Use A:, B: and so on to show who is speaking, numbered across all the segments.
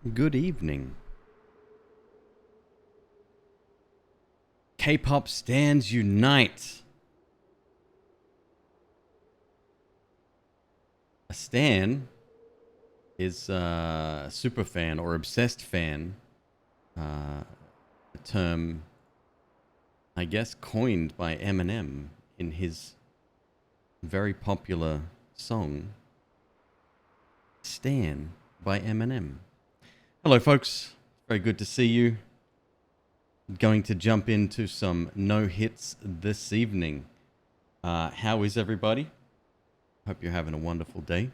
A: Good evening. K-pop stans unite. A stan is a super fan or obsessed fan. A term, I guess, coined by Eminem in his very popular song, Stan by Eminem. Hello, folks. Very good to see you. Going to jump into some no-hits this evening. How is everybody? Hope you're having a wonderful day.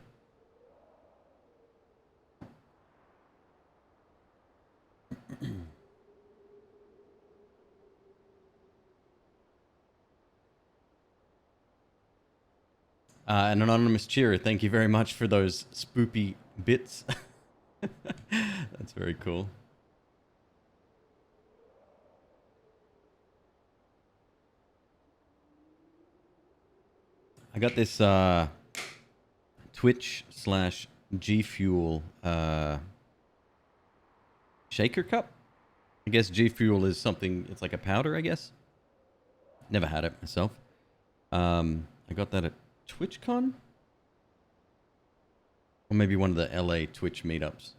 A: An anonymous cheerer, thank you very much for those spoopy bits. That's very cool. I got this Twitch / G Fuel shaker cup. I guess G Fuel is something, it's like a powder, I guess. Never had it myself. I got that at TwitchCon? Or maybe one of the LA Twitch meetups.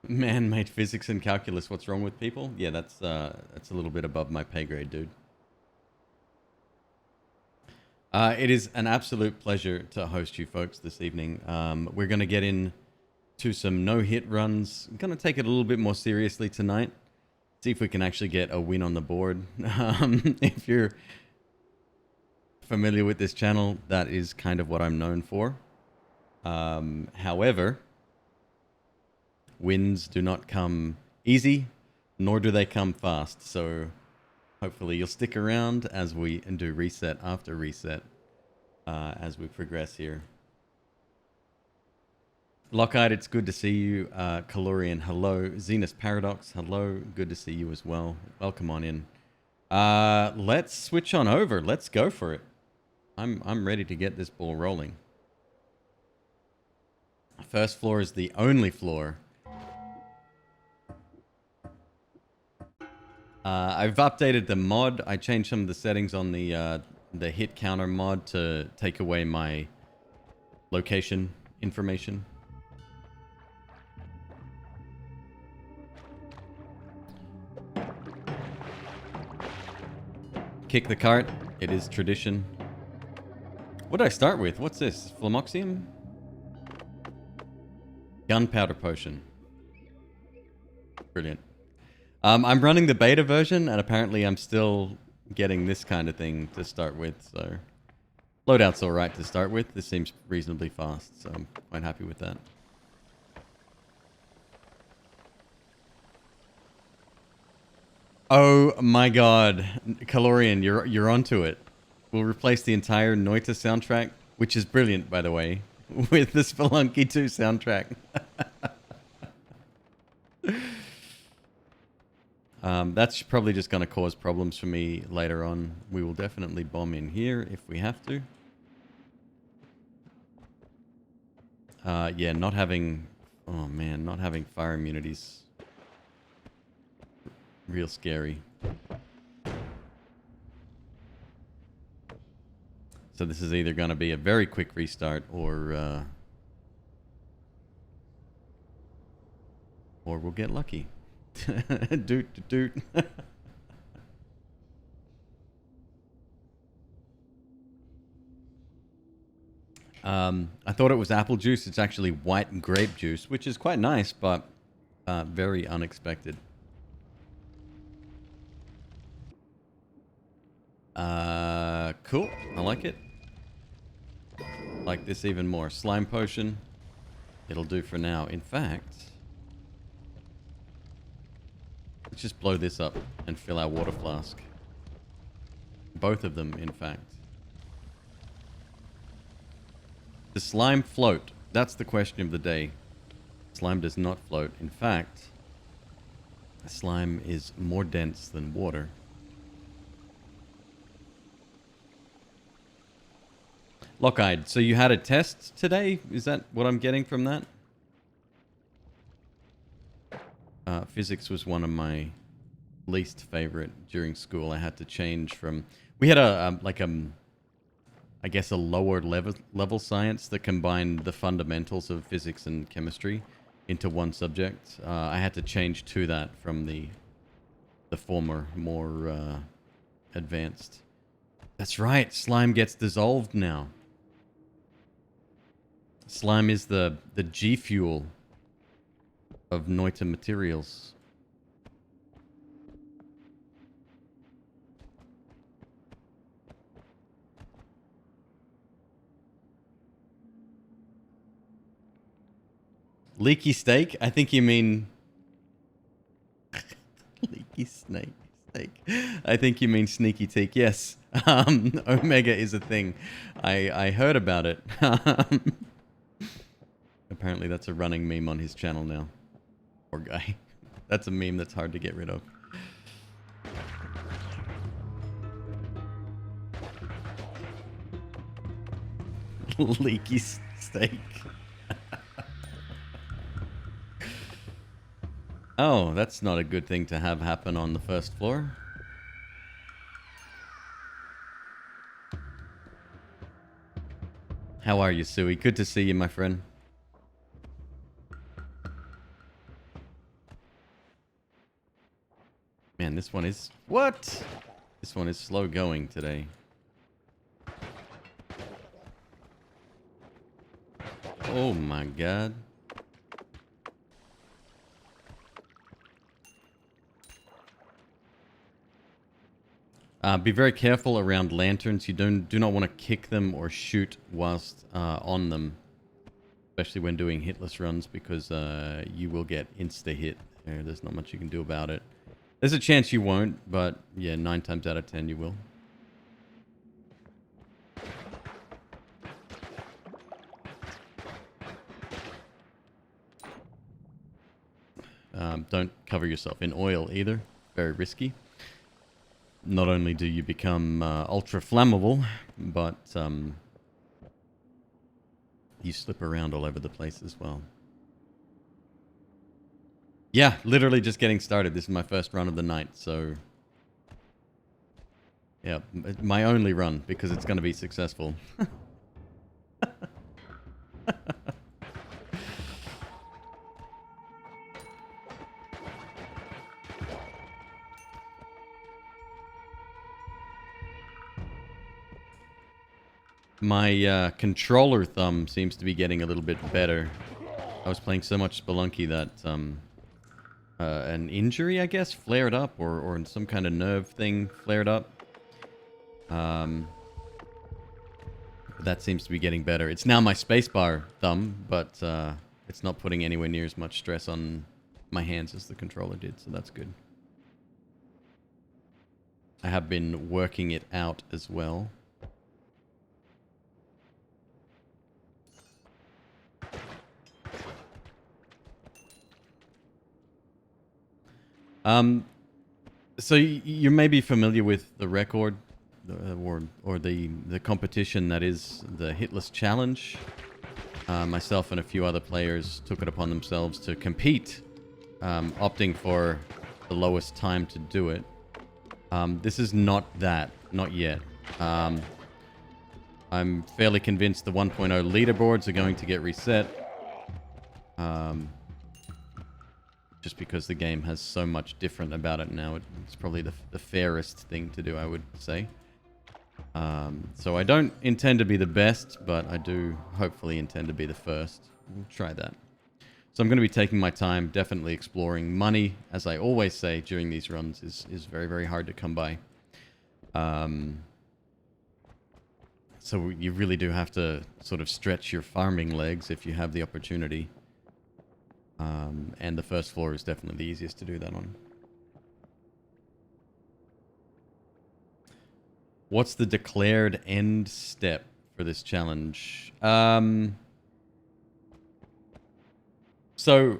A: Man-made physics and calculus, what's wrong with people? Yeah, that's a little bit above my pay grade, dude. It is an absolute pleasure to host you folks this evening. We're going to get into some no-hit runs. I'm going to take it a little bit more seriously tonight. See if we can actually get a win on the board. If you're familiar with this channel, that is kind of what I'm known for. However, wins do not come easy, nor do they come fast. So hopefully you'll stick around as we do reset after reset as we progress here. Lockhart, it's good to see you. Calorian, hello. Zenus Paradox, hello. Good to see you as well. Welcome on in. Let's switch on over. Let's go for it. I'm ready to get this ball rolling. First floor is the only floor. I've updated the mod. I changed some of the settings on the hit counter mod to take away my location information. Kick the cart. It is tradition. What did I start with? What's this? Flamoxium? Gunpowder potion. Brilliant. I'm running the beta version, and apparently I'm still getting this kind of thing to start with, so... Loadout's alright to start with. This seems reasonably fast, so I'm quite happy with that. Oh my god. Calorian, you're onto it. We'll replace the entire Noita soundtrack, which is brilliant, by the way, with the Spelunky 2 soundtrack. That's probably just going to cause problems for me later on. We will definitely bomb in here if we have to. Yeah, not having... Oh man, not having fire immunities. Real scary. So this is either going to be a very quick restart or we'll get lucky. Doot, doot. I thought it was apple juice. It's actually white grape juice, which is quite nice, but very unexpected. Cool. I like it. Like this even more. Slime potion. It'll do for now. In fact, let's just blow this up and fill our water flask. Both of them, in fact. Does slime float? That's the question of the day. Slime does not float. In fact, slime is more dense than water. Lockeyed, so you had a test today? Is that what I'm getting from that? Physics was one of my least favorite during school. I had to change from... We had I guess a lower level science that combined the fundamentals of physics and chemistry into one subject. I had to change to that from the former, more advanced. That's right, slime gets dissolved now. Slime is the G fuel of Noita materials. Leaky steak? I think you mean... Leaky steak. I think you mean sneaky teak. Yes. Omega is a thing. I heard about it. Apparently that's a running meme on his channel now. Poor guy. That's a meme that's hard to get rid of. Leaky steak. Oh, that's not a good thing to have happen on the first floor. How are you, Suey? Good to see you, my friend. Man, this one is... What? This one is slow going today. Oh my god. Be very careful around lanterns. You do not want to kick them or shoot whilst on them. Especially when doing hitless runs, because you will get insta-hit. There's not much you can do about it. There's a chance you won't, but yeah, 9 times out of 10 you will. Don't cover yourself in oil either. Very risky. Not only do you become ultra flammable, but you slip around all over the place as well. Yeah, literally just getting started. This is my first run of the night, so... Yeah, my only run, because it's going to be successful. My controller thumb seems to be getting a little bit better. I was playing so much Spelunky that an injury, I guess, flared up, or some kind of nerve thing flared up. That seems to be getting better. It's now my spacebar thumb, but it's not putting anywhere near as much stress on my hands as the controller did, so that's good. I have been working it out as well. So you may be familiar with the record, or the competition that is the Hitless Challenge. Myself and a few other players took it upon themselves to compete, opting for the lowest time to do it. This is not that, not yet. I'm fairly convinced the 1.0 leaderboards are going to get reset. Just because the game has so much different about it now. It's probably the fairest thing to do, I would say. So I don't intend to be the best, but I do hopefully intend to be the first. We'll try that. So I'm going to be taking my time, definitely exploring. Money, as I always say during these runs, is very, very hard to come by. So you really do have to sort of stretch your farming legs if you have the opportunity. And the first floor is definitely the easiest to do that on. What's the declared end step for this challenge? So,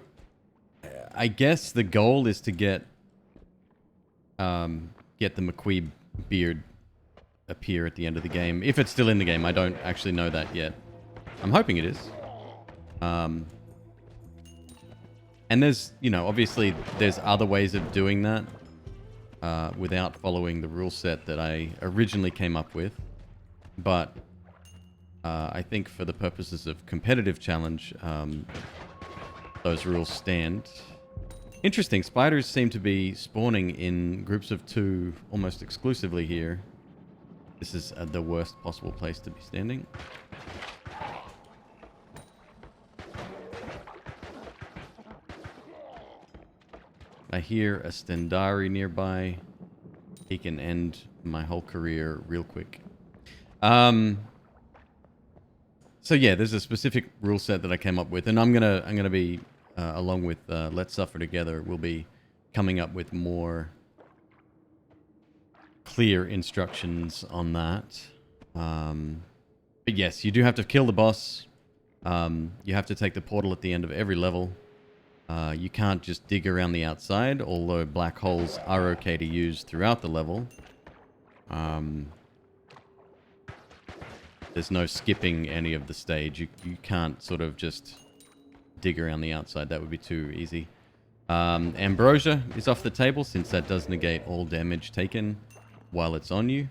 A: I guess the goal is to get the McQueeb beard appear at the end of the game. If it's still in the game, I don't actually know that yet. I'm hoping it is. And there's, you know, obviously there's other ways of doing that without following the rule set that I originally came up with. But I think for the purposes of competitive challenge, those rules stand. Interesting, spiders seem to be spawning in groups of 2 almost exclusively here. This is the worst possible place to be standing. I hear a Stendari nearby. He can end my whole career real quick. So yeah, there's a specific rule set that I came up with, and I'm gonna be along with Let's Suffer Together. We'll be coming up with more clear instructions on that. But yes, you do have to kill the boss. You have to take the portal at the end of every level. You can't just dig around the outside, although black holes are okay to use throughout the level. There's no skipping any of the stage. You can't sort of just dig around the outside. That would be too easy. Ambrosia is off the table, since that does negate all damage taken while it's on you.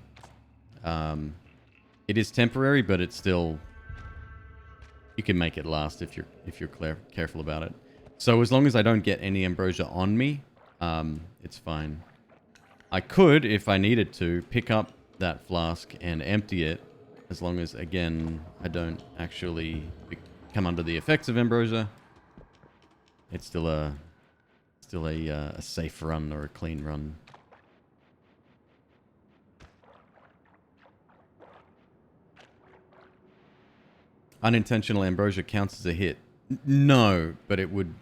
A: It is temporary, but it's still... You can make it last if you're careful about it. So as long as I don't get any ambrosia on me, it's fine. I could, if I needed to, pick up that flask and empty it, as long as, again, I don't actually come under the effects of ambrosia. It's still a safe run or a clean run. Unintentional ambrosia counts as a hit. No, but it would,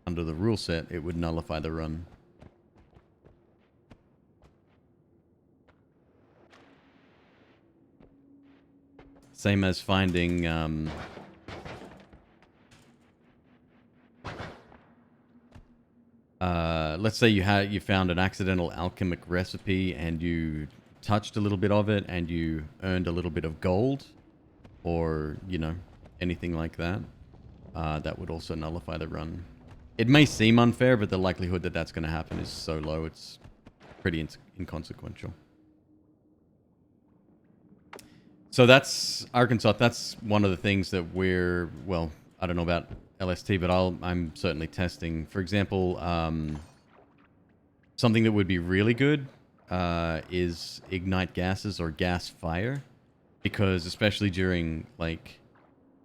A: under the rule set, it would nullify the run. Same as finding let's say you found an accidental alchemic recipe and you touched a little bit of it and you earned a little bit of gold, or, you know, anything like that. That would also nullify the run. It may seem unfair, but the likelihood that that's going to happen is so low, it's pretty inconsequential. So that's Arkansas. That's one of the things that we're, well, I don't know about LST, but I'm certainly testing. For example, something that would be really good is ignite gases or gas fire, because especially during like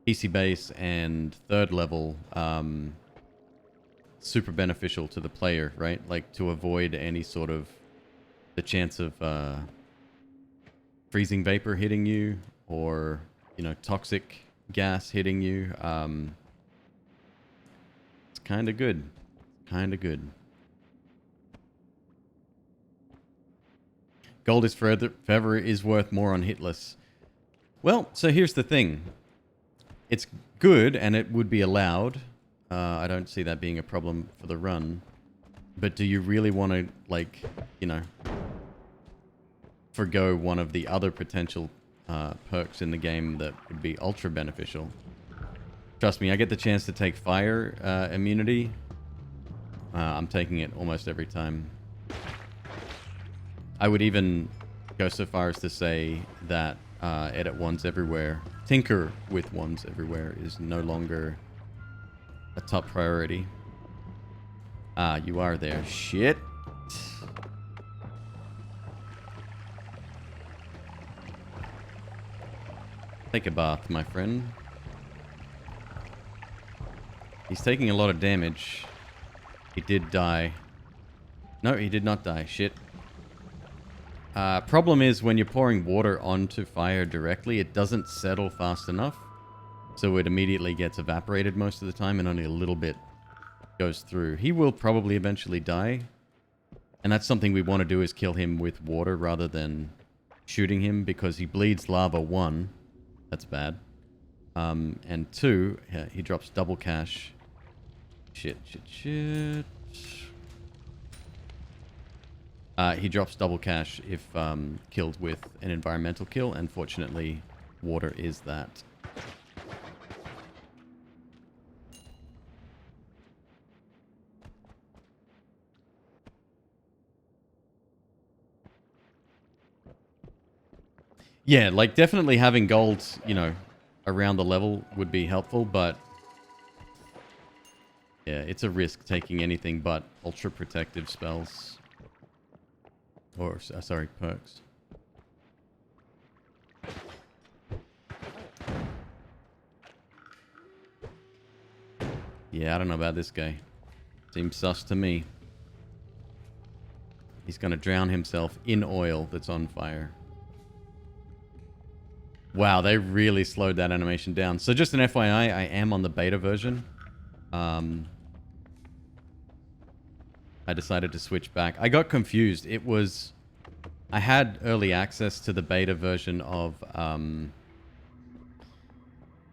A: PC base and 3rd level, super beneficial to the player, right? Like to avoid any sort of the chance of freezing vapor hitting you, or, you know, toxic gas hitting you. It's kind of good. Kind of good. Gold is forever is worth more on hitless. Well, so here's the thing. It's good and it would be allowed. I don't see that being a problem for the run. But do you really want to, like, you know, forgo one of the other potential perks in the game that would be ultra beneficial? Trust me, I get the chance to take fire immunity. I'm taking it almost every time. I would even go so far as to say that edit ones everywhere, tinker with ones everywhere, is no longer a top priority. Ah, you are there. Shit. Take a bath, my friend. He's taking a lot of damage. He did die. No, he did not die. Shit. Problem is, when you're pouring water onto fire directly, it doesn't settle fast enough. So it immediately gets evaporated most of the time, and only a little bit goes through. He will probably eventually die. And that's something we want to do, is kill him with water rather than shooting him, because he bleeds lava, 1. That's bad. And 2, he drops double cash. Shit. He drops double cash if killed with an environmental kill, and fortunately, water is that. Yeah, like definitely having gold, you know, around the level would be helpful, but yeah, it's a risk taking anything but ultra protective spells. Or, sorry, perks. Yeah, I don't know about this guy. Seems sus to me. He's going to drown himself in oil that's on fire. Wow, they really slowed that animation down. So just an FYI, I am on the beta version. I decided to switch back. I got confused. It was... I had early access to the beta version of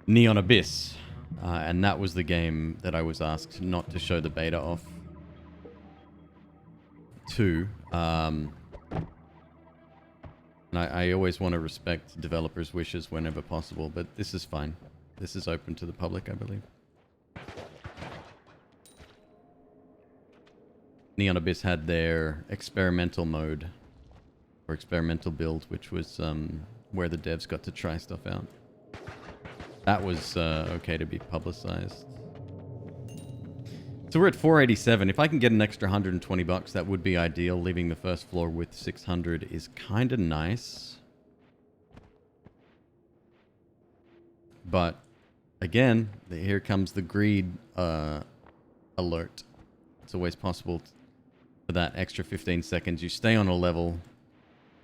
A: Neon Abyss. And that was the game that I was asked not to show the beta off to. And I always want to respect developers' wishes whenever possible, but this is fine. This is open to the public, I believe. Neon Abyss had their experimental mode, or experimental build, which was where the devs got to try stuff out. That was okay to be publicized. So we're at 487. If I can get an extra 120 bucks, that would be ideal. Leaving the first floor with 600 is kind of nice. But again, here comes the greed alert. It's always possible for that extra 15 seconds. You stay on a level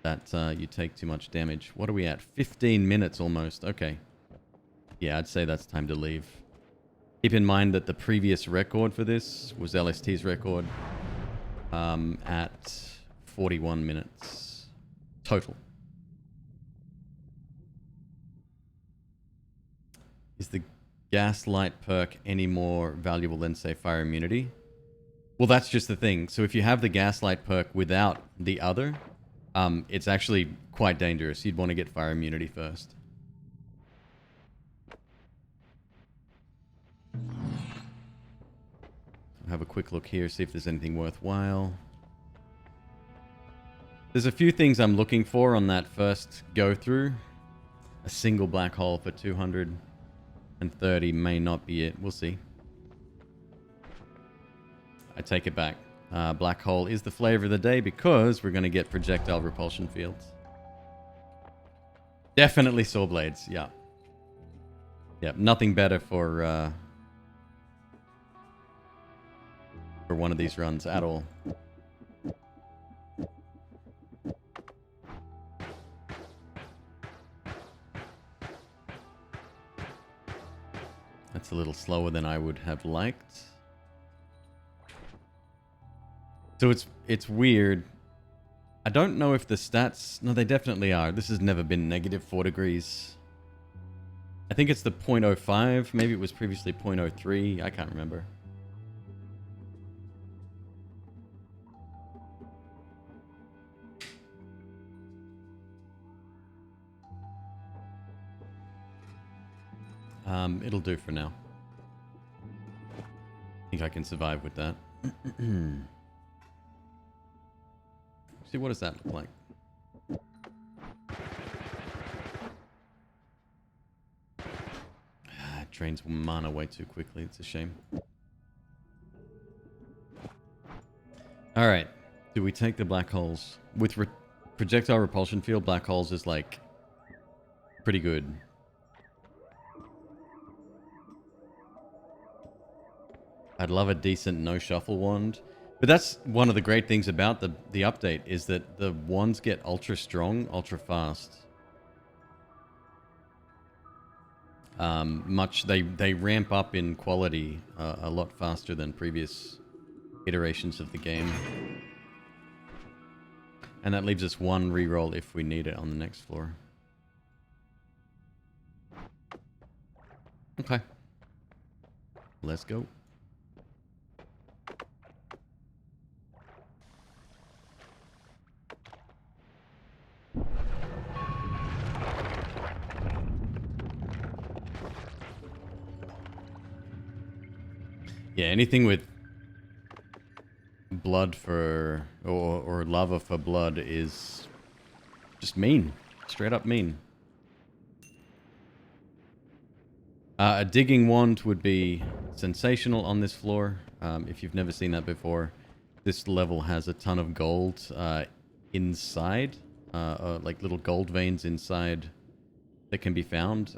A: that you take too much damage. What are we at? 15 minutes almost. Okay. Yeah, I'd say that's time to leave. Keep in mind that the previous record for this was LST's record at 41 minutes total. Is the Gaslight perk any more valuable than, say, Fire Immunity? Well, that's just the thing. So if you have the Gaslight perk without the other, it's actually quite dangerous. You'd want to get Fire Immunity first. I'll have a quick look here, see if there's anything worthwhile. There's a few things I'm looking for on that first go-through. A single black hole for 230 may not be it. We'll see. I take it back. Black hole is the flavor of the day because we're going to get projectile repulsion fields. Definitely saw blades, yeah. Yeah, nothing better for one of these runs at all. That's a little slower than I would have liked. So it's weird. I don't know if the stats... No, they definitely are. This has never been negative 4 degrees. I think it's the 0.05. Maybe it was previously 0.03. I can't remember. It'll do for now. I think I can survive with that. See, what does that look like? It drains mana way too quickly. It's a shame. Alright. Do we take the black holes? With projectile repulsion field, black holes is like pretty good. I'd love a decent no shuffle wand. But that's one of the great things about the update is that the wands get ultra strong, ultra fast. They ramp up in quality a lot faster than previous iterations of the game. And that leaves us one reroll if we need it on the next floor. Okay. Let's go. Yeah, anything with blood for... or lava for blood is just mean. Straight up mean. A digging wand would be sensational on this floor. If you've never seen that before, this level has a ton of gold inside. Like little gold veins inside that can be found.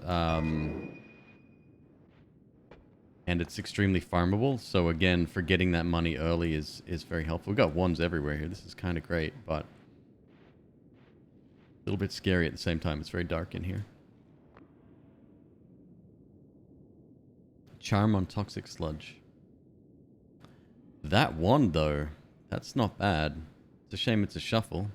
A: And it's extremely farmable. So again, for getting that money early is very helpful. We've got wands everywhere here. This is kind of great, but a little bit scary at the same time. It's very dark in here. Charm on toxic sludge. That wand, though, that's not bad. It's a shame it's a shuffle.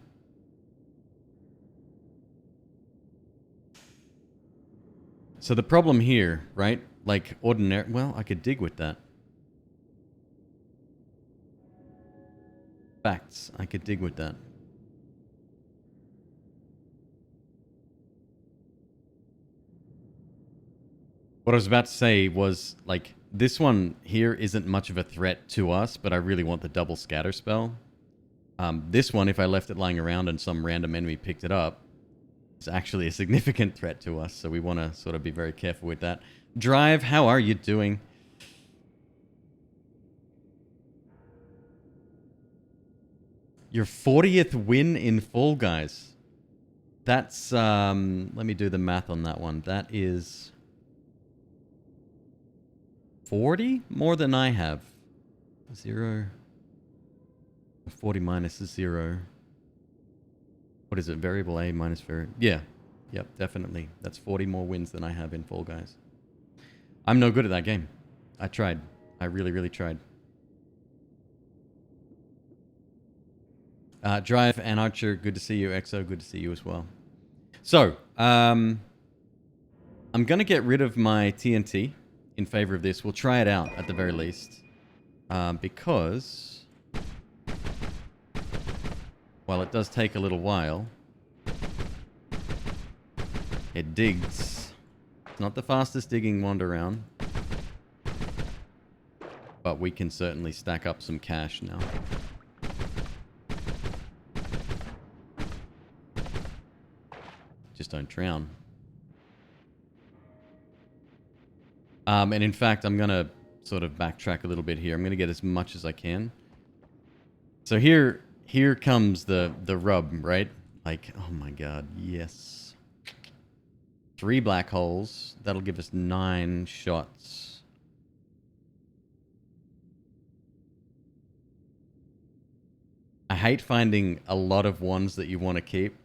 A: So the problem here, right? Like ordinary... Well, I could dig with that. Facts. I could dig with that. What I was about to say was, like, this one here isn't much of a threat to us, but I really want the double scatter spell. This one, if I left it lying around and some random enemy picked it up, is actually a significant threat to us, so we want to sort of be very careful with that. Drive, how are you doing? Your 40th win in Fall Guys. That's, let me do the math on that one. That is 40 more than I have. 0. 40 minus is 0. What is it? Variable A minus variable... Yeah. Yep, definitely. That's 40 more wins than I have in Fall Guys. I'm no good at that game. I tried. I really, really tried. Drive and Archer, good to see you. Exo, good to see you as well. So, I'm going to get rid of my TNT in favor of this. We'll try it out at the very least. Because... while it does take a little while, it digs. It's not the fastest digging wand around, but we can certainly stack up some cash now. Just don't drown. And in fact, I'm going to sort of backtrack a little bit here. I'm going to get as much as I can. So here comes the rub, right? Like, oh my god, yes. 3 black holes. That'll give us 9 shots. I hate finding a lot of wands that you want to keep.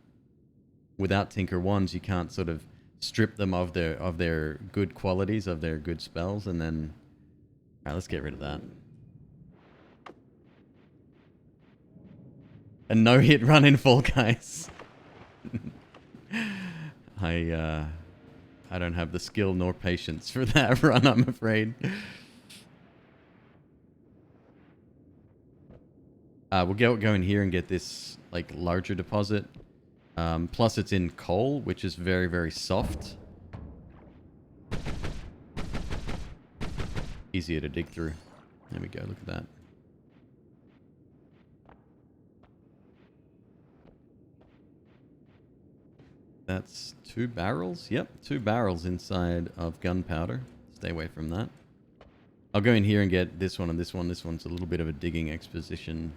A: Without Tinker Wands, you can't sort of strip them of their good qualities, of their good spells, and then... Alright, let's get rid of that. A no-hit run in Fall Guys. I don't have the skill nor patience for that run, I'm afraid. We'll go in here and get this like larger deposit. Plus it's in coal, which is very, very soft. Easier to dig through. There we go, look at that. That's 2 barrels? Yep, 2 barrels inside of gunpowder. Stay away from that. I'll go in here and get this one and this one. This one's a little bit of a digging expedition.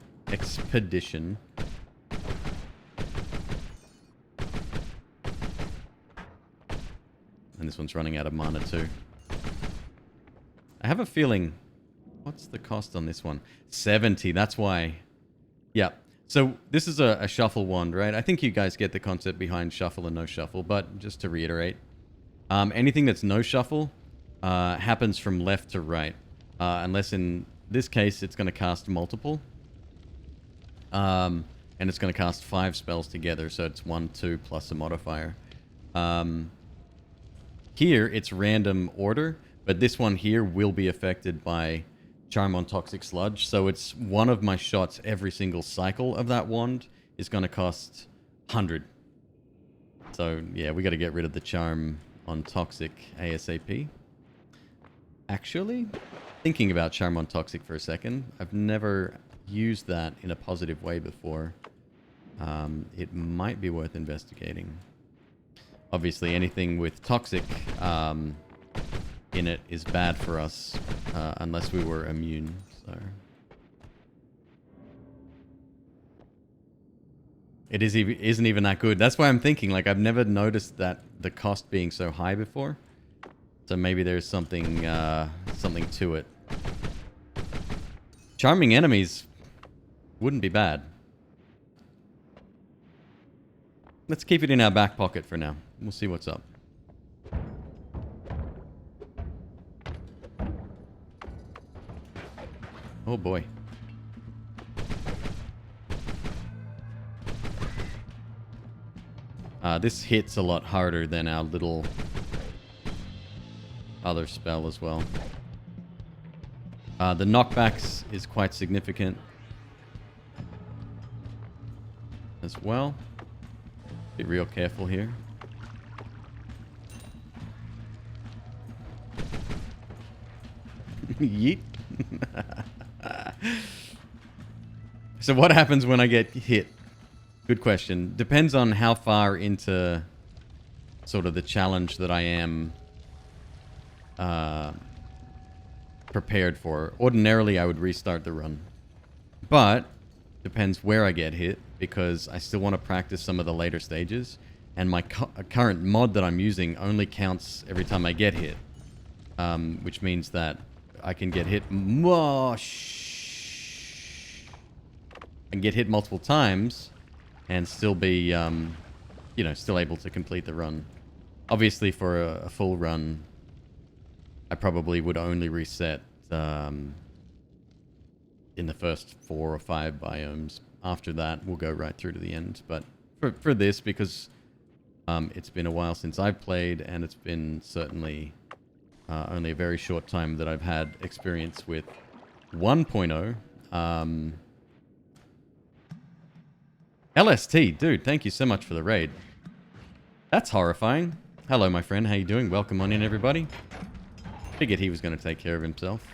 A: And this one's running out of mana too. I have a feeling... What's the cost on this one? 70, that's why. Yeah. So this is a shuffle wand, right? I think you guys get the concept behind shuffle and no shuffle, but just to reiterate, anything that's no shuffle happens from left to right, unless in this case it's going to cast multiple, and it's going to cast 5 spells together, so it's 1, 2 plus a modifier. Here it's random order, but this one here will be affected by Charm on Toxic Sludge, so it's one of my shots every single cycle of that wand is going to cost 100. So, yeah, we got to get rid of the Charm on Toxic ASAP. Actually, thinking about Charm on Toxic for a second. I've never used that in a positive way before. It might be worth investigating. Obviously, anything with Toxic in it is bad for us unless we were immune. So it isn't even that good. That's why I'm thinking, like, I've never noticed that the cost being so high before. So maybe there's something to it. Charming enemies wouldn't be bad. Let's keep it in our back pocket for now. We'll see what's up. Oh boy. This hits a lot harder than our little other spell as well. The knockbacks is quite significant as well. Be real careful here. Yeet. So what happens when I get hit? Good question. Depends on how far into sort of the challenge that I am prepared for. Ordinarily, I would restart the run. But depends where I get hit, because I still want to practice some of the later stages. And my current mod that I'm using only counts every time I get hit. Which means that I can get hit... and get hit multiple times and still be, you know, still able to complete the run. Obviously, for a full run, I probably would only reset in the first 4 or 5 biomes. After that, we'll go right through to the end. But for this, because it's been a while since I've played, and it's been certainly only a very short time that I've had experience with 1.0, LST, dude, thank you so much for the raid. That's horrifying. Hello, my friend. How you doing? Welcome on in, everybody. Figured he was going to take care of himself,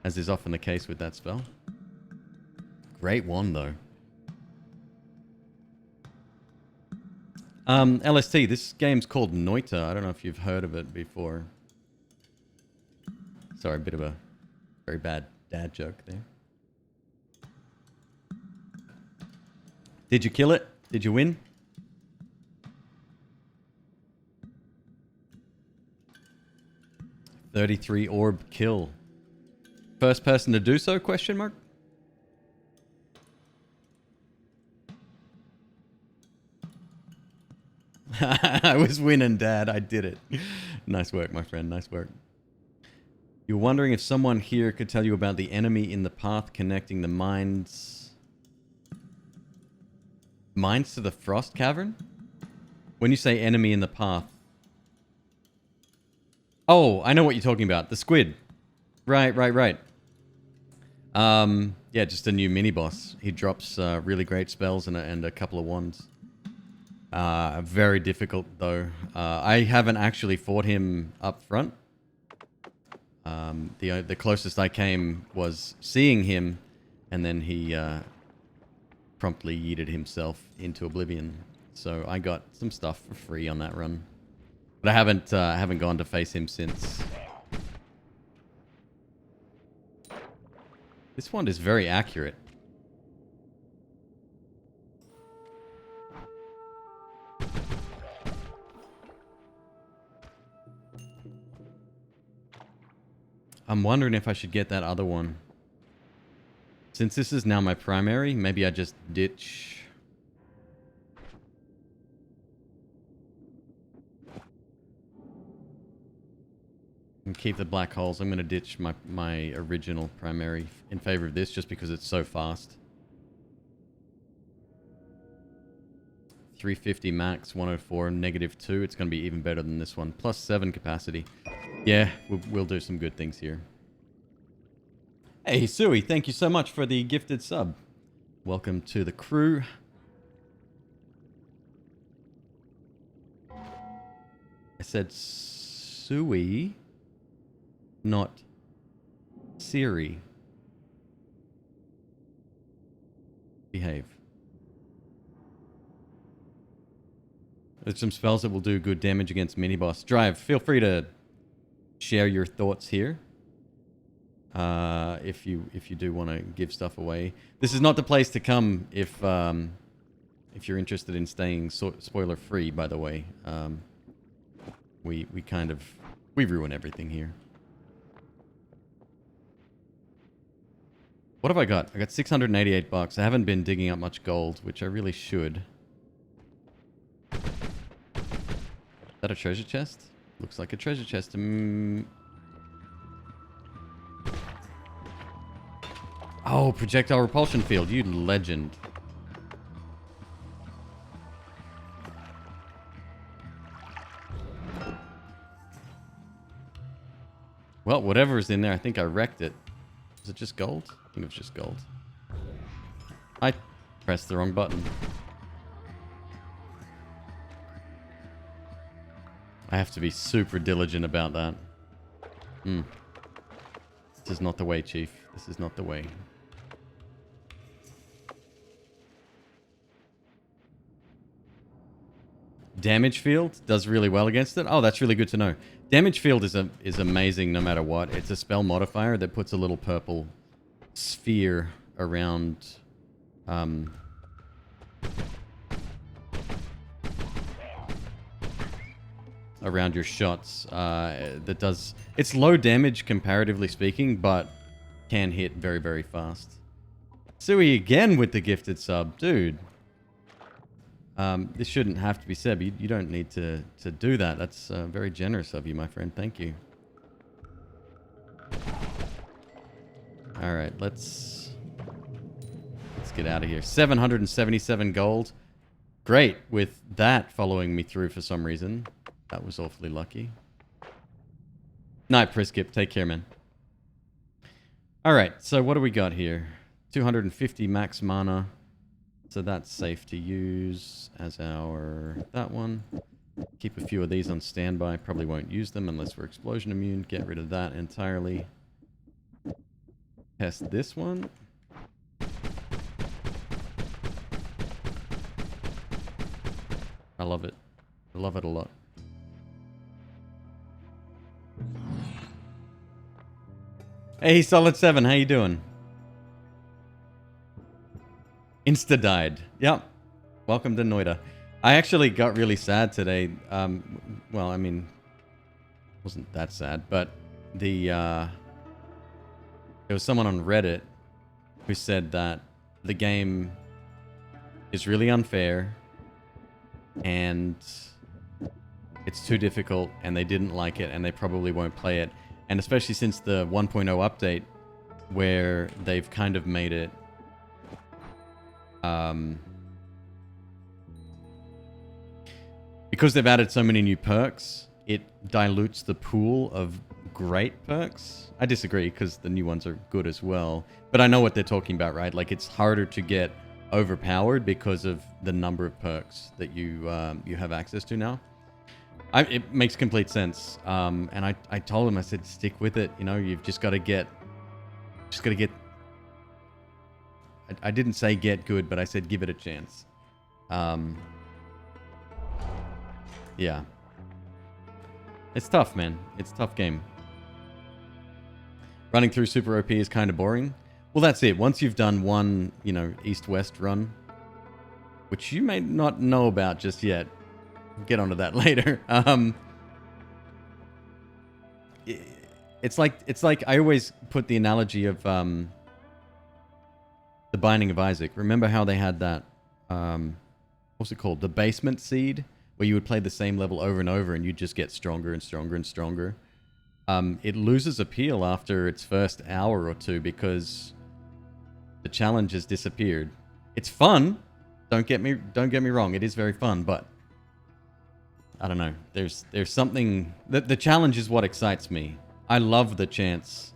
A: as is often the case with that spell. Great one, though. LST, this game's called Noita. I don't know if you've heard of it before. Sorry, a bit of a very bad dad joke there. Did you kill it? Did you win? $33 orb kill. First person to do so? Question mark. I was winning, Dad. I did it. Nice work, my friend. Nice work. You're wondering if someone here could tell you about the enemy in the path connecting the mines to the Frost Cavern? When you say enemy in the path... Oh, I know what you're talking about. The squid. Right. Yeah, just a new mini-boss. He drops really great spells and a couple of wands. Very difficult, though. I haven't actually fought him up front. The closest I came was seeing him, and then he promptly yeeted himself into oblivion. So I got some stuff for free on that run. But I haven't gone to face him since. This wand is very accurate. I'm wondering if I should get that other one. Since this is now my primary, maybe I just ditch... and keep the black holes. I'm going to ditch my original primary in favor of this just because it's so fast. 350 max, 104, -2. It's going to be even better than this one. +7 capacity. Yeah, we'll do some good things here. Hey, Sui, thank you so much for the gifted sub. Welcome to the crew. I said Sui, not Siri. Behave. There's some spells that will do good damage against mini-boss. Drive, feel free to share your thoughts here. If you do want to give stuff away. This is not the place to come if you're interested in staying spoiler-free, by the way. We ruin everything here. What have I got? I got 688 bucks. I haven't been digging up much gold, which I really should. Is that a treasure chest? Looks like a treasure chest. Oh, projectile repulsion field. You legend. Well, whatever's in there, I think I wrecked it. Is it just gold? I think it was just gold. I pressed the wrong button. I have to be super diligent about that. This is not the way, Chief. This is not the way. Damage field does really well against it. Oh, that's really good to know. Damage field is amazing no matter what. It's a spell modifier that puts a little purple sphere around around your shots. That does... It's low damage comparatively speaking, but can hit very, very fast. Sui again with the gifted sub. Dude. This shouldn't have to be said. You don't need to do that. That's very generous of you, my friend. Thank you. All right, let's get out of here. 777 gold. Great, with that following me through for some reason. That was awfully lucky. Night, Priskip. Take care, man. All right, so what do we got here? 250 max mana. So that's safe to use as our... that one. Keep a few of these on standby. Probably won't use them unless we're explosion immune. Get rid of that entirely. Test this one. I love it. I love it a lot. Hey, Solid 7, how you doing? Insta died. Yep. Welcome to Noita. I actually got really sad today. Well, I mean, it wasn't that sad, but there was someone on Reddit who said that the game is really unfair and it's too difficult and they didn't like it and they probably won't play it. And especially since the 1.0 update where they've kind of made it because they've added so many new perks, it dilutes the pool of great perks. I disagree because the new ones are good as well. But I know what they're talking about, right? Like it's harder to get overpowered because of the number of perks that you have access to now. It makes complete sense. And I told him, I said, stick with it. You know, you've just got to get... I didn't say get good, but I said give it a chance. Yeah. It's tough, man. It's a tough game. Running through Super OP is kind of boring. Well, that's it. Once you've done one, you know, east-west run, which you may not know about just yet. Get onto that later. It's like I always put the analogy of the Binding of Isaac. Remember how they had that what's it called? The basement seed, where you would play the same level over and over and you'd just get stronger and stronger and stronger. It loses appeal after its first hour or two because the challenge has disappeared. It's fun. Don't get me wrong. It is very fun, but I don't know. There's something... The challenge is what excites me. I love the chance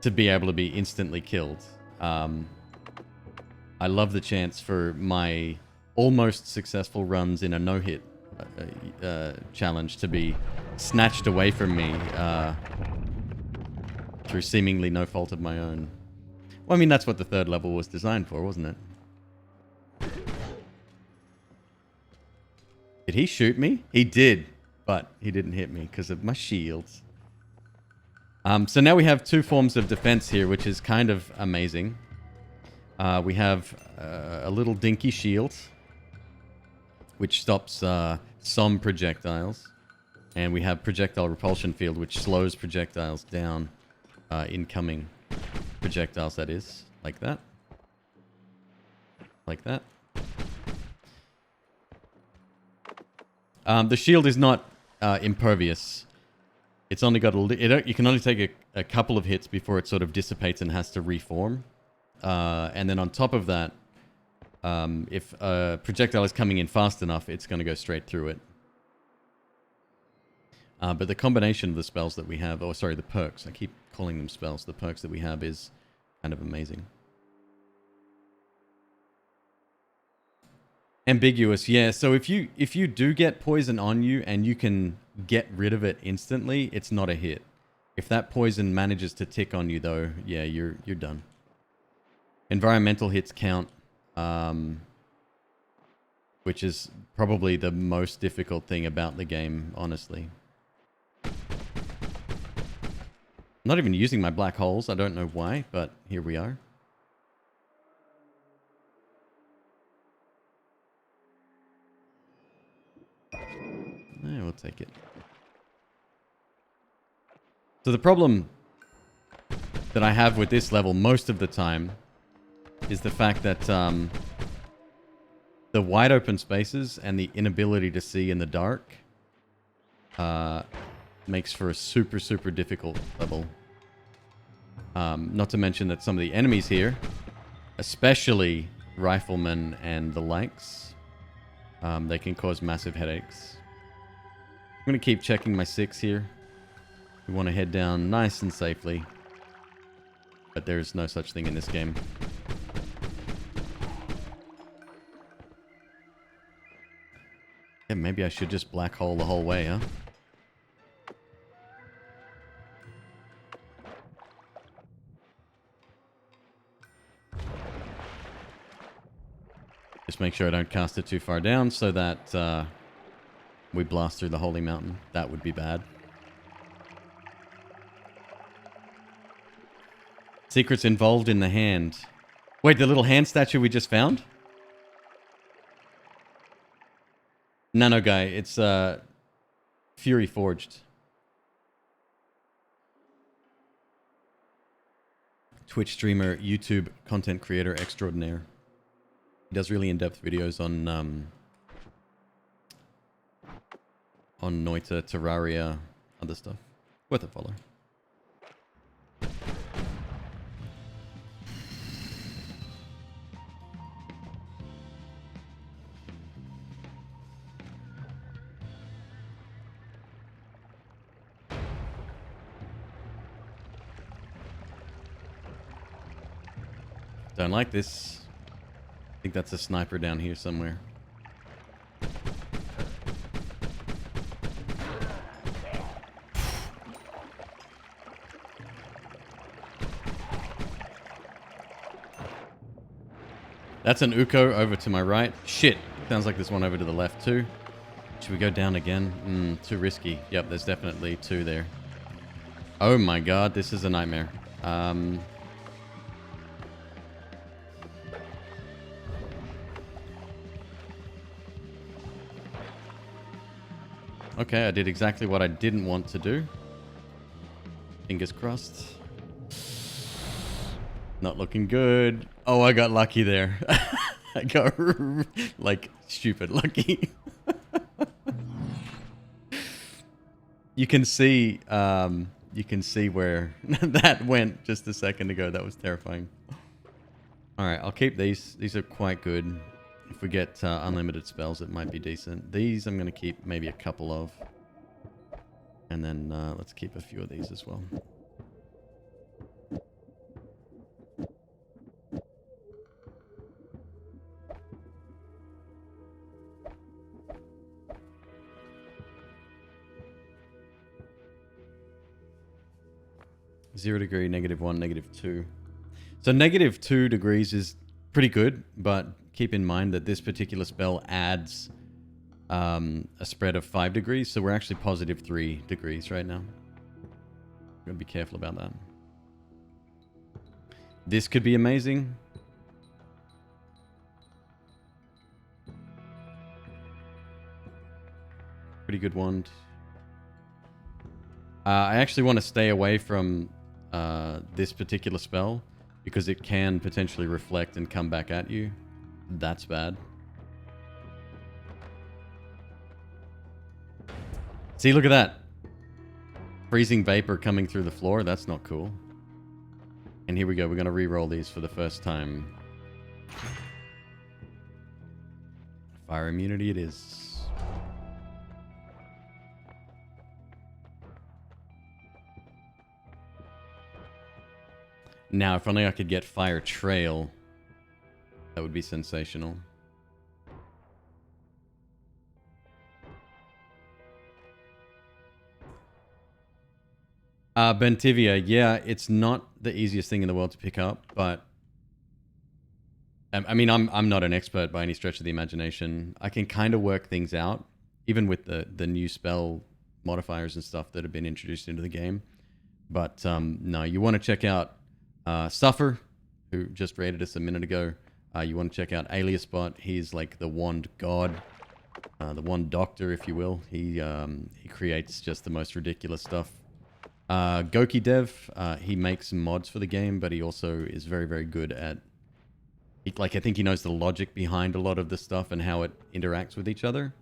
A: to be able to be instantly killed. I love the chance for my almost successful runs in a no-hit challenge to be snatched away from me through seemingly no fault of my own. Well, I mean, that's what the third level was designed for, wasn't it? Did he shoot me? He did, but he didn't hit me because of my shields. So now we have two forms of defense here, which is kind of amazing. We have a little dinky shield, which stops some projectiles. And we have projectile repulsion field, which slows projectiles down, incoming projectiles, that is. Like that. Like that. The shield is not impervious. It's only got you can only take a couple of hits before it sort of dissipates and has to reform. And then on top of that, if a projectile is coming in fast enough, it's going to go straight through it. But the combination of the spells that we have, sorry, the perks, I keep calling them spells, the perks that we have is kind of amazing. Ambiguous, yeah. So if you do get poison on you and you can get rid of it instantly, it's not a hit. If that poison manages to tick on you, though, yeah, you're done. Environmental hits count, which is probably the most difficult thing about the game, honestly. I'm not even using my black holes. I don't know why, but here we are. Yeah, we'll take it. So the problem that I have with this level most of the time is the fact that the wide open spaces and the inability to see in the dark makes for a super, super difficult level. Not to mention that some of the enemies here, especially riflemen and the likes, they can cause massive headaches. I'm going to keep checking my 6 here. We want to head down nice and safely. But there's no such thing in this game. Yeah, maybe I should just black hole the whole way, huh? Just make sure I don't cast it too far down so that we blast through the holy mountain. That would be bad. Secrets involved in the hand. Wait, the little hand statue we just found? No, guy. It's Fury Forged. Twitch streamer, YouTube content creator extraordinaire. He does really in-depth videos on Noita, Terraria, other stuff. Worth a follow. Don't like this. I think that's a sniper down here somewhere. That's an Uko over to my right. Shit. Sounds like there's one over to the left too. Should we go down again? Too risky. Yep, there's definitely 2 there. Oh my god, this is a nightmare. Okay, I did exactly what I didn't want to do. Fingers crossed. Not looking good. Oh, I got lucky there. I got, like, stupid lucky. You can see where that went just a second ago. That was terrifying. All right, I'll keep these. These are quite good. If we get unlimited spells, it might be decent. These I'm going to keep maybe a couple of. And then let's keep a few of these as well. 0 degree, -1, -2. So -2 degrees is pretty good, but keep in mind that this particular spell adds a spread of 5 degrees, so we're actually +3 degrees right now. Gotta be careful about that. This could be amazing. Pretty good wand. I actually want to stay away from this particular spell because it can potentially reflect and come back at you. That's bad. See, look at that. Freezing vapor coming through the floor. That's not cool. And here we go. We're going to re-roll these for the first time. Fire immunity it is. Now, if only I could get Fire Trail, that would be sensational. Bentivia, yeah, it's not the easiest thing in the world to pick up, but I mean, I'm not an expert by any stretch of the imagination. I can kind of work things out, even with the new spell modifiers and stuff that have been introduced into the game. But no, you want to check out Suffer, who just raided us a minute ago. You want to check out AliasBot. He's like the wand god, the wand doctor, if you will. He creates just the most ridiculous stuff. Goki Dev, he makes some mods for the game, but he also is very, very good at... I think he knows the logic behind a lot of the stuff and how it interacts with each other.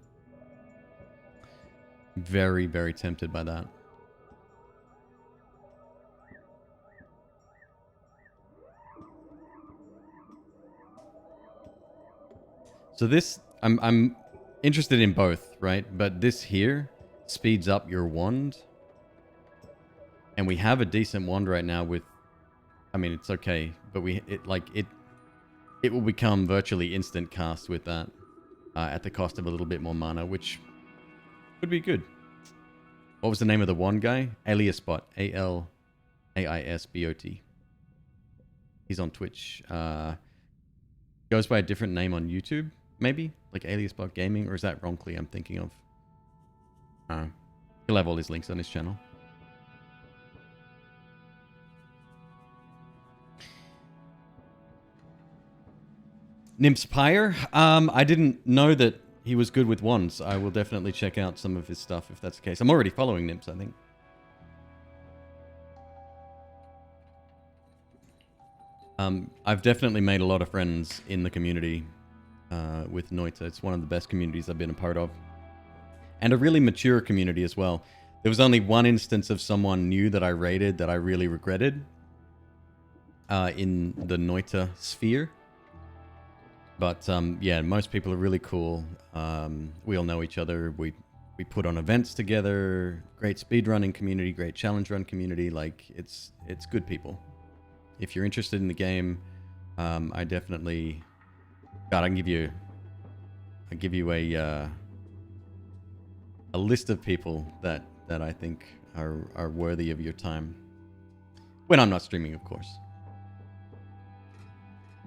A: Very, very tempted by that. So this, I'm interested in both, right? But this here speeds up your wand. And we have a decent wand right now with, I mean, it's okay, but it will become virtually instant cast with that at the cost of a little bit more mana, which would be good. What was the name of the wand guy? AliasBot, ALAISBOT. He's on Twitch. Goes by a different name on YouTube, maybe? Like AliasBot Gaming, or is that Ronkly I'm thinking of? He'll have all his links on his channel. Nymphspire? I didn't know that he was good with wands. I will definitely check out some of his stuff if that's the case. I'm already following Nymphs, I think. I've definitely made a lot of friends in the community with Noita. It's one of the best communities I've been a part of. And a really mature community as well. There was only one instance of someone new that I raided that I really regretted in the Noita sphere. But yeah, most people are really cool. We all know each other. We put on events together. Great speedrunning community, great challenge run community. Like it's good people. If you're interested in the game, I definitely. God, I can give you a list of people that I think are worthy of your time. When I'm not streaming, of course.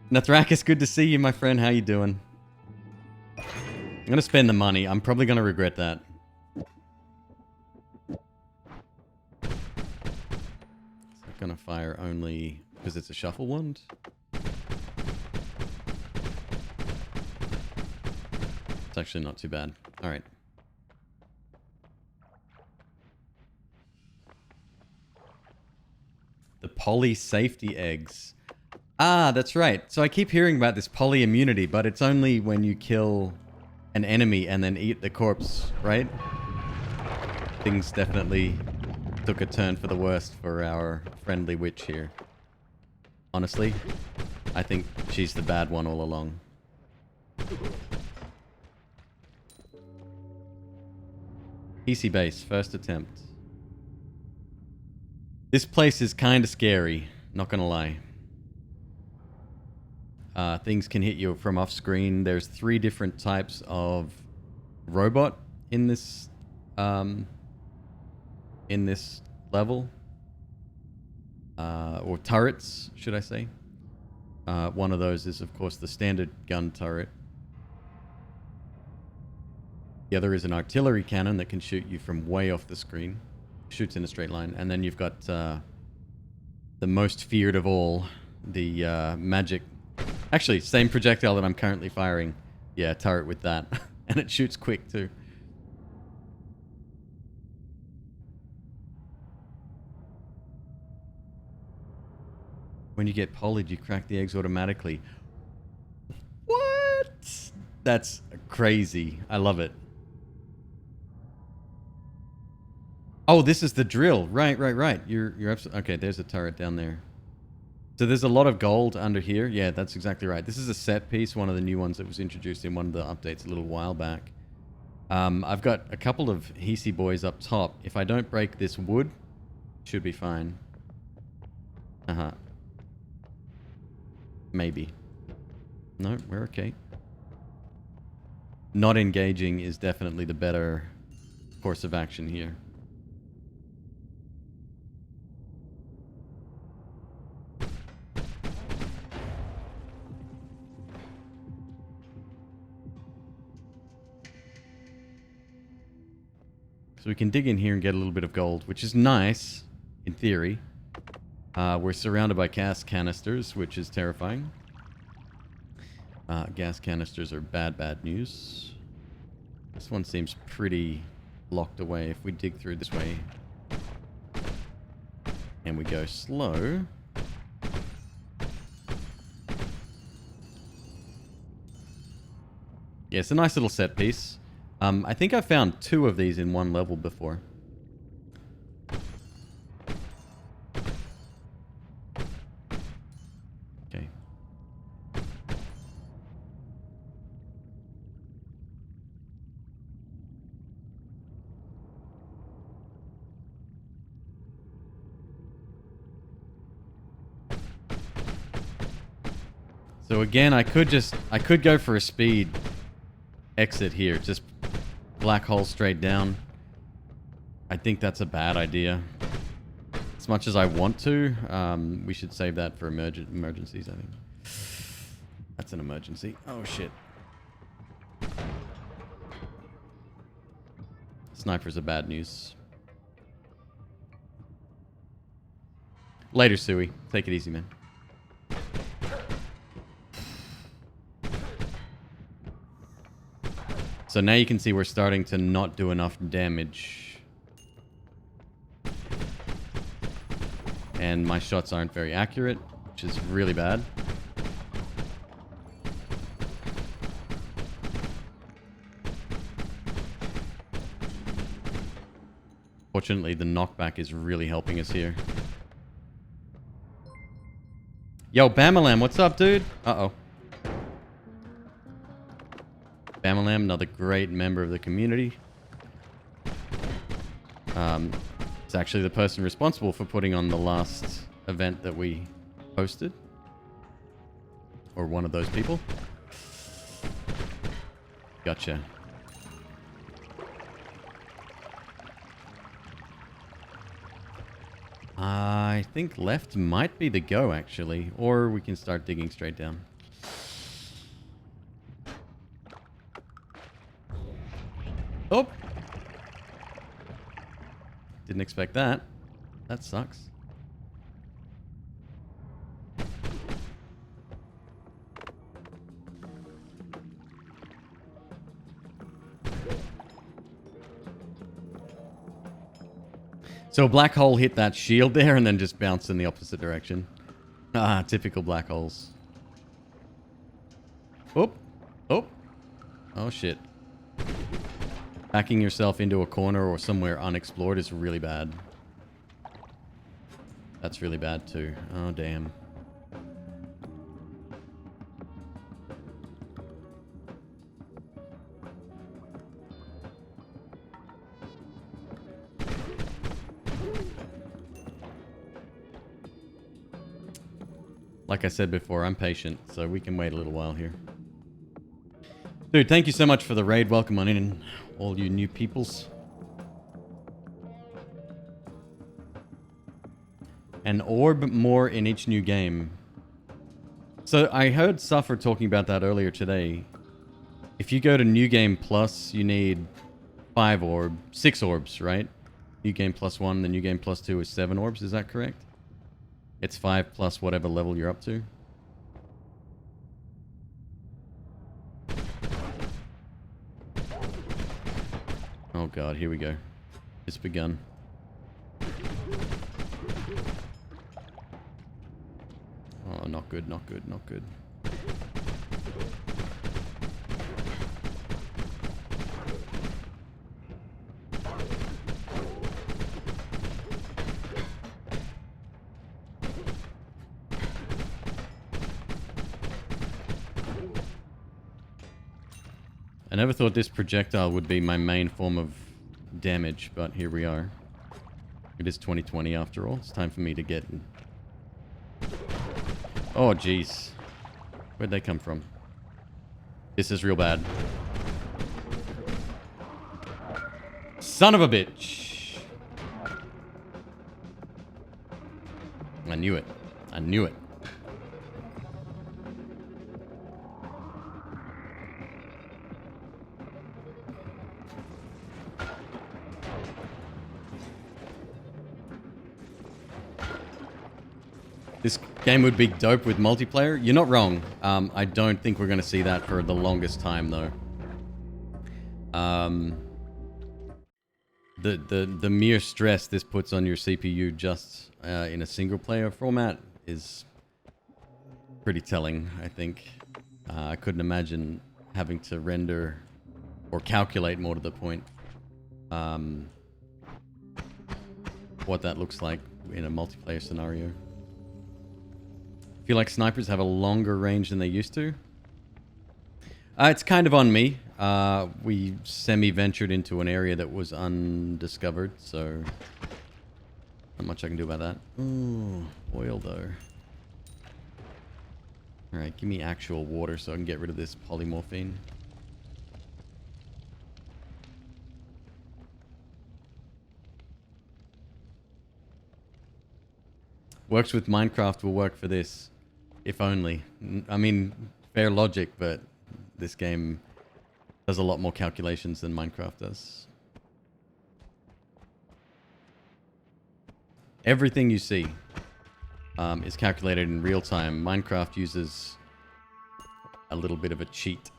A: Nathrakis, good to see you, my friend. How you doing? I'm going to spend the money. I'm probably going to regret that. Is that going to fire only because it's a shuffle wand? It's actually not too bad. All right. The poly safety eggs. Ah, that's right. So I keep hearing about this poly immunity, but it's only when you kill an enemy and then eat the corpse, right? Things definitely took a turn for the worst for our friendly witch here. Honestly, I think she's the bad one all along. PC base, first attempt. This place is kind of scary, not gonna lie. Things can hit you from off screen. There's 3 different types of robot in this level. or turrets, should I say. One of those is, of course, the standard gun turret. The other is an artillery cannon that can shoot you from way off the screen. Shoots in a straight line. And then you've got the most feared of all, the magic... Actually, same projectile that I'm currently firing. Yeah, turret with that. And it shoots quick, too. When you get polyed, you crack the eggs automatically. What? That's crazy. I love it. Oh, this is the drill. Right. You're absolutely... Okay, there's a turret down there. So there's a lot of gold under here. Yeah, that's exactly right. This is a set piece, one of the new ones that was introduced in one of the updates a little while back. I've got a couple of Hisi boys up top. If I don't break this wood, should be fine. Uh-huh. Maybe. No, we're okay. Not engaging is definitely the better course of action here. So we can dig in here and get a little bit of gold, which is nice, in theory. We're surrounded by gas canisters, which is terrifying. Gas canisters are bad news. This one seems pretty locked away. If we dig through this way and we go slow... Yeah, it's a nice little set piece. I think I found 2 of these in one level before. Okay. So again, I could go for a speed exit here. Just black hole straight down. I think that's a bad idea. As much as I want to, we should save that for emergencies, I think. That's an emergency. Oh, shit. Snipers are bad news. Later, Suey. Take it easy, man. So now you can see we're starting to not do enough damage. And my shots aren't very accurate, which is really bad. Fortunately, the knockback is really helping us here. Yo, Bamalam, what's up, dude? Uh-oh. Bamalam, another great member of the community. It's actually the person responsible for putting on the last event that we hosted. Or one of those people. Gotcha. I think left might be the go, actually. Or we can start digging straight down. Oh! Didn't expect that. That sucks. So a black hole hit that shield there and then just bounced in the opposite direction. Ah, typical black holes. Oh! Oh! Oh shit. Backing yourself into a corner or somewhere unexplored is really bad. That's really bad too. Oh, damn. Like I said before, I'm patient, so we can wait a little while here. Dude, thank you so much for the raid. Welcome on in, all you new peoples. an orb more in each new game. So I heard Suffer talking about that earlier today. If you go to New Game Plus, you need 6 orbs, right? New Game Plus 1, the New Game Plus 2 is 7 orbs, is that correct? It's 5 plus whatever level you're up to. Oh god, here we go. It's begun. Oh, not good, not good, not good. I never thought this projectile would be my main form of damage, but here we are. It is 2020 after all. It's time for me to get... Oh, jeez. Where'd they come from? This is real bad. Son of a bitch! I knew it. I knew it. This game would be dope with multiplayer. You're not wrong. I don't think we're going to see that for the longest time, though. The mere stress this puts on your CPU just in a single player format is pretty telling, I think. I couldn't imagine having to render or calculate, more to the point, what that looks like in a multiplayer scenario. Feel like snipers have a longer range than they used to. It's kind of on me. We semi-ventured into an area that was undiscovered, so not much I can do about that. Ooh, oil though. Alright, give me actual water so I can get rid of this polymorphine. Works with Minecraft will work for this. If only. I mean, fair logic, but this game does a lot more calculations than Minecraft does. Everything you see is calculated in real time. Minecraft uses a little bit of a cheat.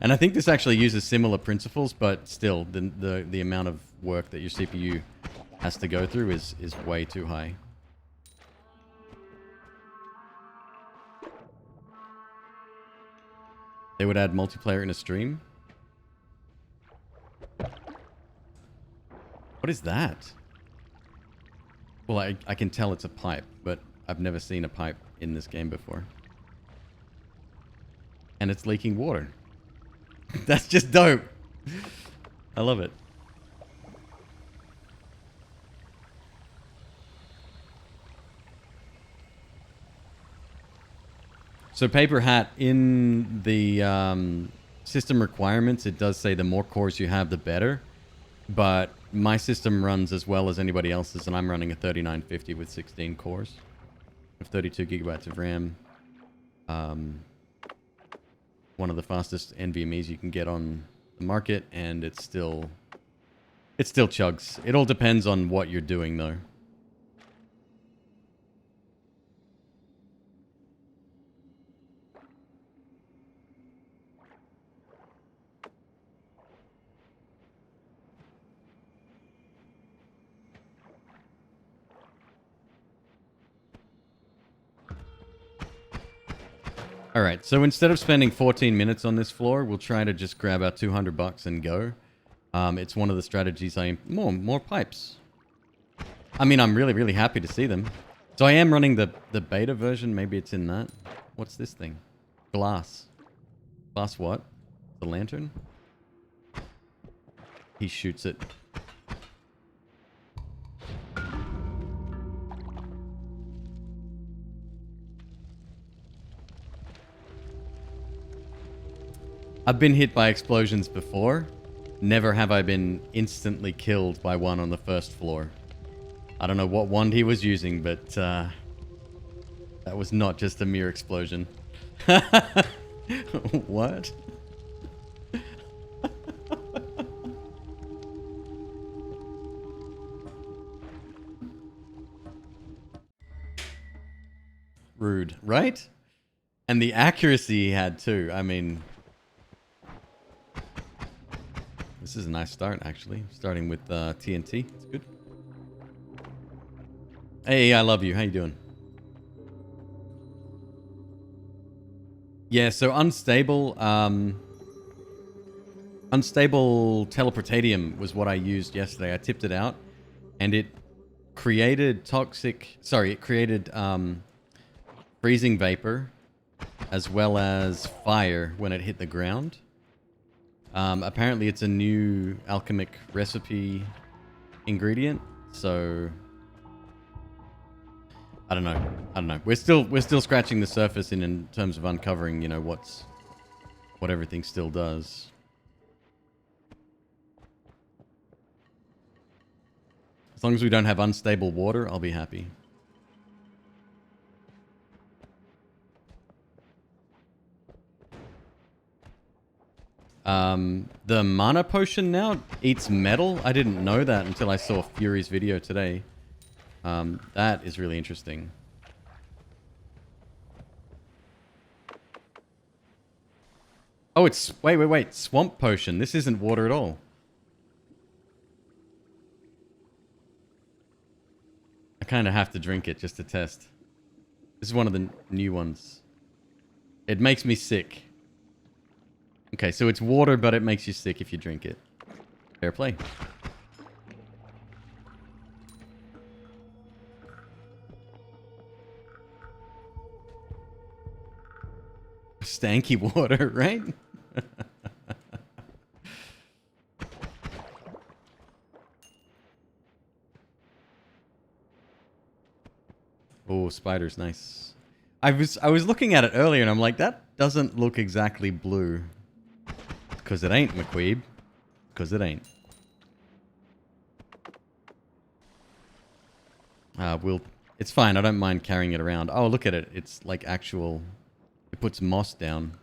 A: And I think this actually uses similar principles, but still, the amount of work that your CPU has to go through is way too high. They would add multiplayer in a stream? What is that? Well, I can tell it's a pipe, but I've never seen a pipe in this game before. And it's leaking water. That's just dope. I love it. So Paper Hat, in the system requirements, it does say the more cores you have, the better. But my system runs as well as anybody else's, and I'm running a 3950 with 16 cores. With 32 gigabytes of RAM. One of the fastest NVMEs you can get on the market, and it still chugs. It all depends on what you're doing, though. Alright, so instead of spending 14 minutes on this floor, we'll try to just grab our $200 and go. It's one of the strategies more pipes. I mean, I'm really, really happy to see them. So I am running the beta version. Maybe it's in that. What's this thing? Glass. Glass what? The lantern? He shoots it. I've been hit by explosions before. Never have I been instantly killed by one on the first floor. I don't know what wand he was using, but that was not just a mere explosion. What? Rude, right? And the accuracy he had too. I mean, this is a nice start, actually. Starting with TNT. It's good. Hey, I love you. How you doing? Yeah, so unstable teleportatium was what I used yesterday. I tipped it out, and it created freezing vapor, as well as fire when it hit the ground. Apparently it's a new alchemic recipe ingredient, so I don't know. We're still scratching the surface in terms of uncovering, you know, what everything still does. As long as we don't have unstable water, I'll be happy. The mana potion now eats metal. I didn't know that until I saw Fury's video today. That is really interesting. Oh, it's... Wait. Swamp potion. This isn't water at all. I kind of have to drink it just to test. This is one of the new ones. It makes me sick. Okay, so it's water, but it makes you sick if you drink it. Fair play. Stanky water, right? Oh, spider's nice. I was looking at it earlier and I'm like, that doesn't look exactly blue. Because it ain't, McQueeb. Because it ain't. It's fine. I don't mind carrying it around. Oh, look at it. It's like actual... It puts moss down.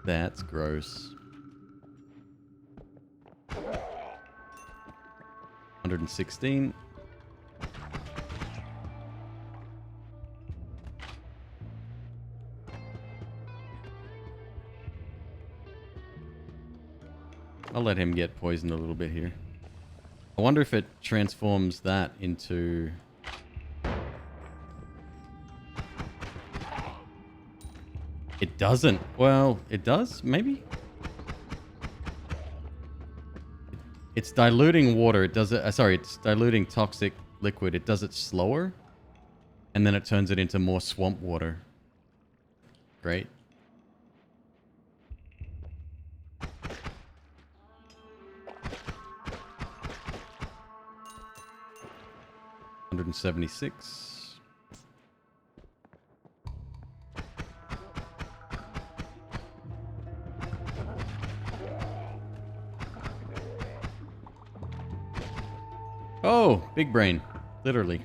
A: That's gross. 116. I'll let him get poisoned a little bit here. I wonder if it transforms that into... It doesn't. Well, it does, maybe? It's diluting water. It does it... sorry, it's diluting toxic liquid. It does it slower. And then it turns it into more swamp water. Great. $176. Oh, big brain. Literally.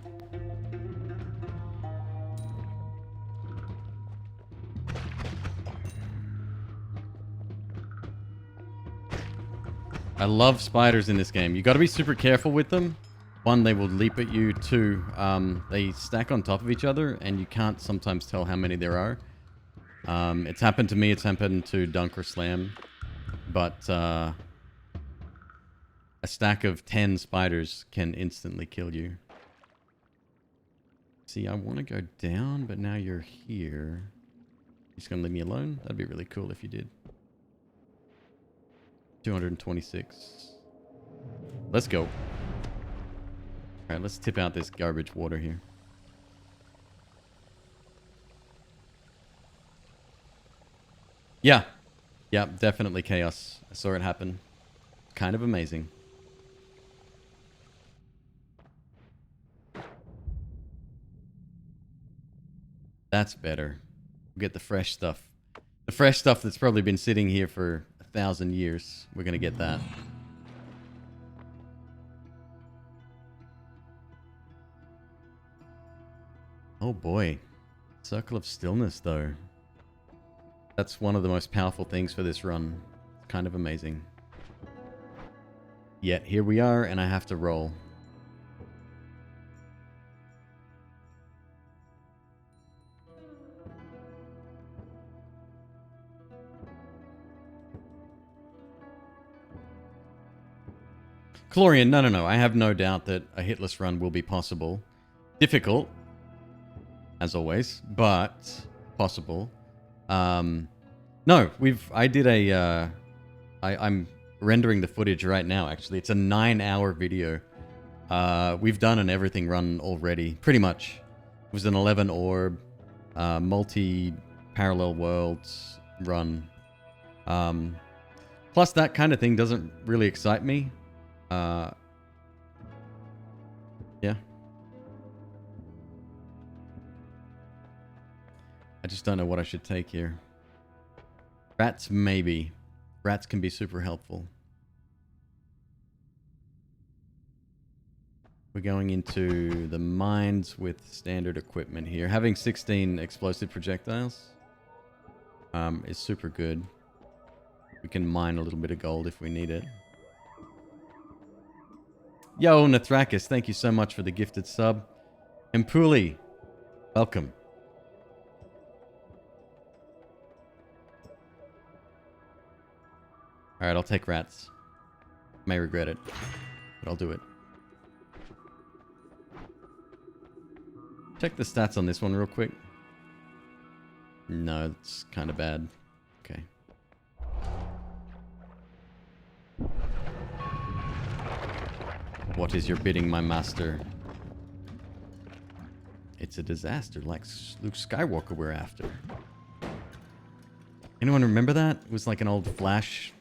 A: I love spiders in this game. You got to be super careful with them. One, they will leap at you. Two, they stack on top of each other, and you can't sometimes tell how many there are. It's happened to me. It's happened to Dunk or Slam. But a stack of 10 spiders can instantly kill you. See, I want to go down, but now you're here. You just going to leave me alone? That'd be really cool if you did. 226. Let's go. Alright, let's tip out this garbage water here. Yeah. Yeah, definitely chaos. I saw it happen. Kind of amazing. That's better. We'll get the fresh stuff. The fresh stuff that's probably been sitting here for 1,000 years. We're going to get that. Oh boy. Circle of Stillness, though. That's one of the most powerful things for this run. Kind of amazing. Yet, here we are, and I have to roll. Chlorian, no. I have no doubt that a hitless run will be possible. Difficult, as always, but possible. No, I did a, I'm rendering the footage right now, actually. It's a 9-hour video. We've done an everything run already, pretty much. It was an 11 orb, multi-parallel worlds run. Plus, that kind of thing doesn't really excite me. Yeah. I just don't know what I should take here. Rats, maybe. Rats can be super helpful. We're going into the mines with standard equipment here. Having 16 explosive projectiles is super good. We can mine a little bit of gold if we need it. Yo, Nathrakis, thank you so much for the gifted sub. Empuli, welcome. Alright, I'll take rats. May regret it, but I'll do it. Check the stats on this one real quick. No, it's kind of bad. Okay. What is your bidding, my master? It's a disaster like Luke Skywalker we're after. Anyone remember that? It was like an old Flash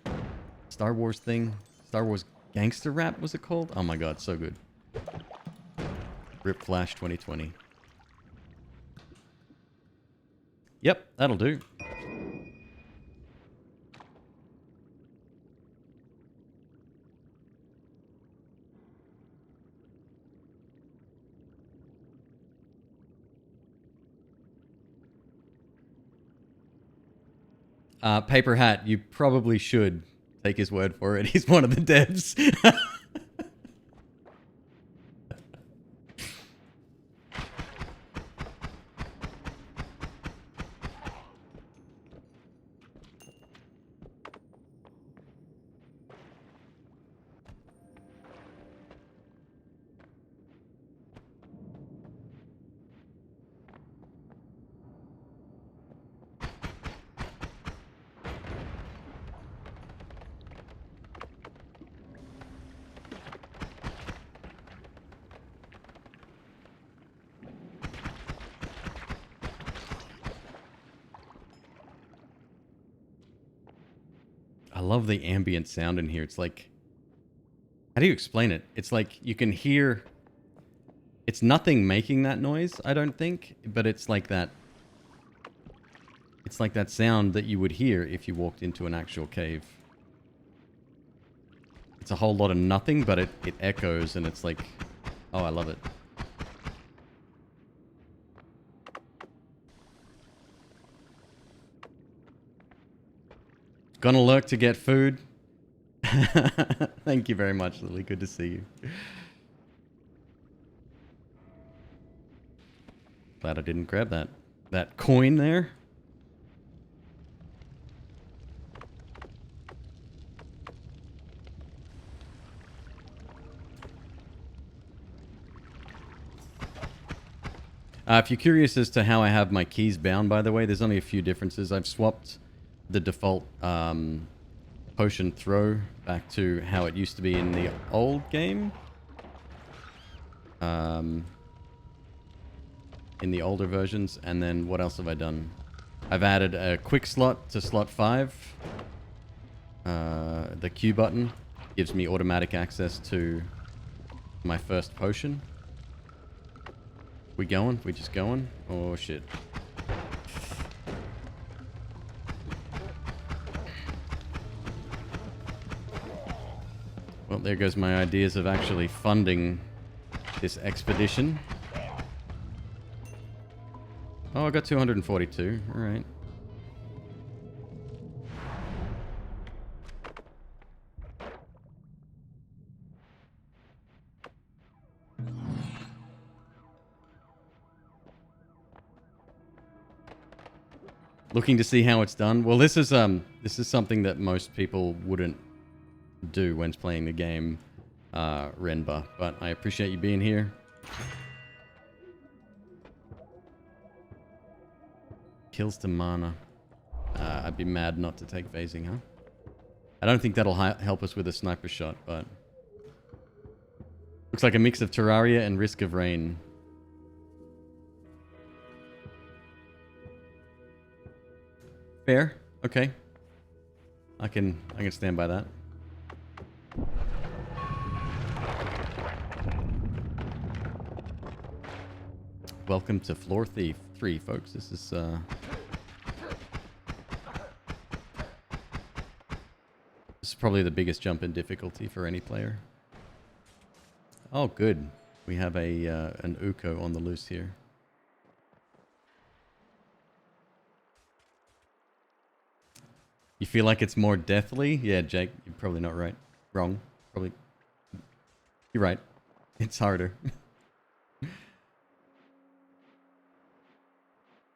A: Star Wars thing. Star Wars Gangster Rap, was it called? Oh my god, so good. Rip Flash 2020. Yep, that'll do. Paper Hat, you probably should take his word for it. He's one of the devs. I love the ambient sound in here. It's like, how do you explain it? It's like you can hear, it's nothing making that noise, I don't think, but it's like that sound that you would hear if you walked into an actual cave. It's a whole lot of nothing, but it echoes and it's like, oh, I love it. Gonna lurk to get food. Thank you very much, Lily. Good to see you. Glad I didn't grab that coin there. If you're curious as to how I have my keys bound, by the way, there's only a few differences. I've swapped the default potion throw back to how it used to be in the old game. In the older versions. And then what else have I done? I've added a quick slot to slot 5. The Q button gives me automatic access to my first potion. We going? We just going? Oh shit. Well, there goes my ideas of actually funding this expedition. Oh, I got 242. All right. Looking to see how it's done. Well, this is something that most people wouldn't do when playing the game, Renba. But I appreciate you being here. Kills to mana. I'd be mad not to take phasing, huh? I don't think that'll help us with a sniper shot, but looks like a mix of Terraria and Risk of Rain. Fair. Okay. I can stand by that. Welcome to Floor Thief 3, folks. This is probably the biggest jump in difficulty for any player. Oh, good. We have a an Uko on the loose here. You feel like it's more deathly? Yeah, Jake, you're probably not right. Wrong. Probably. You're right. It's harder.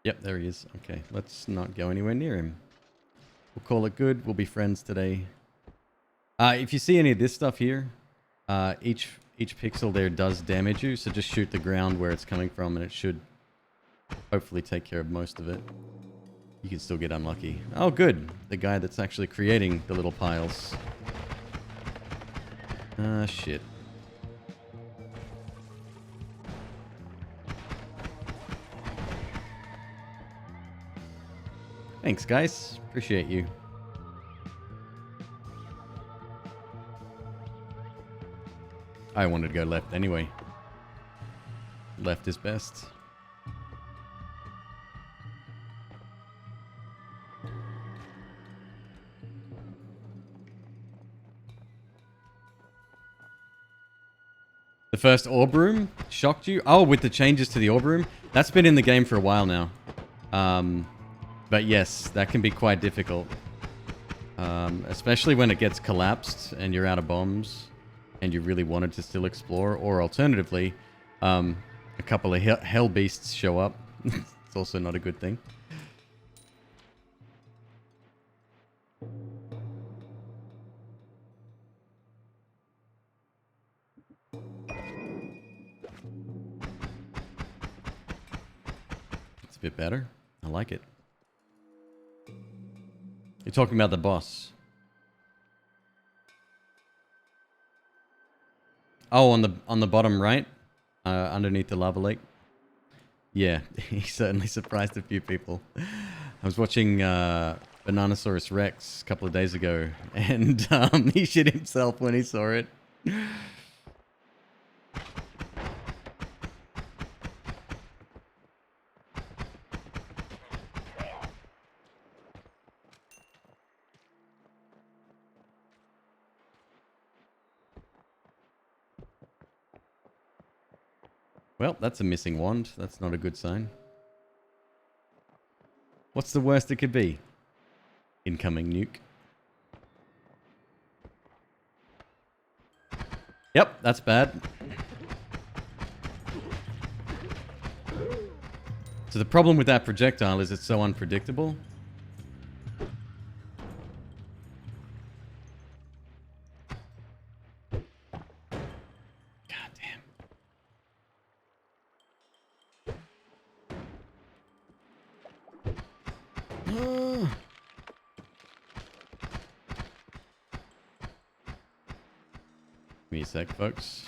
A: Yep, there he is. Okay, let's not go anywhere near him. We'll call it good. We'll be friends today. If you see any of this stuff here, each pixel there does damage you, so just shoot the ground where it's coming from and it should hopefully take care of most of it. You can still get unlucky. Oh, good. The guy that's actually creating the little piles. Shit. Thanks, guys. Appreciate you. I wanted to go left anyway. Left is best. The first orb room shocked you? Oh, with the changes to the orb room? That's been in the game for a while now. But yes, that can be quite difficult. Especially when it gets collapsed and you're out of bombs and you really wanted to still explore. Or alternatively, a couple of hell beasts show up. It's also not a good thing. It's a bit better. I like it. You're talking about the boss. Oh, on the bottom right, underneath the lava lake. Yeah, he certainly surprised a few people. I was watching Bananasaurus Rex a couple of days ago, and he shit himself when he saw it. Well, that's a missing wand. That's not a good sign. What's the worst it could be? Incoming nuke. Yep, that's bad. So the problem with that projectile is it's so unpredictable. Give me a sec, folks.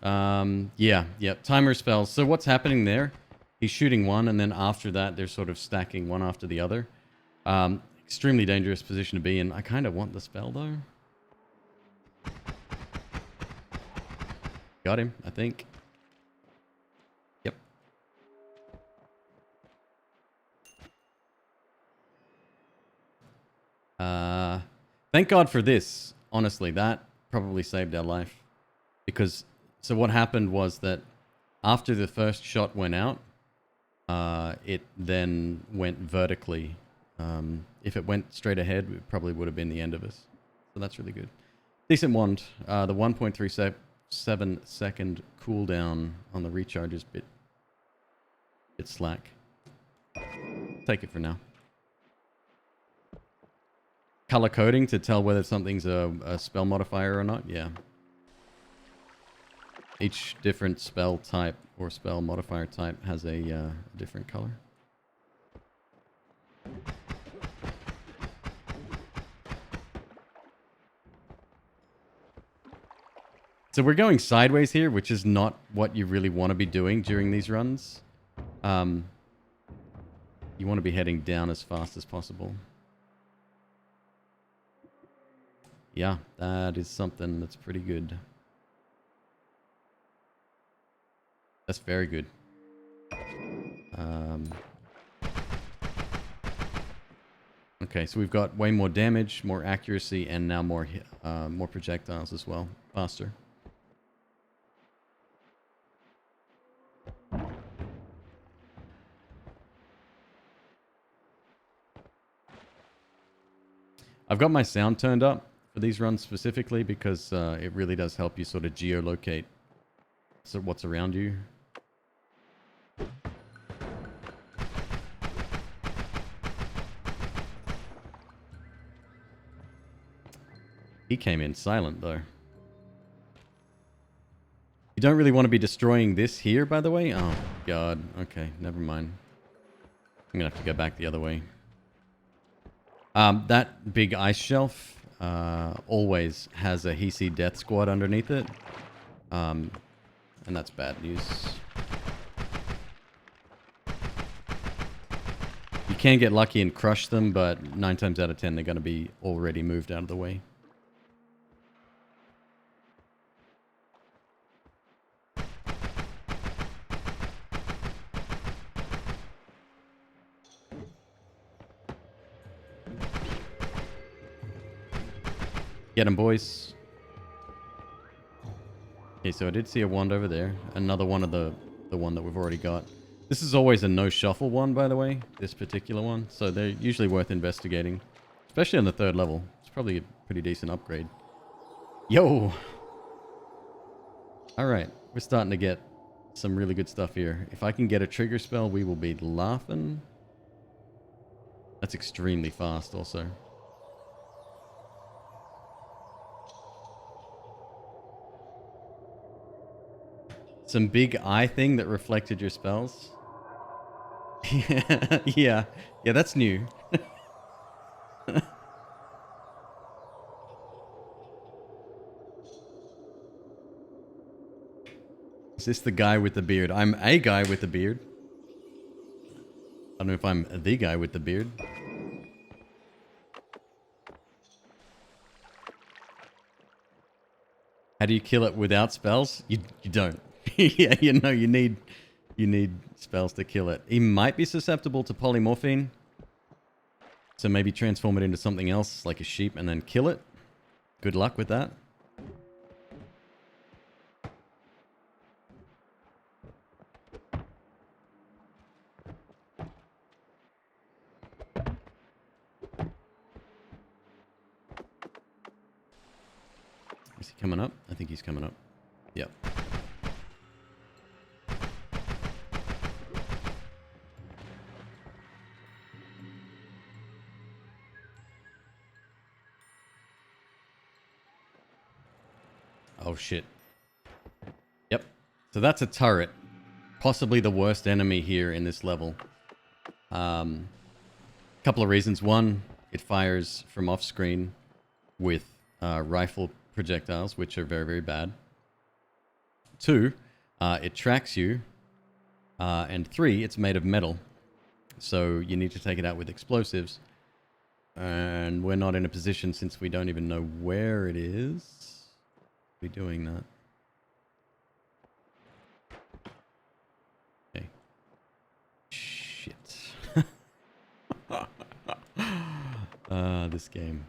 A: Yeah. Timer spells. So what's happening there? He's shooting one, and then after that, they're sort of stacking one after the other. Extremely dangerous position to be in. I kind of want the spell, though. Got him, I think. Yep. Thank God for this. Honestly, that probably saved our life. Because, so what happened was that after the first shot went out, it then went vertically. If it went straight ahead, it probably would have been the end of us. So that's really good. Decent wand. The 1.37 second cooldown on the recharge is a bit slack. Take it for now. Color coding to tell whether something's a spell modifier or not? Yeah. Each different spell type or spell modifier type has a different color. So we're going sideways here, which is not what you really want to be doing during these runs. You want to be heading down as fast as possible. Yeah, that is something that's pretty good. That's very good. Okay, so we've got way more damage, more accuracy, and now more projectiles as well. Faster. I've got my sound turned up for these runs specifically because it really does help you sort of geolocate what's around you. He came in silent though. You don't really want to be destroying this here, by the way? Oh god, okay, never mind. I'm gonna have to go back the other way. That big ice shelf always has a Hisi death squad underneath it. And that's bad news. You can get lucky and crush them, but 9 times out of 10 they're going to be already moved out of the way. Get him, boys. Okay, so I did see a wand over there. Another one of the one that we've already got. This is always a no shuffle one, by the way. This particular one. So they're usually worth investigating. Especially on the 3rd level. It's probably a pretty decent upgrade. Yo! Alright, we're starting to get some really good stuff here. If I can get a trigger spell, we will be laughing. That's extremely fast also. Some big eye thing that reflected your spells. yeah, that's new. Is this the guy with the beard? I'm a guy with the beard. I don't know if I'm the guy with the beard. How do you kill it without spells? You don't. Yeah, you know, you need spells to kill it. He might be susceptible to polymorphine. So maybe transform it into something else, like a sheep, and then kill it. Good luck with that. Is he coming up? I think he's coming up. Yep. Oh shit. Yep. So that's a turret. Possibly the worst enemy here in this level. Couple of reasons. One, it fires from off screen with rifle projectiles, which are very, very bad. 2, it tracks you. And 3, it's made of metal. So you need to take it out with explosives. And we're not in a position, since we don't even know where it is, to be doing that. Okay. Shit. This game.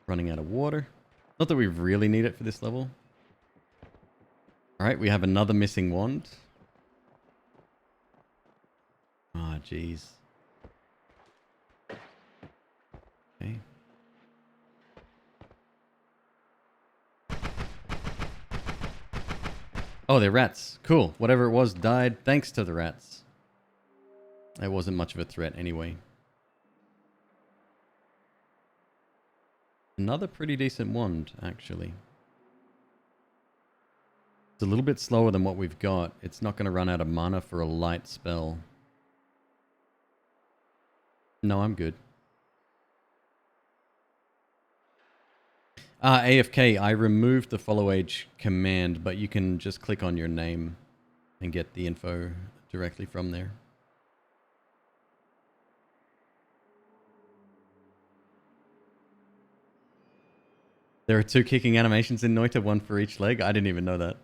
A: Running out of water. Not that we really need it for this level. Alright, we have another missing wand. Ah, oh, jeez. Okay. Oh, they're rats. Cool. Whatever it was died thanks to the rats. It wasn't much of a threat anyway. Another pretty decent wand, actually. It's a little bit slower than what we've got. It's not going to run out of mana for a light spell. No, I'm good. AFK, I removed the follow age command, but you can just click on your name and get the info directly from there. There are 2 kicking animations in Noita, 1 for each leg. I didn't even know that.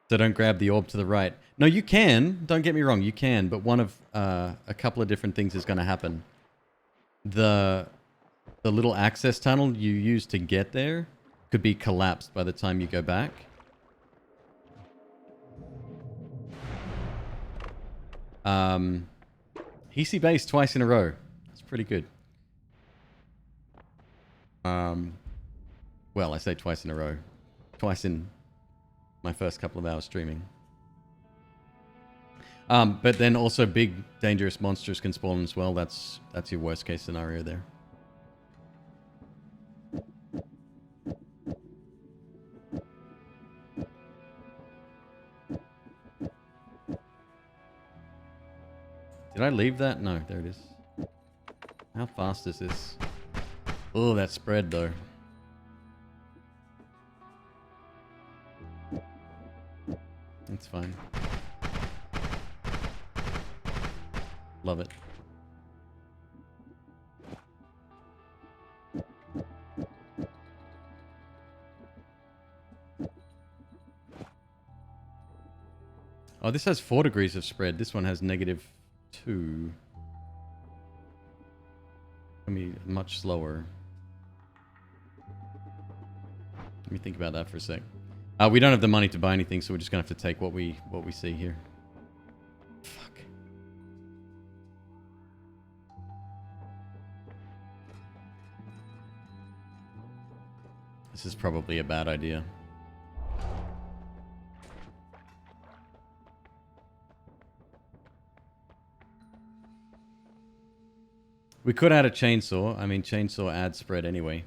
A: So don't grab the orb to the right. No, you can. Don't get me wrong, you can. But one of a couple of different things is going to happen. The little access tunnel you use to get there could be collapsed by the time you go back. Hisi base twice in a row. It's pretty good. Well, I say twice in a row. Twice in my first couple of hours streaming. But then also big dangerous monsters can spawn as well. That's your worst case scenario there. Did I leave that? No, there it is. How fast is this? Oh, that spread though. It's fine. Love it. Oh, this has 4 degrees of spread. This one has -2. I mean, much slower. Let me think about that for a sec. We don't have the money to buy anything, so we're just gonna have to take what we see here. Fuck. This is probably a bad idea. We could add a chainsaw. I mean, chainsaw adds spread anyway.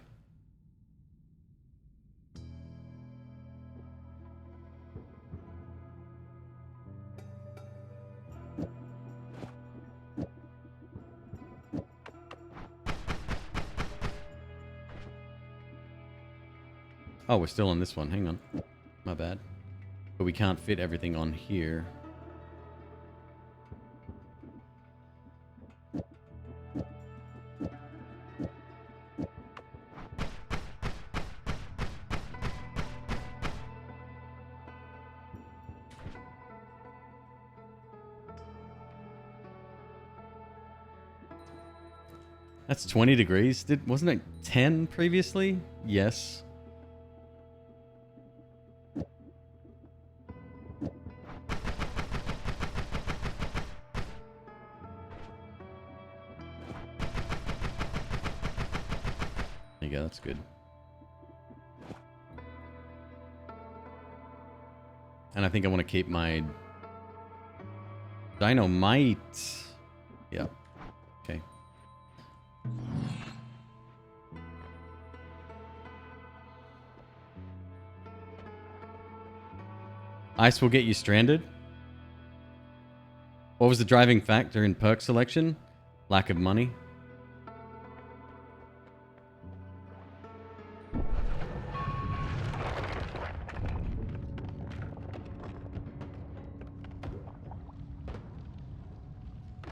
A: Oh, we're still on this one. Hang on. My bad. But we can't fit everything on here. That's 20 degrees. Wasn't it 10 previously? Yes. There you go, that's good. And I think I want to keep my dynamite. Yeah. Okay. Ice will get you stranded. What was the driving factor in perk selection? Lack of money.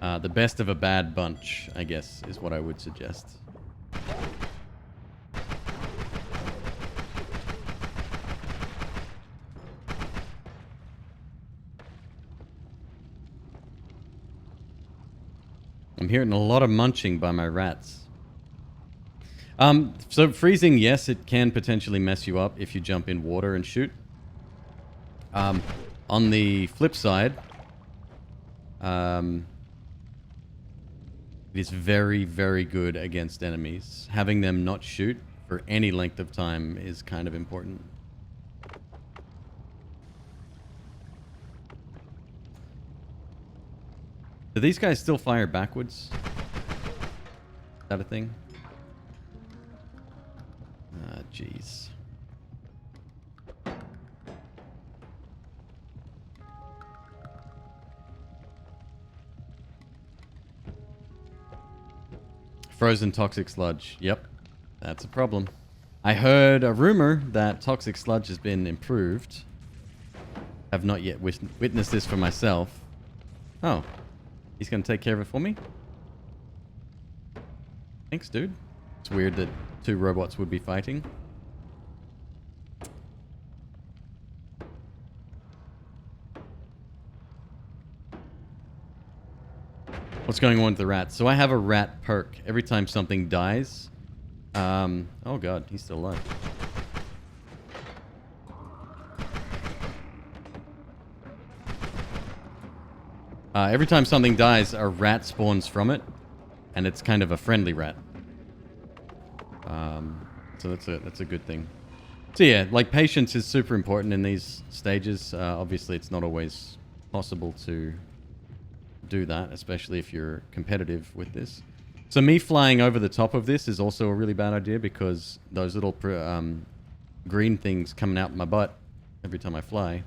A: The best of a bad bunch, I guess, is what I would suggest. I'm hearing a lot of munching by my rats. So freezing, yes, it can potentially mess you up if you jump in water and shoot. On the flip side, it is very, very good against enemies. Having them not shoot for any length of time is kind of important. Do these guys still fire backwards? Is that a thing? Ah, jeez. Frozen toxic sludge. Yep, that's a problem. I heard a rumor that toxic sludge has been improved. Have not yet witnessed this for myself. Oh. He's going to take care of it for me? Thanks, dude. It's weird that two robots would be fighting. What's going on with the rats? So I have a rat perk. Every time something dies... oh god, he's still alive. Every time something dies, a rat spawns from it, and it's kind of a friendly rat. So that's a good thing. So yeah, like patience is super important in these stages. Obviously, it's not always possible to do that, especially if you're competitive with this. So me flying over the top of this is also a really bad idea because those little green things coming out my butt every time I fly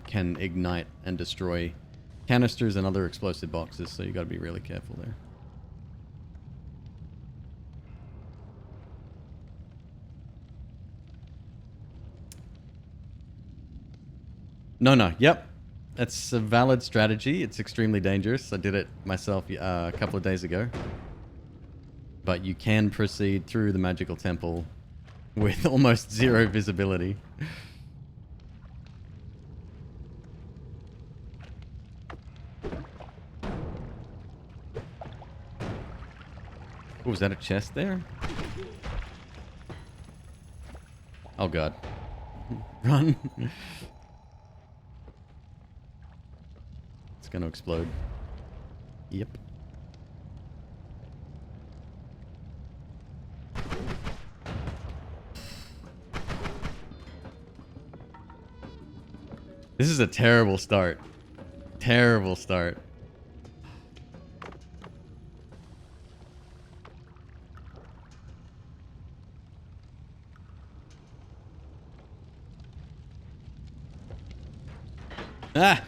A: can ignite and destroy canisters and other explosive boxes, so you got to be really careful there. No. Yep. That's a valid strategy. It's extremely dangerous. I did it myself a couple of days ago. But you can proceed through the magical temple with almost zero visibility. Oh, was that a chest there? Oh god. Run. It's gonna explode. Yep. This is a terrible start. Terrible start. Ah!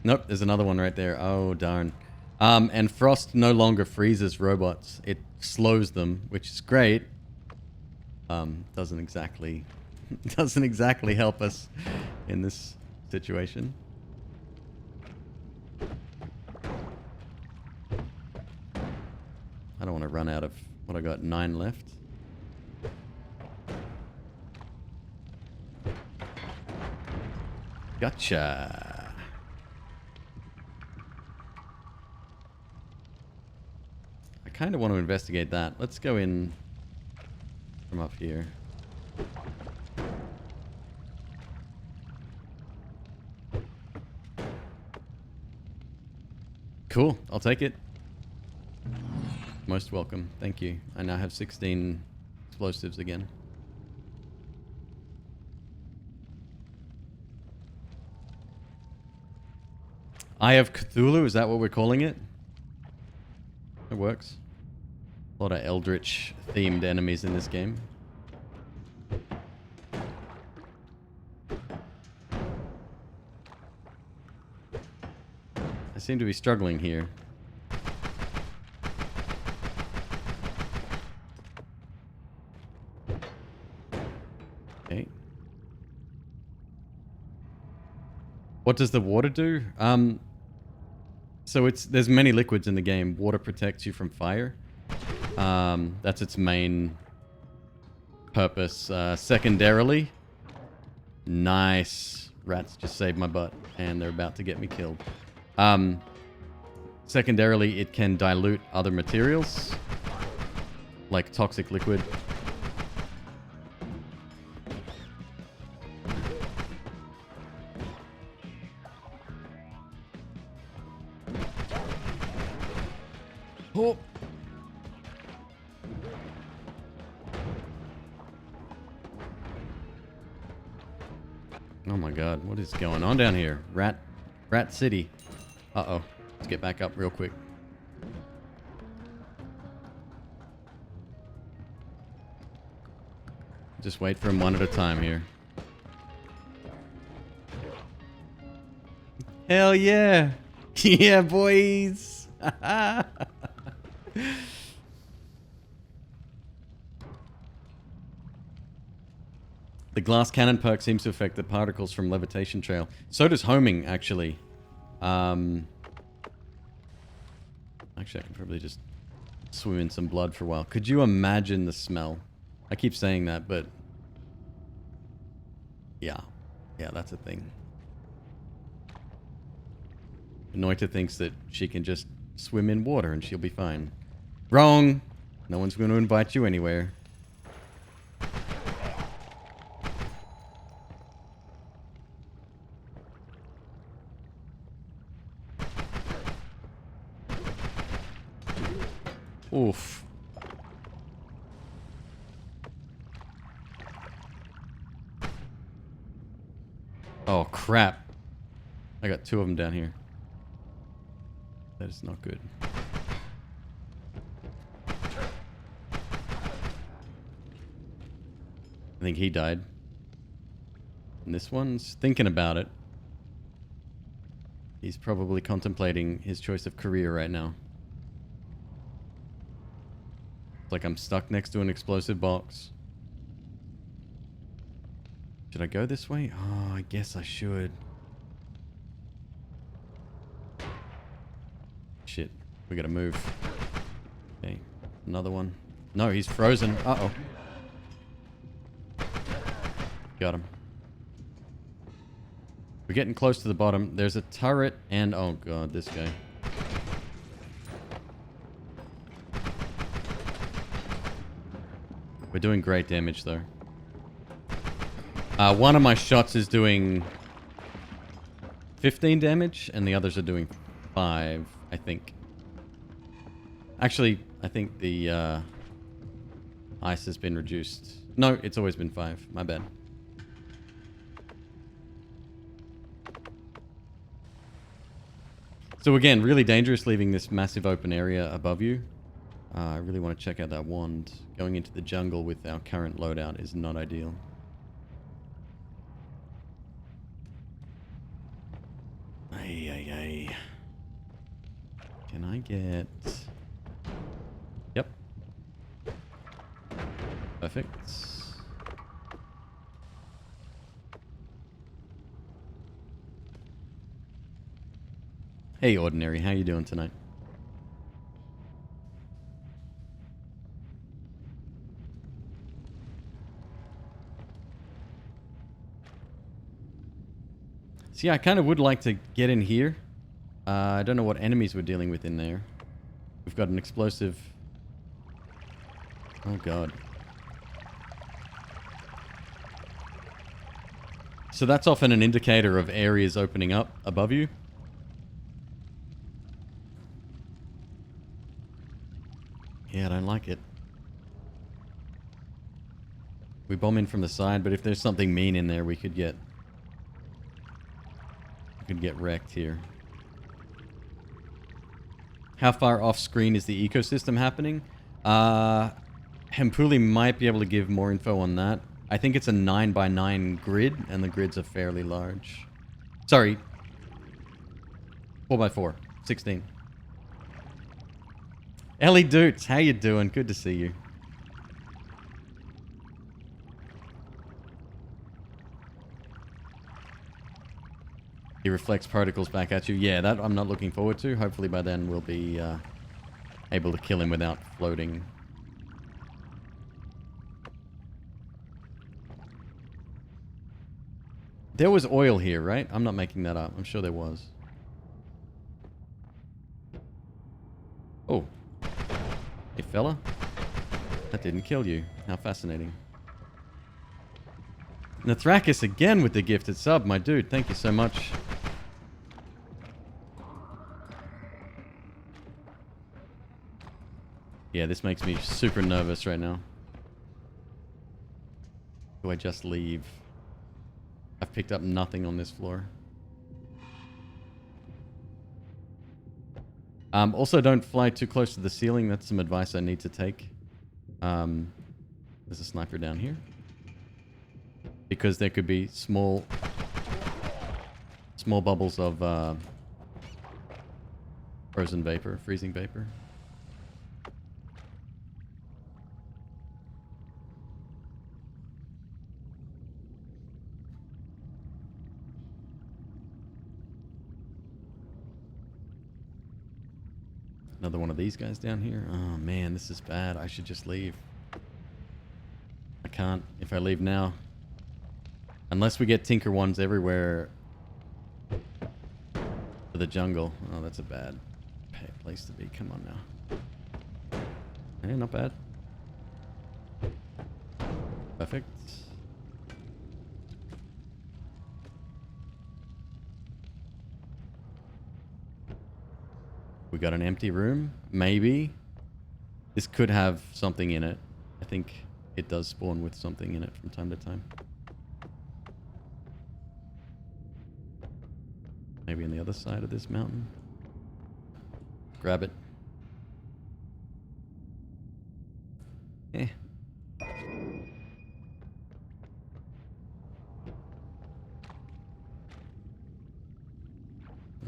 A: Nope, there's another one right there. Oh, darn. And Frost no longer freezes robots. It slows them, which is great. Doesn't exactly help us in this situation. I don't want to run out of what I got, 9 left. Gotcha. I kind of want to investigate that. Let's go in from up here. Cool. I'll take it. Most welcome. Thank you. I now have 16 explosives again. Eye of Cthulhu, is that what we're calling it? It works. A lot of Eldritch themed enemies in this game. I seem to be struggling here. Okay. what does the water do? So there's many liquids in the game. Water protects you from fire. That's its main purpose. Secondarily, nice. Rats just saved my butt, and they're about to get me killed. Secondarily, it can dilute other materials, like toxic liquid. Oh. Oh my god, what is going on down here? Rat City. Uh-oh. Let's get back up real quick. Just wait for him one at a time here. Hell yeah! Yeah, boys! The glass cannon perk seems to affect the particles from levitation trail. So does homing, actually. Actually, I can probably just swim in some blood for a while. Could you imagine the smell? I keep saying that, but... Yeah. Yeah, that's a thing. Noita thinks that she can just swim in water and she'll be fine. Wrong! No one's going to invite you anywhere. Oof. Oh, crap. I got two of them down here. That is not good. I think he died. And this one's thinking about it. He's probably contemplating his choice of career right now. It's like I'm stuck next to an explosive box. Should I go this way? Oh, I guess I should. Shit. We gotta move. Okay. Another one. No, he's frozen. Uh-oh. Got him. We're getting close to the bottom. There's a turret and... Oh, God, this guy. We're doing great damage, though. One of my shots is doing 15 damage, and the others are doing 5, I think. Actually, I think the ice has been reduced. No, it's always been 5. My bad. So again, really dangerous leaving this massive open area above you. I really want to check out that wand. Going into the jungle with our current loadout is not ideal. Ay, ay, ay. Can I get... Yep. Perfect. Hey, Ordinary. How you doing tonight? See, I kind of would like to get in here. I don't know what enemies we're dealing with in there. We've got an explosive... Oh, God. So that's often an indicator of areas opening up above you. Yeah, I don't like it. We bomb in from the side, but if there's something mean in there, we could get wrecked here. How far off screen is the ecosystem happening? Hempuli might be able to give more info on that. I think it's a 9x9 grid, and the grids are fairly large. Sorry. 4x4. 16. Ellie Doots, how you doing? Good to see you. reflects particles back at you. Yeah, that I'm not looking forward to. Hopefully by then we'll be able to kill him without floating. There was oil here, right? I'm not making that up. I'm sure there was. Oh. Hey, fella. That didn't kill you. How fascinating. Nathrakis again with the gifted sub, my dude. Thank you so much. Yeah, this makes me super nervous right now. Do I just leave? I've picked up nothing on this floor. Also, don't fly too close to the ceiling. That's some advice I need to take. There's a sniper down here. Because there could be small bubbles of frozen vapor, freezing vapor. Another one of these guys down here. Oh man, this is bad. I should just leave. I can't. If I leave now. Unless we get Tinker ones everywhere for the jungle. Oh, that's a bad place to be. Come on now. Hey, not bad. Perfect. We got an empty room. Maybe. This could have something in it. I think it does spawn with something in it from time to time. Maybe on the other side of this mountain. Grab it. Eh.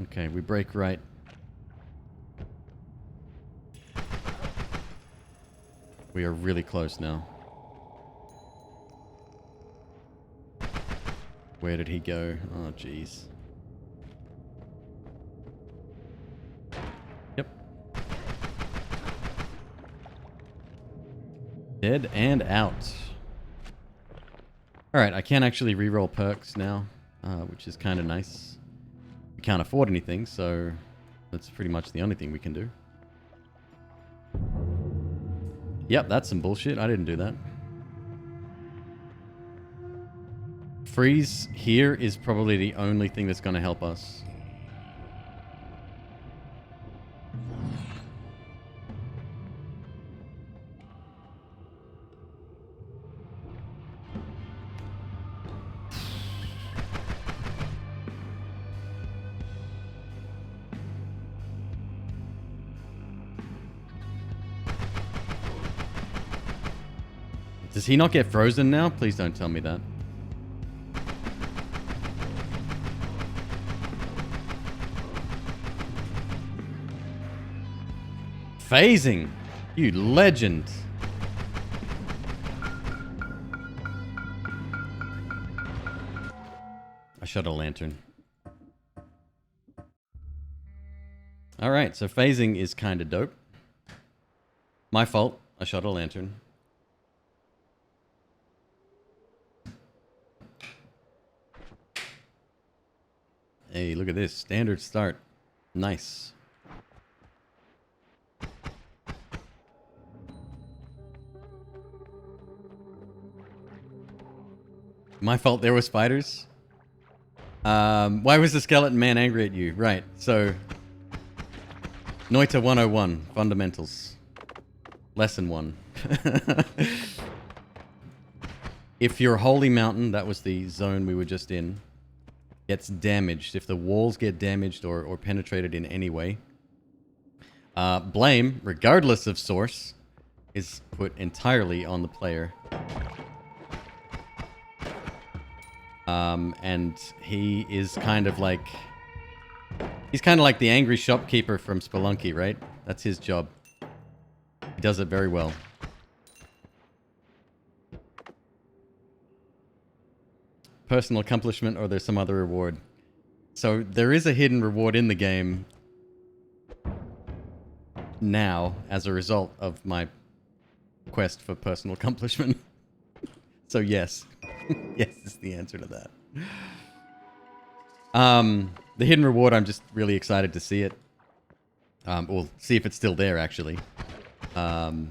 A: Okay, we break right. We are really close now. Where did he go? Oh, jeez. Yep. Dead and out. Alright, I can actually reroll perks now, which is kind of nice. We can't afford anything, so that's pretty much the only thing we can do. Yep, that's some bullshit. I didn't do that. Freeze here is probably the only thing that's going to help us. Does he not get frozen now? Please don't tell me that. Phasing! You legend! I shot a lantern. Alright, so phasing is kind of dope. My fault. I shot a lantern. Hey, look at this. Standard start. Nice. My fault there were spiders. Why was the skeleton man angry at you? Right, so... Noita 101. Fundamentals. Lesson 1. If your holy mountain, that was the zone we were just in, gets damaged, if the walls get damaged or penetrated in any way, blame, regardless of source, is put entirely on the player. And he is kind of like... He's kind of like the angry shopkeeper from Spelunky, right? That's his job. He does it very well. Personal accomplishment, or there's some other reward? So there is a hidden reward in the game now as a result of my quest for personal accomplishment. So yes. Yes is the answer to that. The hidden reward, I'm just really excited to see it. We'll see if it's still there, actually. But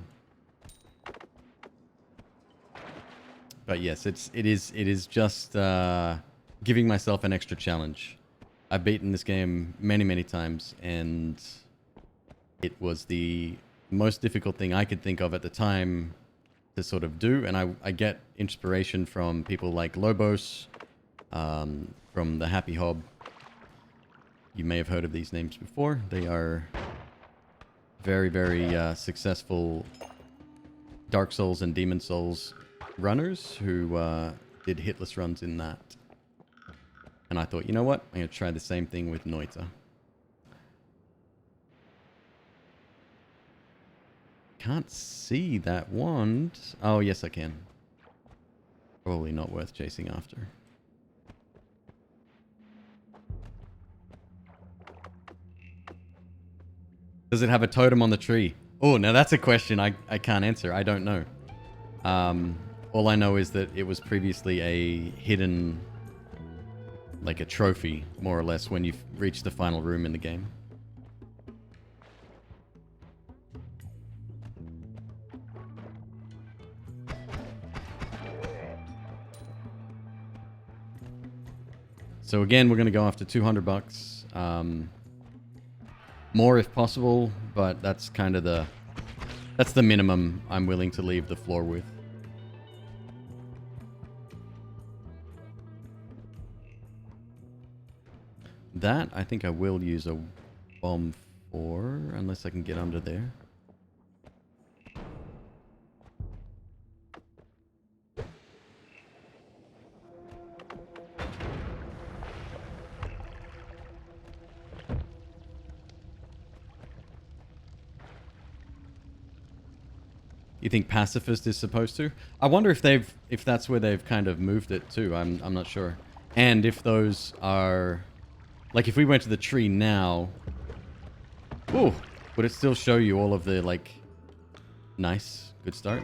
A: yes, it is just giving myself an extra challenge. I've beaten this game many, many times, and it was the most difficult thing I could think of at the time to sort of do. And I get inspiration from people like Lobos, from the Happy Hob. You may have heard of these names before. They are very, very successful Dark Souls and Demon Souls runners who did hitless runs in that. And I thought, you know what? I'm going to try the same thing with Noita. Can't see that wand. Oh, yes, I can. Probably not worth chasing after. Does it have a totem on the tree? Oh, now that's a question I can't answer. I don't know. All I know is that it was previously a hidden, like a trophy, more or less, when you've reached the final room in the game. So again, we're going to go after 200 bucks. More if possible, but that's kind of that's the minimum I'm willing to leave the floor with. That, I think I will use a bomb for, unless I can get under there. You think pacifist is supposed to? I wonder if that's where they've kind of moved it to. I'm not sure. And if those are, like, if we went to the tree now, ooh, would it still show you all of the, like, nice, good start,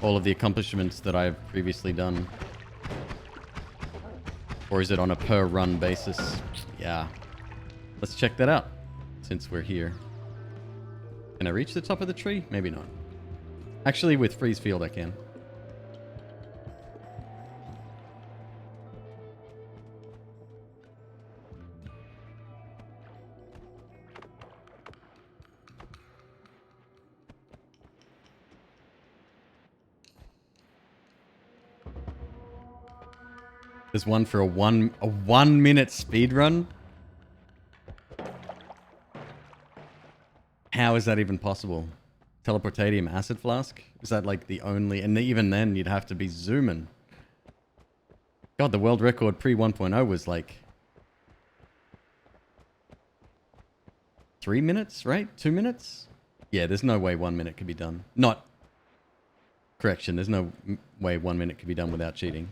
A: all of the accomplishments that I've previously done? Or is it on a per run basis? Yeah, let's check that out since we're here. Can I reach the top of the tree? Maybe not. Actually, with Freeze Field, I can. There's one for a 1 minute speed run. How is that even possible? Teleportatium acid flask? Is that like the only... And even then, you'd have to be zooming. God, the world record pre 1.0 was like 3 minutes, right? 2 minutes? Yeah, there's no way 1 minute could be done. Not... Correction, there's no way 1 minute could be done without cheating.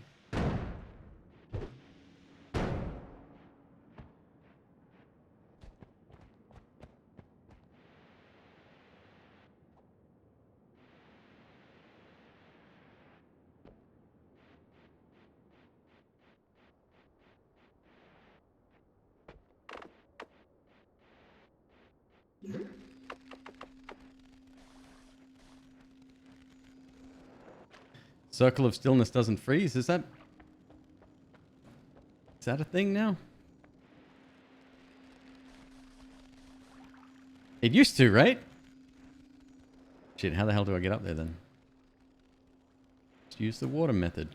A: Circle of Stillness doesn't freeze. Is that a thing now? It used to, right? Shit, how the hell do I get up there then? Just use the water method.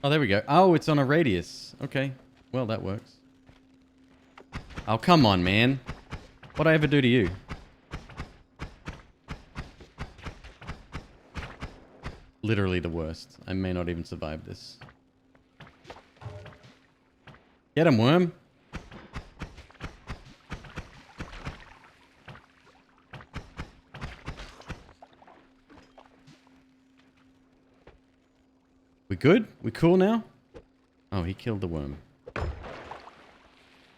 A: Oh, there we go. Oh, it's on a radius. Okay. Well, that works. Oh, come on, man. What'd I ever do to you? Literally the worst. I may not even survive this. Get him, worm. We good? We cool now? Oh, he killed the worm.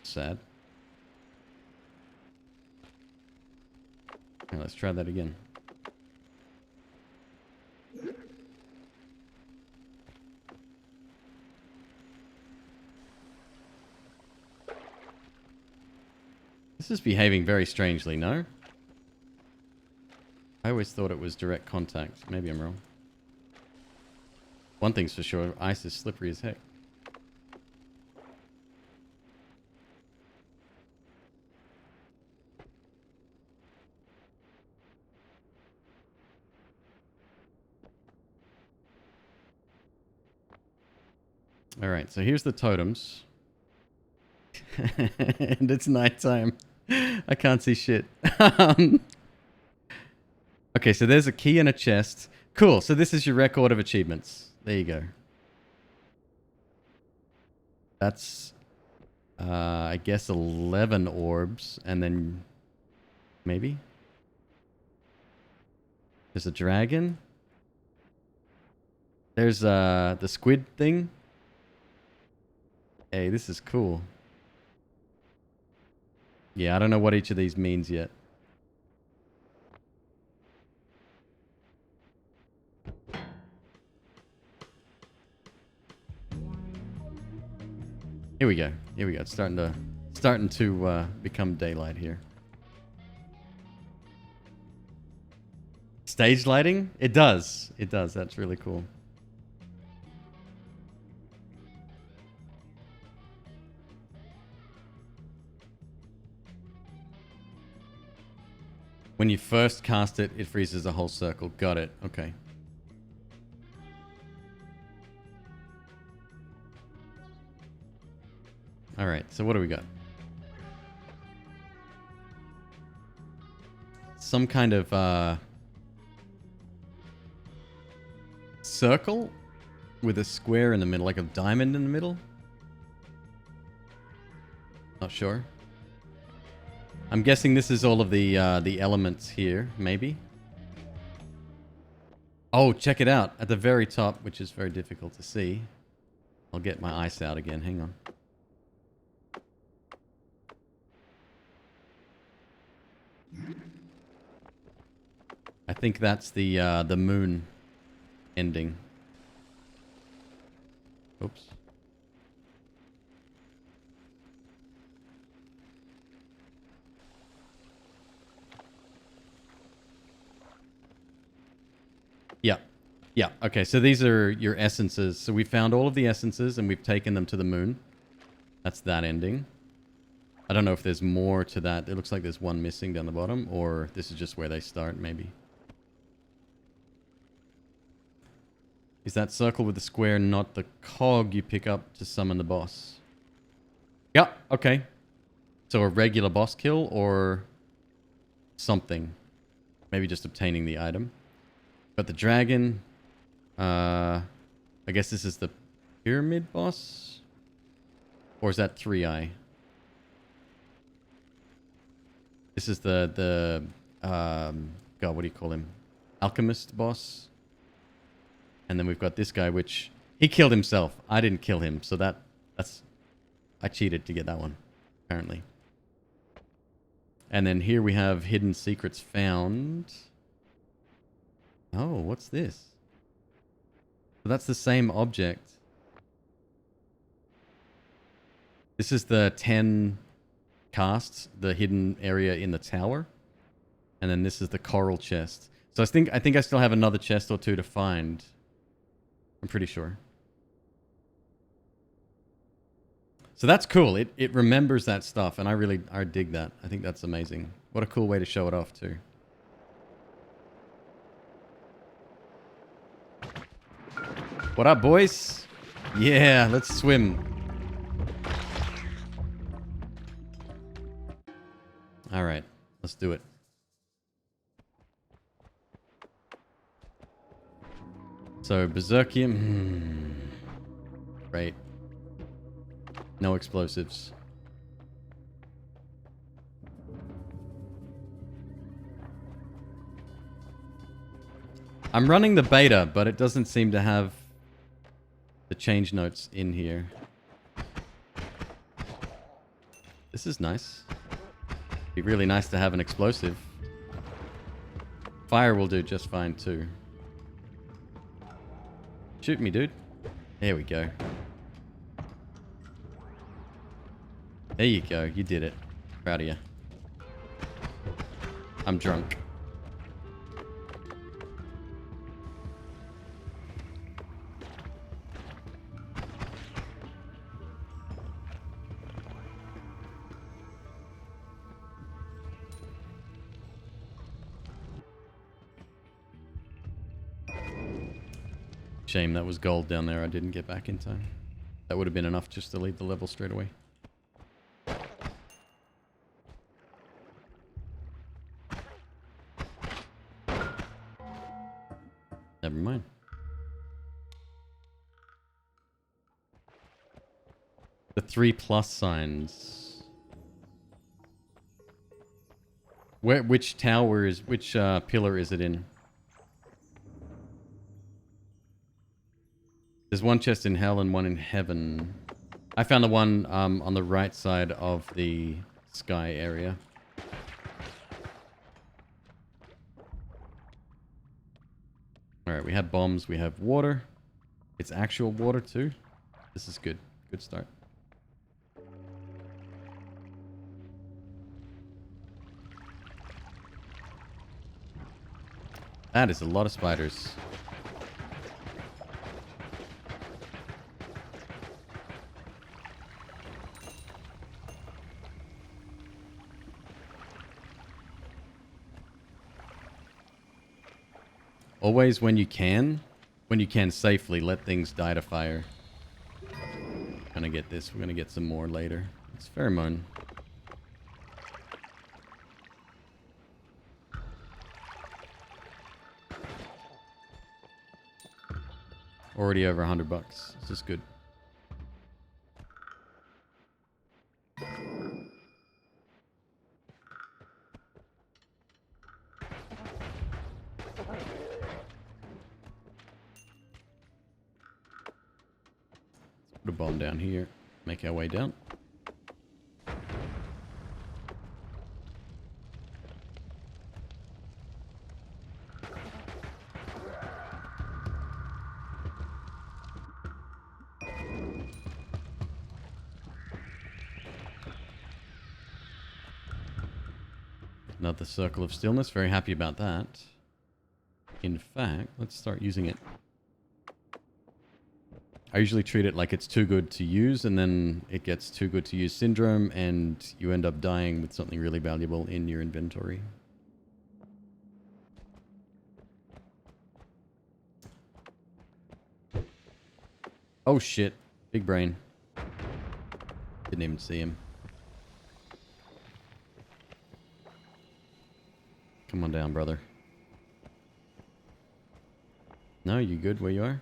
A: Sad. Okay, let's try that again. This is behaving very strangely, no? I always thought it was direct contact. Maybe I'm wrong. One thing's for sure, ice is slippery as heck. Alright, so here's the totems. And it's nighttime. I can't see shit. Okay, so there's a key and a chest. Cool, so this is your record of achievements. There you go. That's, I guess 11 orbs, and then maybe? There's a dragon. There's the squid thing. Hey, this is cool. Yeah, I don't know what each of these means yet. Here we go. Here we go. It's starting to become daylight here. Stage lighting? It does. It does. That's really cool. When you first cast it, it freezes a whole circle. Got it. Okay. All right. So what do we got? Some kind of circle with a square in the middle, like a diamond in the middle. Not sure. I'm guessing this is all of the elements here, maybe. Oh, check it out. At the very top, which is very difficult to see. I'll get my ice out again. Hang on. I think that's the moon ending. Oops. Yeah. Yeah. Okay, so these are your essences. So we found all of the essences and we've taken them to the moon. That's that ending. I don't know if there's more to that. It looks like there's one missing down the bottom, or this is just where they start, maybe. Is that circle with the square not the cog you pick up to summon the boss? Yeah, okay. So a regular boss kill or something. Maybe just obtaining the item. Got the dragon. I guess this is the pyramid boss? Or is that 3-eye? This is the God, what do you call him? Alchemist boss. And then we've got this guy, which he killed himself. I didn't kill him, so that's I cheated to get that one, apparently. And then here we have hidden secrets found. Oh, what's this? So that's the same object. This is the 10 casts, the hidden area in the tower. And then this is the coral chest. So I think I still have another chest or two to find. I'm pretty sure. So that's cool. It remembers that stuff, and I dig that. I think that's amazing. What a cool way to show it off too. What up, boys? Yeah, let's swim. All right, let's do it. So, Berserkium. Right. No explosives. I'm running the beta, but it doesn't seem to have the change notes in here. This is nice. Be really nice to have an explosive. Fire will do just fine too. Shoot me, dude. There we go. There you go. You did it. Proud of you. I'm drunk. Shame that was gold down there. I didn't get back in time. That would have been enough just to leave the level straight away. Never mind. The 3+ signs. Which tower is, which pillar is it in? There's one chest in hell and one in heaven. I found the one on the right side of the sky area. Alright, we have bombs, we have water. It's actual water too. This is good. Good start. That is a lot of spiders. Always when you can safely, let things die to fire. Gonna get this. We're gonna get some more later. It's pheromone. Already over $100. This is good. Put a bomb down here. Make our way down. Another circle of stillness. Very happy about that. In fact, let's start using it. I usually treat it like it's too good to use, and then it gets too good to use syndrome, and you end up dying with something really valuable in your inventory. Oh shit. Big brain. Didn't even see him. Come on down, brother. No, you good where you are?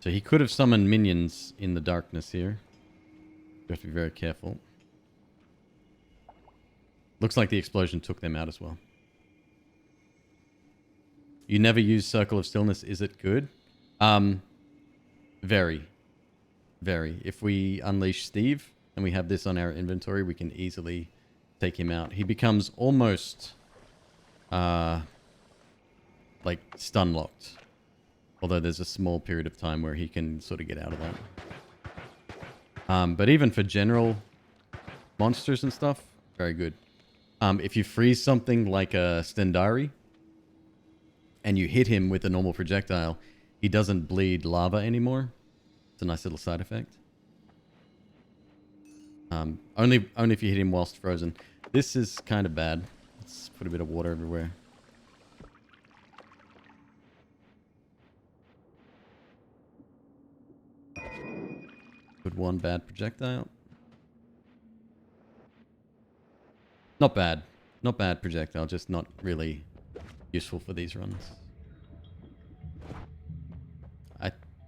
A: So he could have summoned minions in the darkness here. You have to be very careful. Looks like the explosion took them out as well. You never use Circle of Stillness. Is it good? Very. Very. If we unleash Steve and we have this on our inventory, we can easily take him out. He becomes almost like stun locked. Although there's a small period of time where he can sort of get out of that. But even for general monsters and stuff, very good. If you freeze something like a Stendari and you hit him with a normal projectile, he doesn't bleed lava anymore. It's a nice little side effect. Only if you hit him whilst frozen. This is kind of bad. Let's put a bit of water everywhere. Put one bad projectile. Not bad. Not bad projectile, just not really useful for these runs.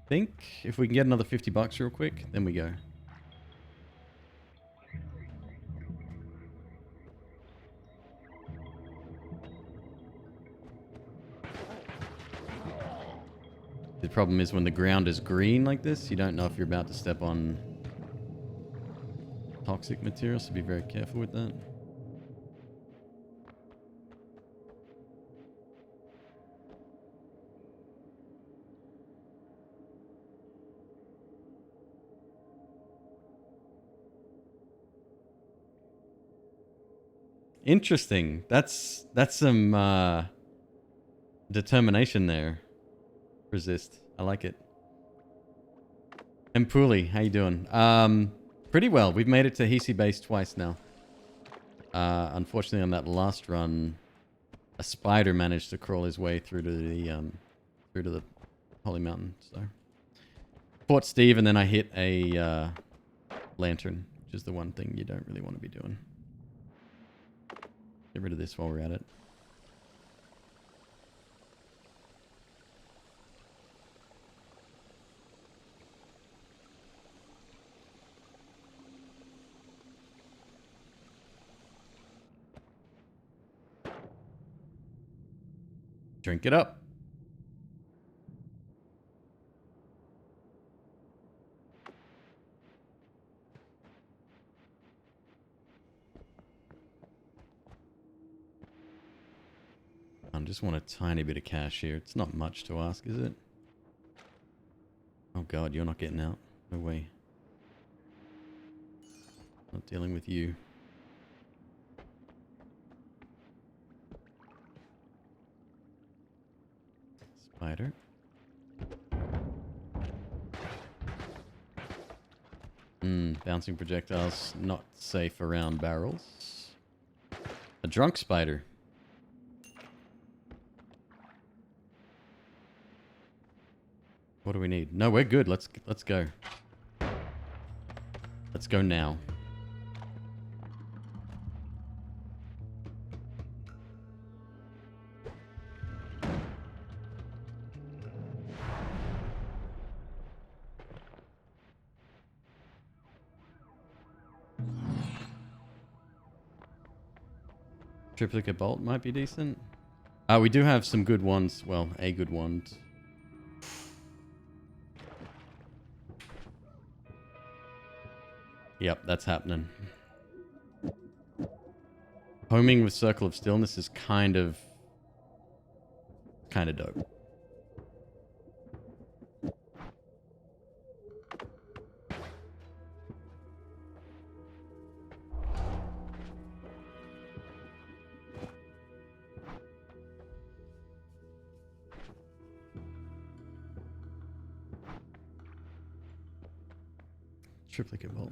A: think if we can get another 50 bucks real quick, then we go. The problem is when the ground is green like this, you don't know if you're about to step on toxic material, so be very careful with that. Interesting. That's some determination there. Resist. I like it. Empuli, how you doing? Pretty well. We've made it to Hisi base twice now. Unfortunately, on that last run, a spider managed to crawl his way through to the Holy Mountain. So, fought Steve, and then I hit a lantern, which is the one thing you don't really want to be doing. Get rid of this while we're at it. Drink it up. I just want a tiny bit of cash here. It's not much to ask, is it? Oh god, you're not getting out. No way. Not dealing with you. Spider. Bouncing projectiles not safe around barrels. A drunk spider. What do we need? No, we're good. Let's go. Let's go now. Triplicate bolt might be decent. We do have some good ones. Well, a good one. Yep, that's happening. Homing with Circle of Stillness is kind of dope. Triplicate bolt.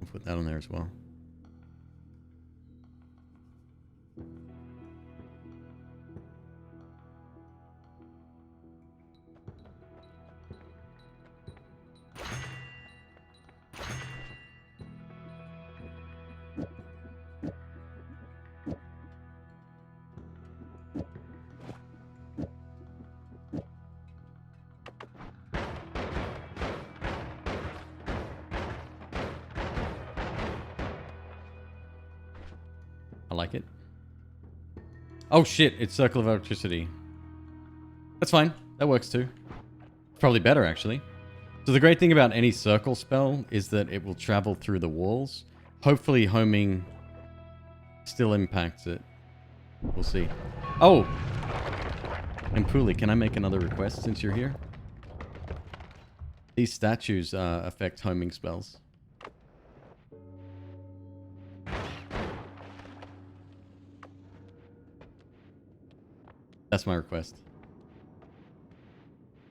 A: We'll put that on there as well. I like it. Oh shit, it's Circle of Electricity. That's fine. That works too. Probably better, actually. So the great thing about any circle spell is that it will travel through the walls. Hopefully homing still impacts it. We'll see. Oh! Empuli, can I make another request since you're here? These statues affect homing spells. That's my request.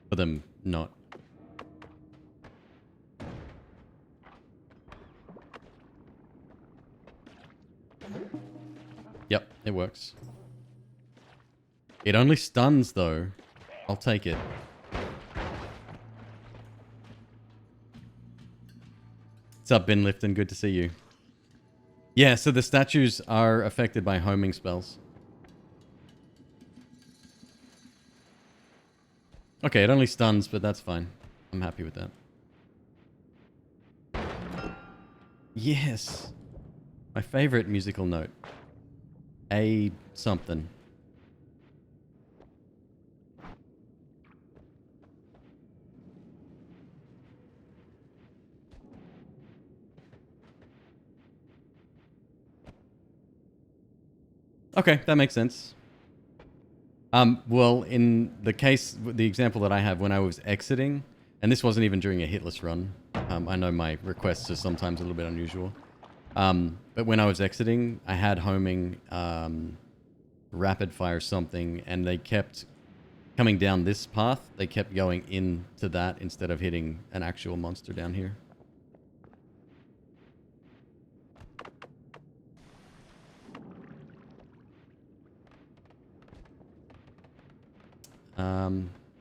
A: For them not. Yep, it works. It only stuns though. I'll take it. What's up, Ben Lifton? Good to see you. Yeah, so the statues are affected by homing spells. Okay, it only stuns, but that's fine. I'm happy with that. Yes. My favorite musical note. A something. Okay, that makes sense. Well, in the case, the example that I have when I was exiting, and this wasn't even during a hitless run. I know my requests are sometimes a little bit unusual. But when I was exiting, I had homing, rapid fire something, and they kept coming down this path. They kept going into that instead of hitting an actual monster down here.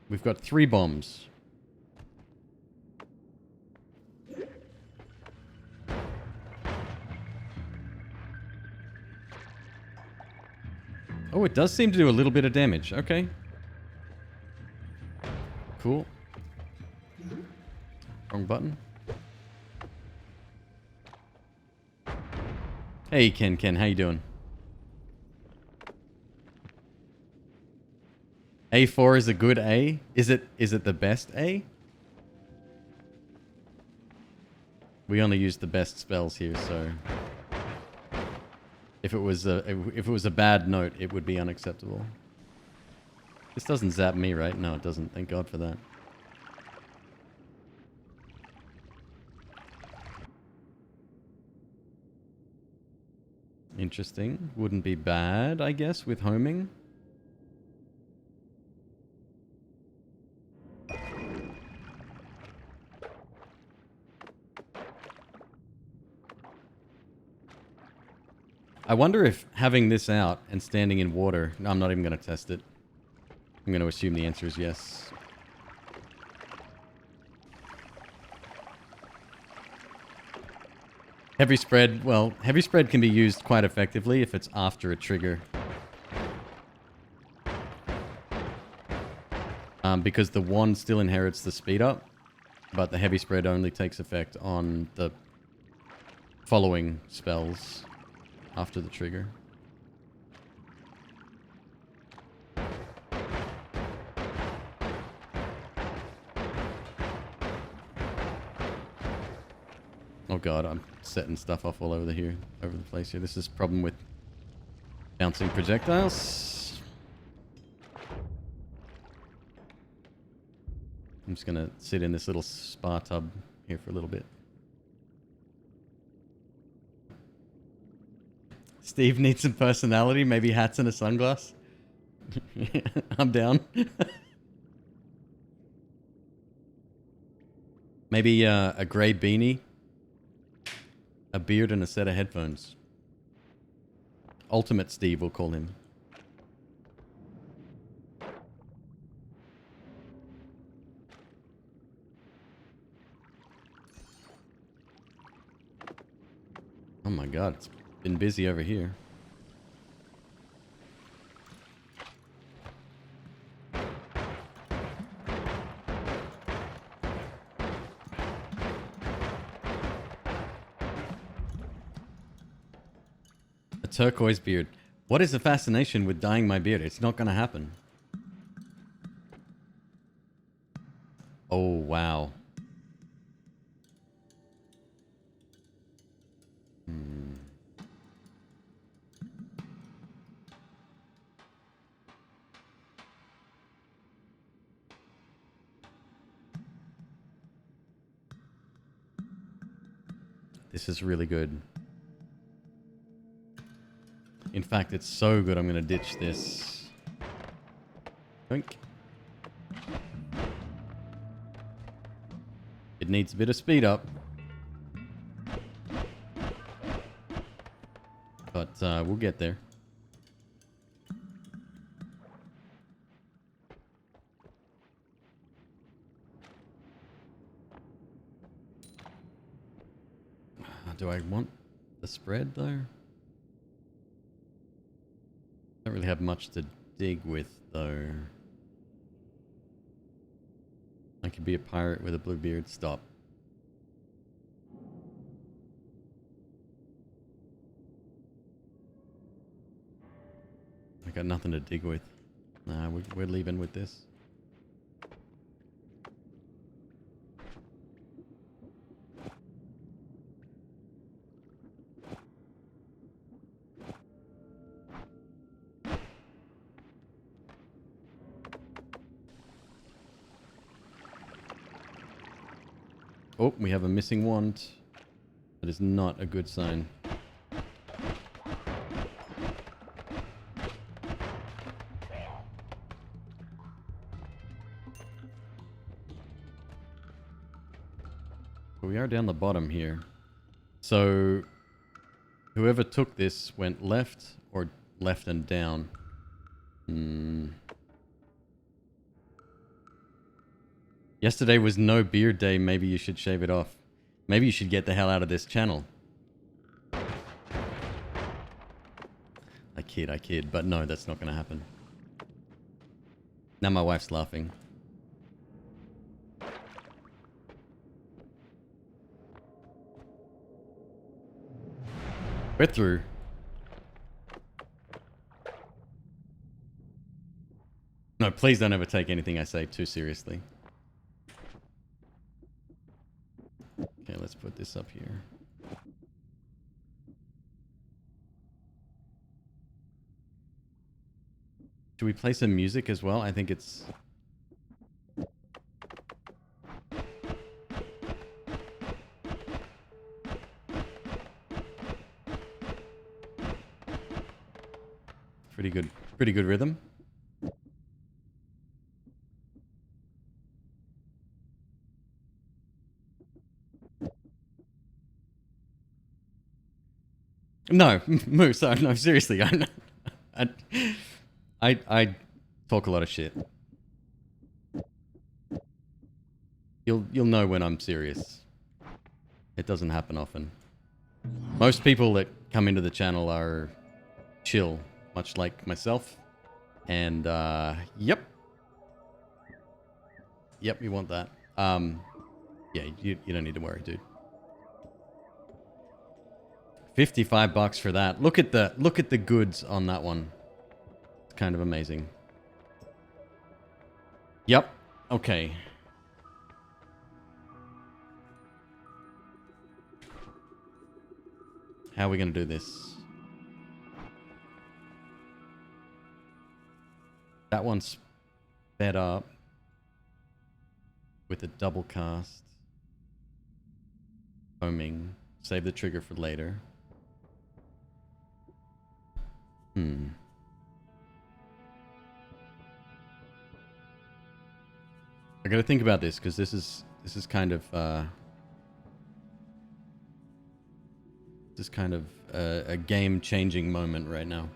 A: We've got 3 bombs. Oh, it does seem to do a little bit of damage. Okay. Cool. Wrong button. Hey, Ken, how you doing? A4 is a good A? Is it the best A? We only use the best spells here, so if it was a bad note, it would be unacceptable. This doesn't zap me, right? No, it doesn't. Thank God for that. Interesting. Wouldn't be bad, I guess, with homing. I wonder if having this out and standing in water... No, I'm not even going to test it. I'm going to assume the answer is yes. Heavy spread... Well, heavy spread can be used quite effectively if it's after a trigger. Because the wand still inherits the speed up, but the heavy spread only takes effect on the following spells after the trigger. Oh god, I'm setting stuff off all over the place here. This is a problem with bouncing projectiles. I'm just gonna sit in this little spa tub here for a little bit. Steve needs some personality, maybe hats and a sunglass. I'm down. Maybe a grey beanie, a beard, and a set of headphones. Ultimate Steve, we'll call him. Oh my god, it's been busy over here. A turquoise beard. What is the fascination with dyeing my beard? It's not gonna happen. Oh, wow. This is really good. In fact, it's so good I'm gonna ditch this. Oink. It needs a bit of speed up. But we'll get there. Do I want the spread though? Don't really have much to dig with though. I could be a pirate with a blue beard. Stop. I got nothing to dig with. Nah, we're leaving with this. Oh, we have a missing wand. That is not a good sign. We are down the bottom here. So whoever took this went left or left and down. Yesterday was no beard day. Maybe you should shave it off. Maybe you should get the hell out of this channel. I kid. But no, that's not going to happen. Now my wife's laughing. We're through. No, please don't ever take anything I say too seriously. Okay, let's put this up here. Should we play some music as well? I think it's... Pretty good rhythm. No, Moose, no, seriously, I talk a lot of shit. You'll know when I'm serious. It doesn't happen often. Most people that come into the channel are chill, much like myself. And yep, you want that. Yeah, you don't need to worry, dude. $55 for that. Look at the goods on that one. It's kind of amazing. Yep. Okay. How are we gonna do this? That one's sped up with a double cast. Homing. Save the trigger for later. I gotta think about this because this is kind of a game-changing moment right now.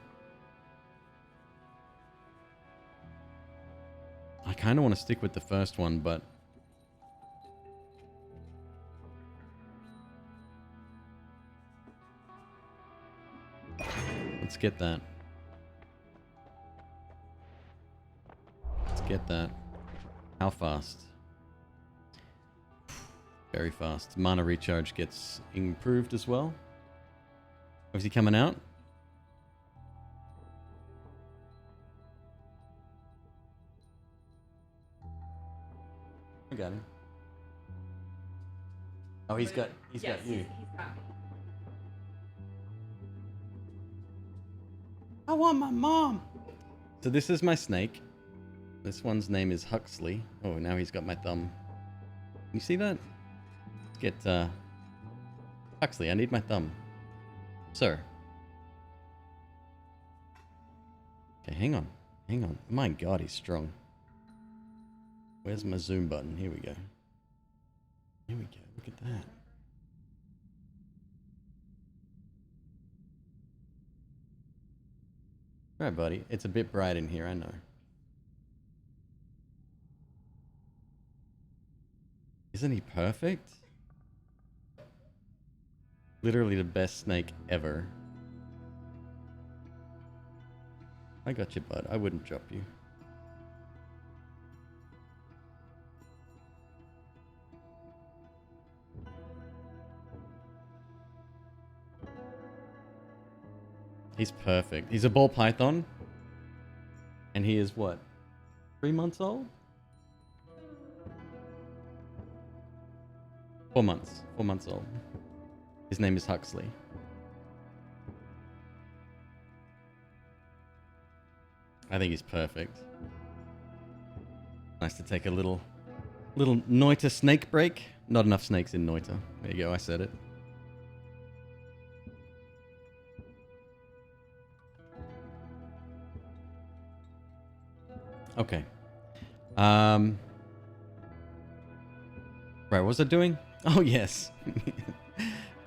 A: I kind of want to stick with the first one, but let's get that. Let's get that. How fast? Very fast. Mana recharge gets improved as well. Is he coming out? I got him. Oh, he's got you. He's got me. I want my mom. So this is my snake. This one's name is Huxley. Oh, now he's got my thumb. You see that? Let's get Huxley, I need my thumb. Sir. Okay, hang on. Hang on. My God, he's strong. Where's my zoom button? Here we go. Here we go. Look at that. All right, buddy. It's a bit bright in here, I know. Isn't he perfect? Literally the best snake ever. I got you, bud. I wouldn't drop you. He's perfect. He's a ball python. And he is what? 3 months old? 4 months. 4 months old. His name is Huxley. I think he's perfect. Nice to take a little Noita snake break. Not enough snakes in Noita. There you go, I said it. Okay. Right, what was I doing? Oh, yes.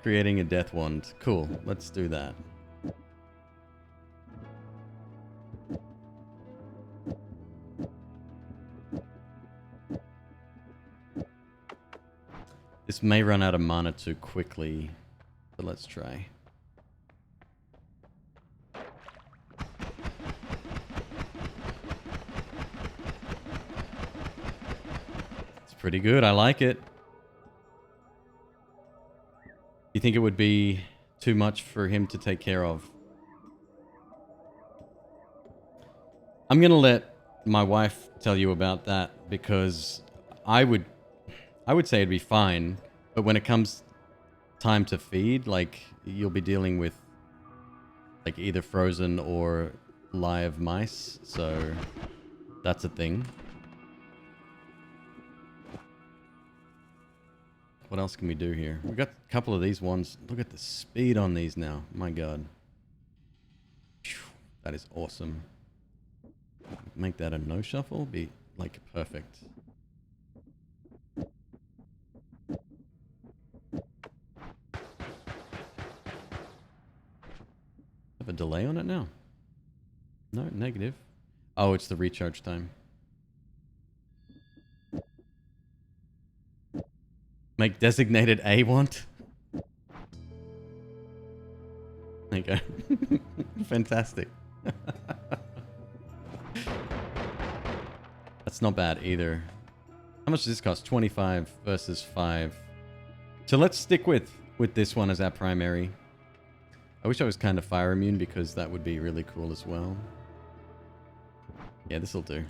A: Creating a death wand. Cool, let's do that. This may run out of mana too quickly, but let's try. It's pretty good, I like it. You think it would be too much for him to take care of? I'm gonna let my wife tell you about that because I would say it'd be fine, but when it comes time to feed, like, you'll be dealing with like either frozen or live mice, so that's a thing. What else can we do here? We've got a couple of these ones. Look at the speed on these now. My god. That is awesome. Make that a no shuffle. Be like perfect. Have a delay on it now? No, negative. Oh, it's the recharge time. Make designated A want. There you go. Fantastic. That's not bad either. How much does this cost? 25 versus 5. So let's stick with this one as our primary. I wish I was kind of fire immune because that would be really cool as well. Yeah, this'll do.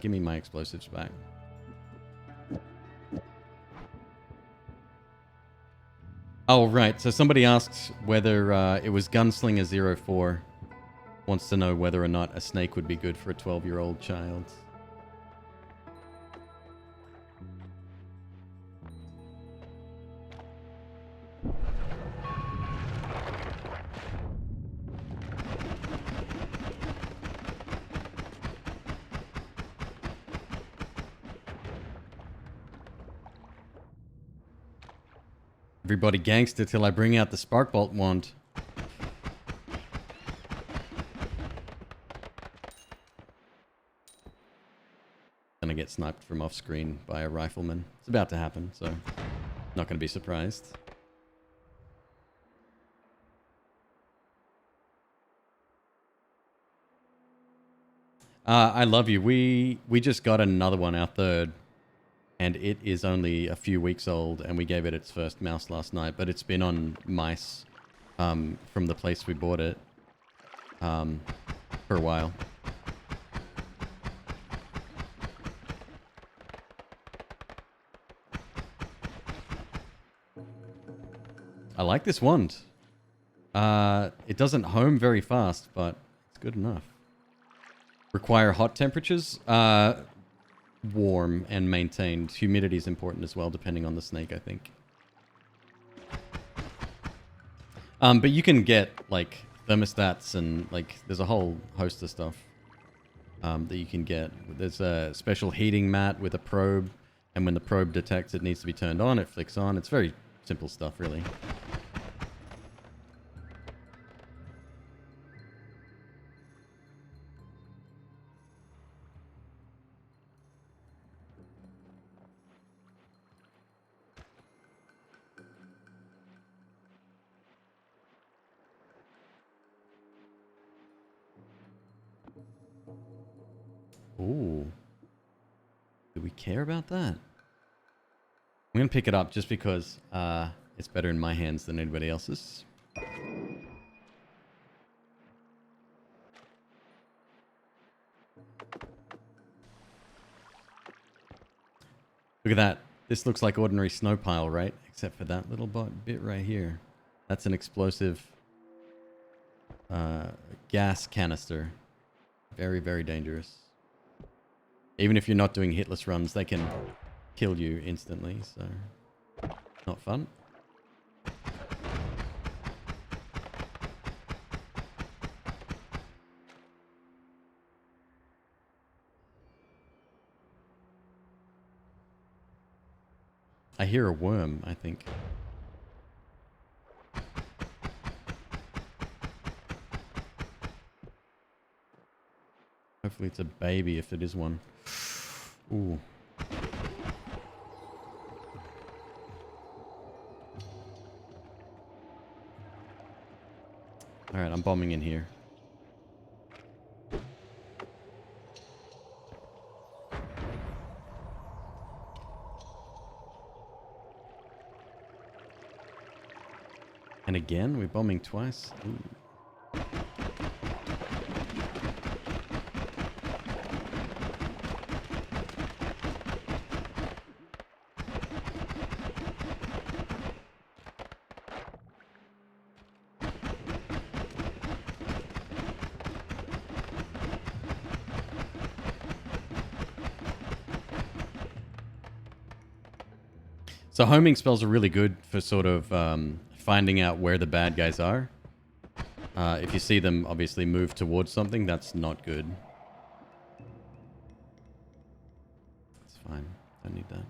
A: Give me my explosives back. Oh, right. So somebody asked whether it was Gunslinger04. Wants to know whether or not a snake would be good for a 12-year-old child. Everybody gangster till I bring out the Sparkbolt wand. Gonna get sniped from off screen by a rifleman. It's about to happen, so not gonna be surprised. I love you. We just got another one, our third. And it is only a few weeks old, and we gave it its first mouse last night, but it's been on mice from the place we bought it for a while. I like this wand. It doesn't home very fast, but it's good enough. Require hot temperatures? Warm and maintained. Humidity is important as well, depending on the snake, I think. But you can get, like, thermostats and, like, there's a whole host of stuff that you can get. There's a special heating mat with a probe, and when the probe detects it needs to be turned on, it flicks on. It's very simple stuff, really. Ooh. Do we care about that? I'm going to pick it up just because it's better in my hands than anybody else's. Look at that. This looks like ordinary snow pile, right? Except for that little bit right here. That's an explosive gas canister. Very, very dangerous. Even if you're not doing hitless runs, they can kill you instantly, so not fun. I hear a worm, I think. Hopefully it's a baby if it is one. Ooh. Alright, I'm bombing in here. And again, we're bombing twice. Ooh. So homing spells are really good for sort of finding out where the bad guys are. If you see them obviously move towards something, that's not good. It's fine. Don't need that.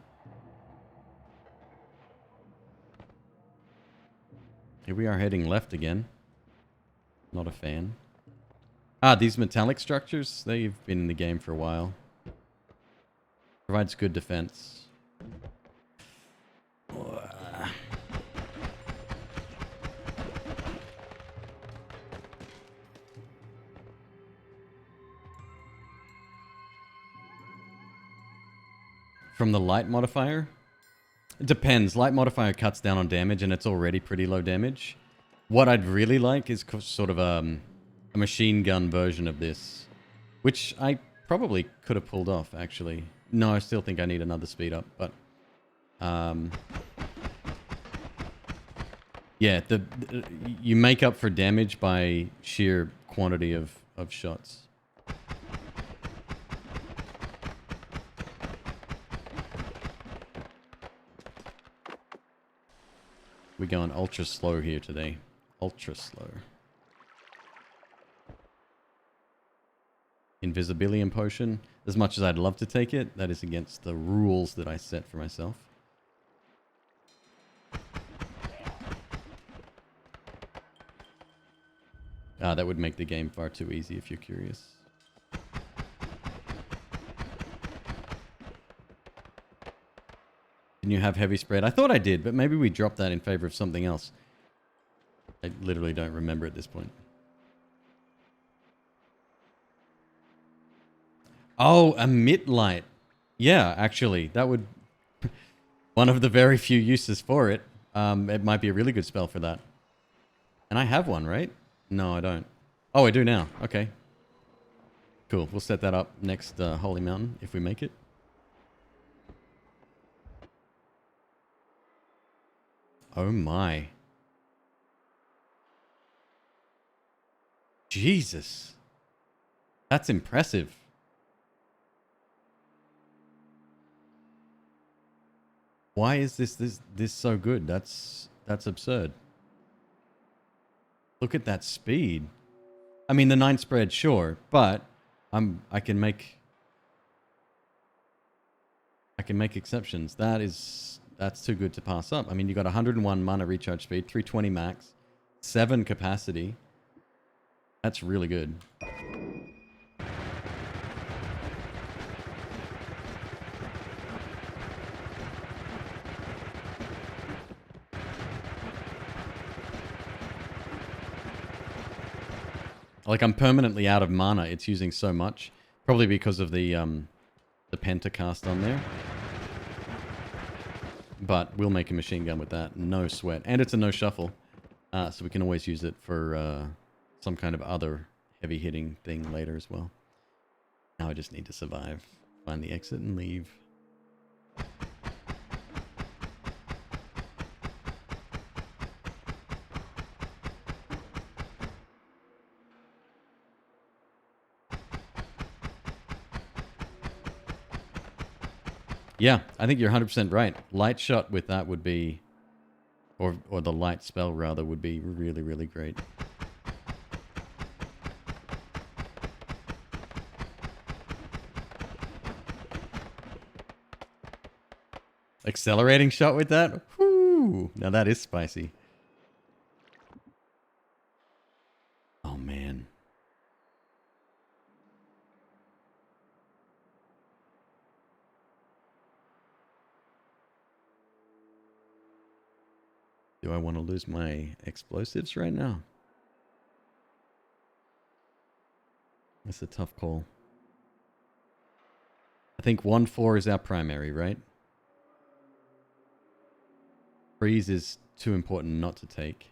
A: Here we are heading left again. Not a fan. Ah, these metallic structures, they've been in the game for a while. Provides good defense. From the light modifier? It depends. Light modifier cuts down on damage and it's already pretty low damage. What I'd really like is sort of a machine gun version of this. Which I probably could have pulled off, actually. No, I still think I need another speed up, but... yeah, you make up for damage by sheer quantity of shots. We're going ultra slow here today. Ultra slow. Invisibilium potion. As much as I'd love to take it, that is against the rules that I set for myself. That would make the game far too easy if you're curious. Can you have heavy spread? I thought I did, but maybe we dropped that in favor of something else. I literally don't remember at this point. Oh, emit light. Yeah, actually, that would... one of the very few uses for it. It might be a really good spell for that. And I have one, right? No, I don't. Oh, I do now. Okay. Cool. We'll set that up next Holy Mountain if we make it. Oh my. Jesus. That's impressive. Why is this so good? That's absurd. Look at that speed. I mean, the 9 spread, sure, but I can make exceptions. That's too good to pass up. I mean, you got 101 mana recharge speed, 320 max, 7 capacity. That's really good. Like, I'm permanently out of mana. It's using so much. Probably because of the pentacast on there. But we'll make a machine gun with that. No sweat. And it's a no shuffle. So we can always use it for some kind of other heavy hitting thing later as well. Now I just need to survive. Find the exit and leave. Yeah, I think you're 100% right. Light shot with that would be, or the light spell rather, would be really, really great. Accelerating shot with that? Whoo! Now that is spicy. Oh, man. Do I want to lose my explosives right now? That's a tough call. I think 1-4 is our primary, right? Freeze is too important not to take.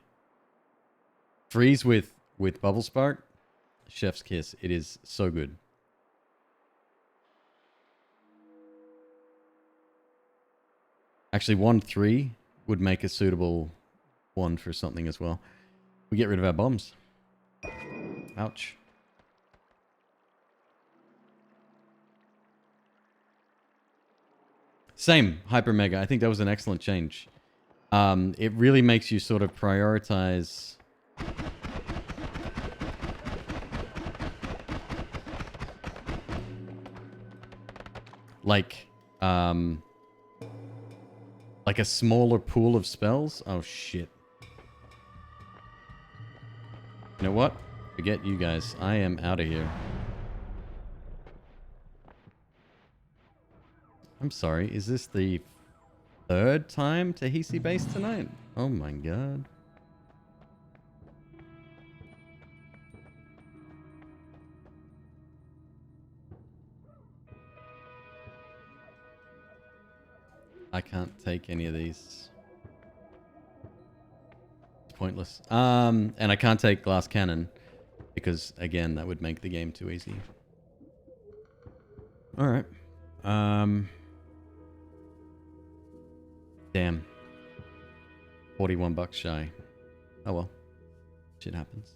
A: Freeze with Bubble Spark, chef's kiss. It is so good. Actually, 1-3 would make a suitable one for something as well. We get rid of our bombs. Ouch. Same, Hyper Mega. I think that was an excellent change. It really makes you sort of prioritize... like a smaller pool of spells. Oh, shit. You know what? Forget you guys. I am out of here. I'm sorry. Is this the third time Tahisi base tonight? Oh my god. I can't take any of these. It's pointless. And I can't take glass cannon because again that would make the game too easy. All right. Damn. $41 shy. Oh well. Shit happens.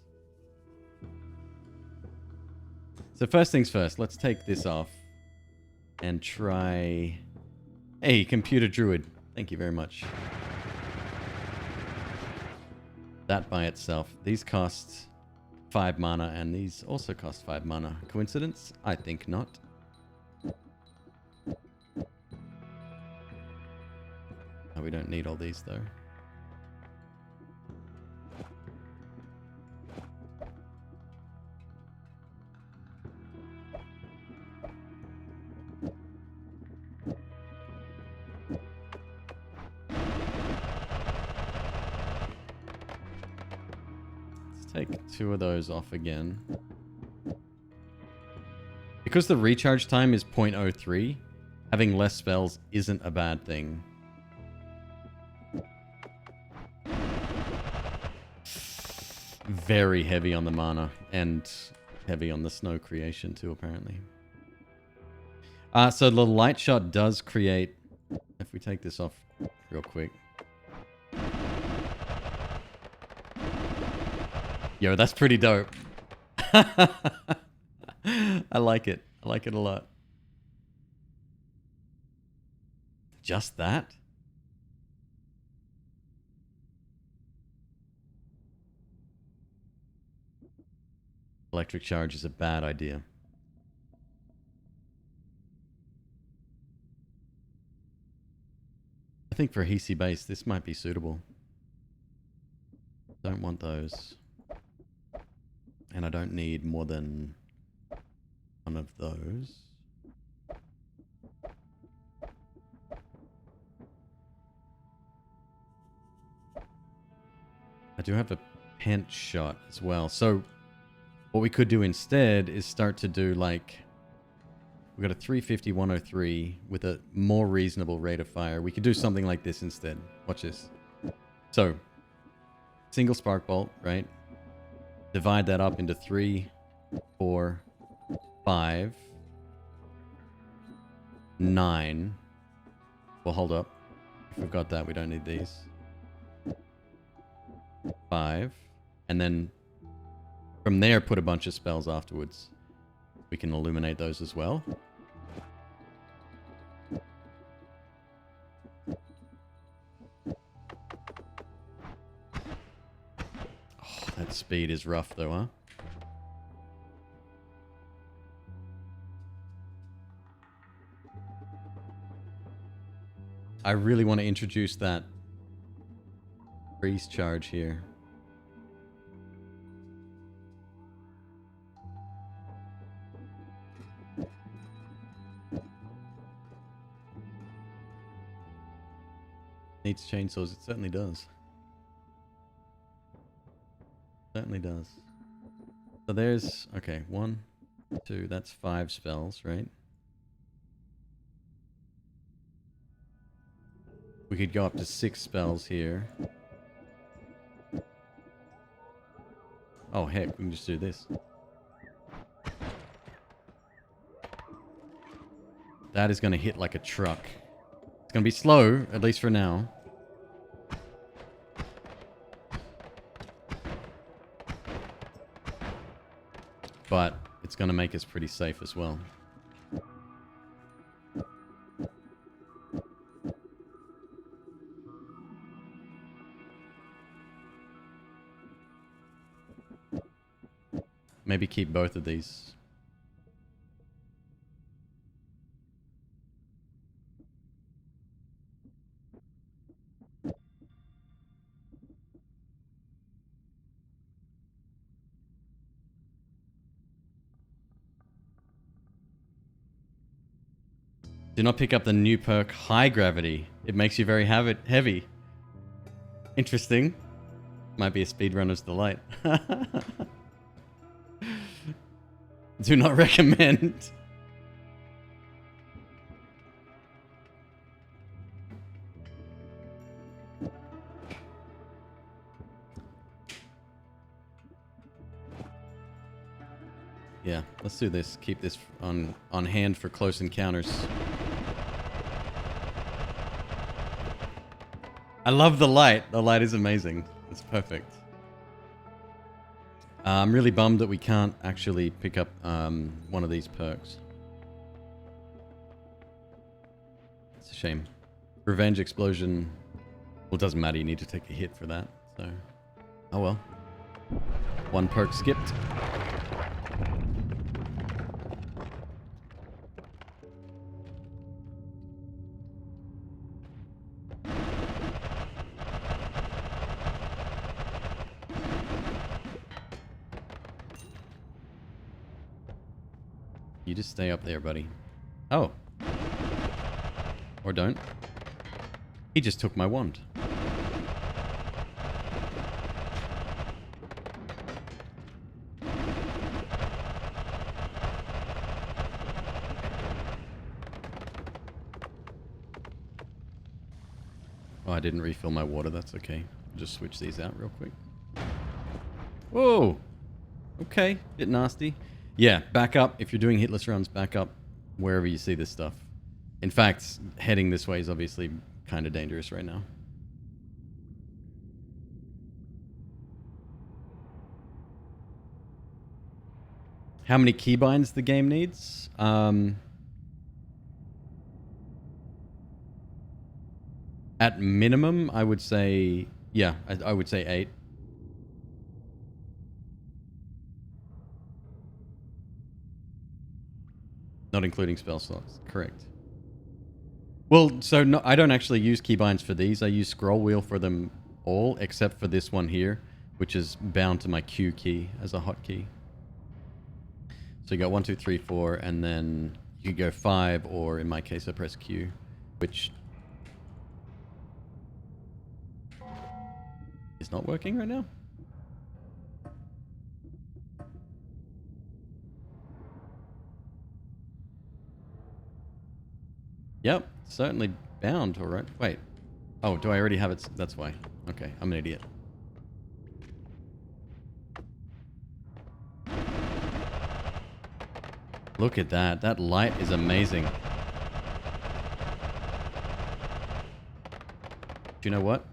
A: So first things first, let's take this off and try... Hey, Computer Druid. Thank you very much. That by itself. These cost 5 mana and these also cost 5 mana. Coincidence? I think not. Oh, we don't need all these though. Take 2 of those off again. Because the recharge time is 0.03, having less spells isn't a bad thing. Very heavy on the mana and heavy on the snow creation too, apparently. So the light shot does create... If we take this off real quick... Yo, that's pretty dope. I like it. I like it a lot. Just that? Electric charge is a bad idea. I think for Hisi base, this might be suitable. Don't want those. And I don't need more than one of those. I do have a pent shot as well. So what we could do instead is start to do like... We've got a 350 103 with a more reasonable rate of fire. We could do something like this instead. Watch this. So, single spark bolt, right? Divide that up into 3, 4, 5, 9. Well, hold up. If we've got that, we don't need these. 5. And then from there, put a bunch of spells afterwards. We can illuminate those as well. That speed is rough though, huh? I really want to introduce that freeze charge here. Needs chainsaws, it certainly does. Certainly does. So there's, okay, 1, 2, that's 5 spells, right? We could go up to 6 spells here. Oh heck, we can just do this. That is going to hit like a truck. It's going to be slow, at least for now. But it's going to make us pretty safe as well. Maybe keep both of these. Do not pick up the new perk High Gravity. It makes you very heavy. Interesting. Might be a speedrunner's delight. Do not recommend. Yeah, let's do this. Keep this on hand for close encounters. I love the light. The light is amazing. It's perfect. I'm really bummed that we can't actually pick up one of these perks. It's a shame. Revenge Explosion. Well, it doesn't matter. You need to take a hit for that. So, oh well. One perk skipped. You just stay up there, buddy. Oh. Or don't. He just took my wand. Oh, I didn't refill my water. That's okay. I'll just switch these out real quick. Whoa. Okay. Bit nasty. Yeah, back up. If you're doing hitless runs, back up wherever you see this stuff. In fact, heading this way is obviously kind of dangerous right now. How many keybinds the game needs? At minimum, I would say, yeah, I would say 8. Not including spell slots, correct. Well, so no, I don't actually use keybinds for these. I use scroll wheel for them all, except for this one here, which is bound to my Q key as a hotkey. So you got 1, 2, 3, 4, and then you go 5, or in my case, I press Q, which is not working right now. Yep, certainly bound, alright. Wait. Oh, do I already have it? That's why. Okay, I'm an idiot. Look at that. That light is amazing. Do you know what?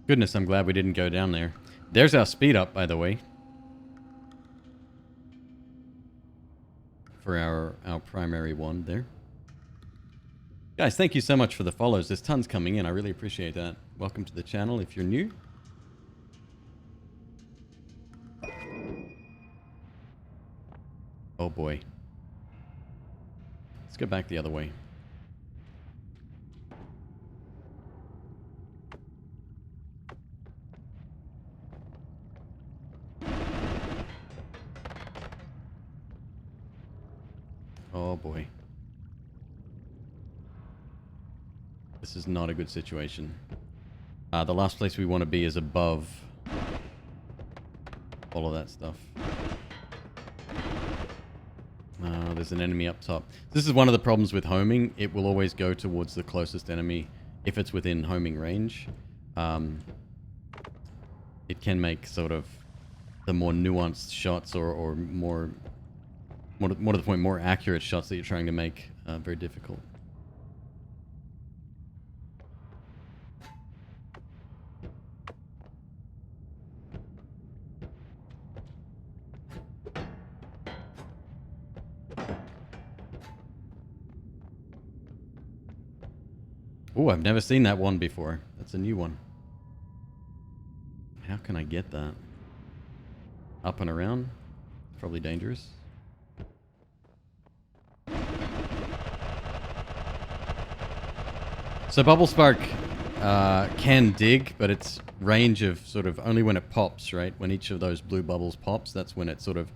A: Goodness, I'm glad we didn't go down there. There's our speed up, by the way. For our primary one there. Guys, thank you so much for the follows. There's tons coming in. I really appreciate that. Welcome to the channel if you're new. Oh boy. Let's go back the other way. Oh boy. This is not a good situation. The last place we want to be is above all of that stuff. There's an enemy up top. This is one of the problems with homing. It will always go towards the closest enemy if it's within homing range. It can make sort of the more nuanced shots or more to the point, more accurate shots that you're trying to make very difficult. Oh, I've never seen that one before. That's a new one. How can I get that? Up and around? Probably dangerous. So Bubble Spark can dig, but its range of sort of only when it pops, right? When each of those blue bubbles pops, that's when it sort of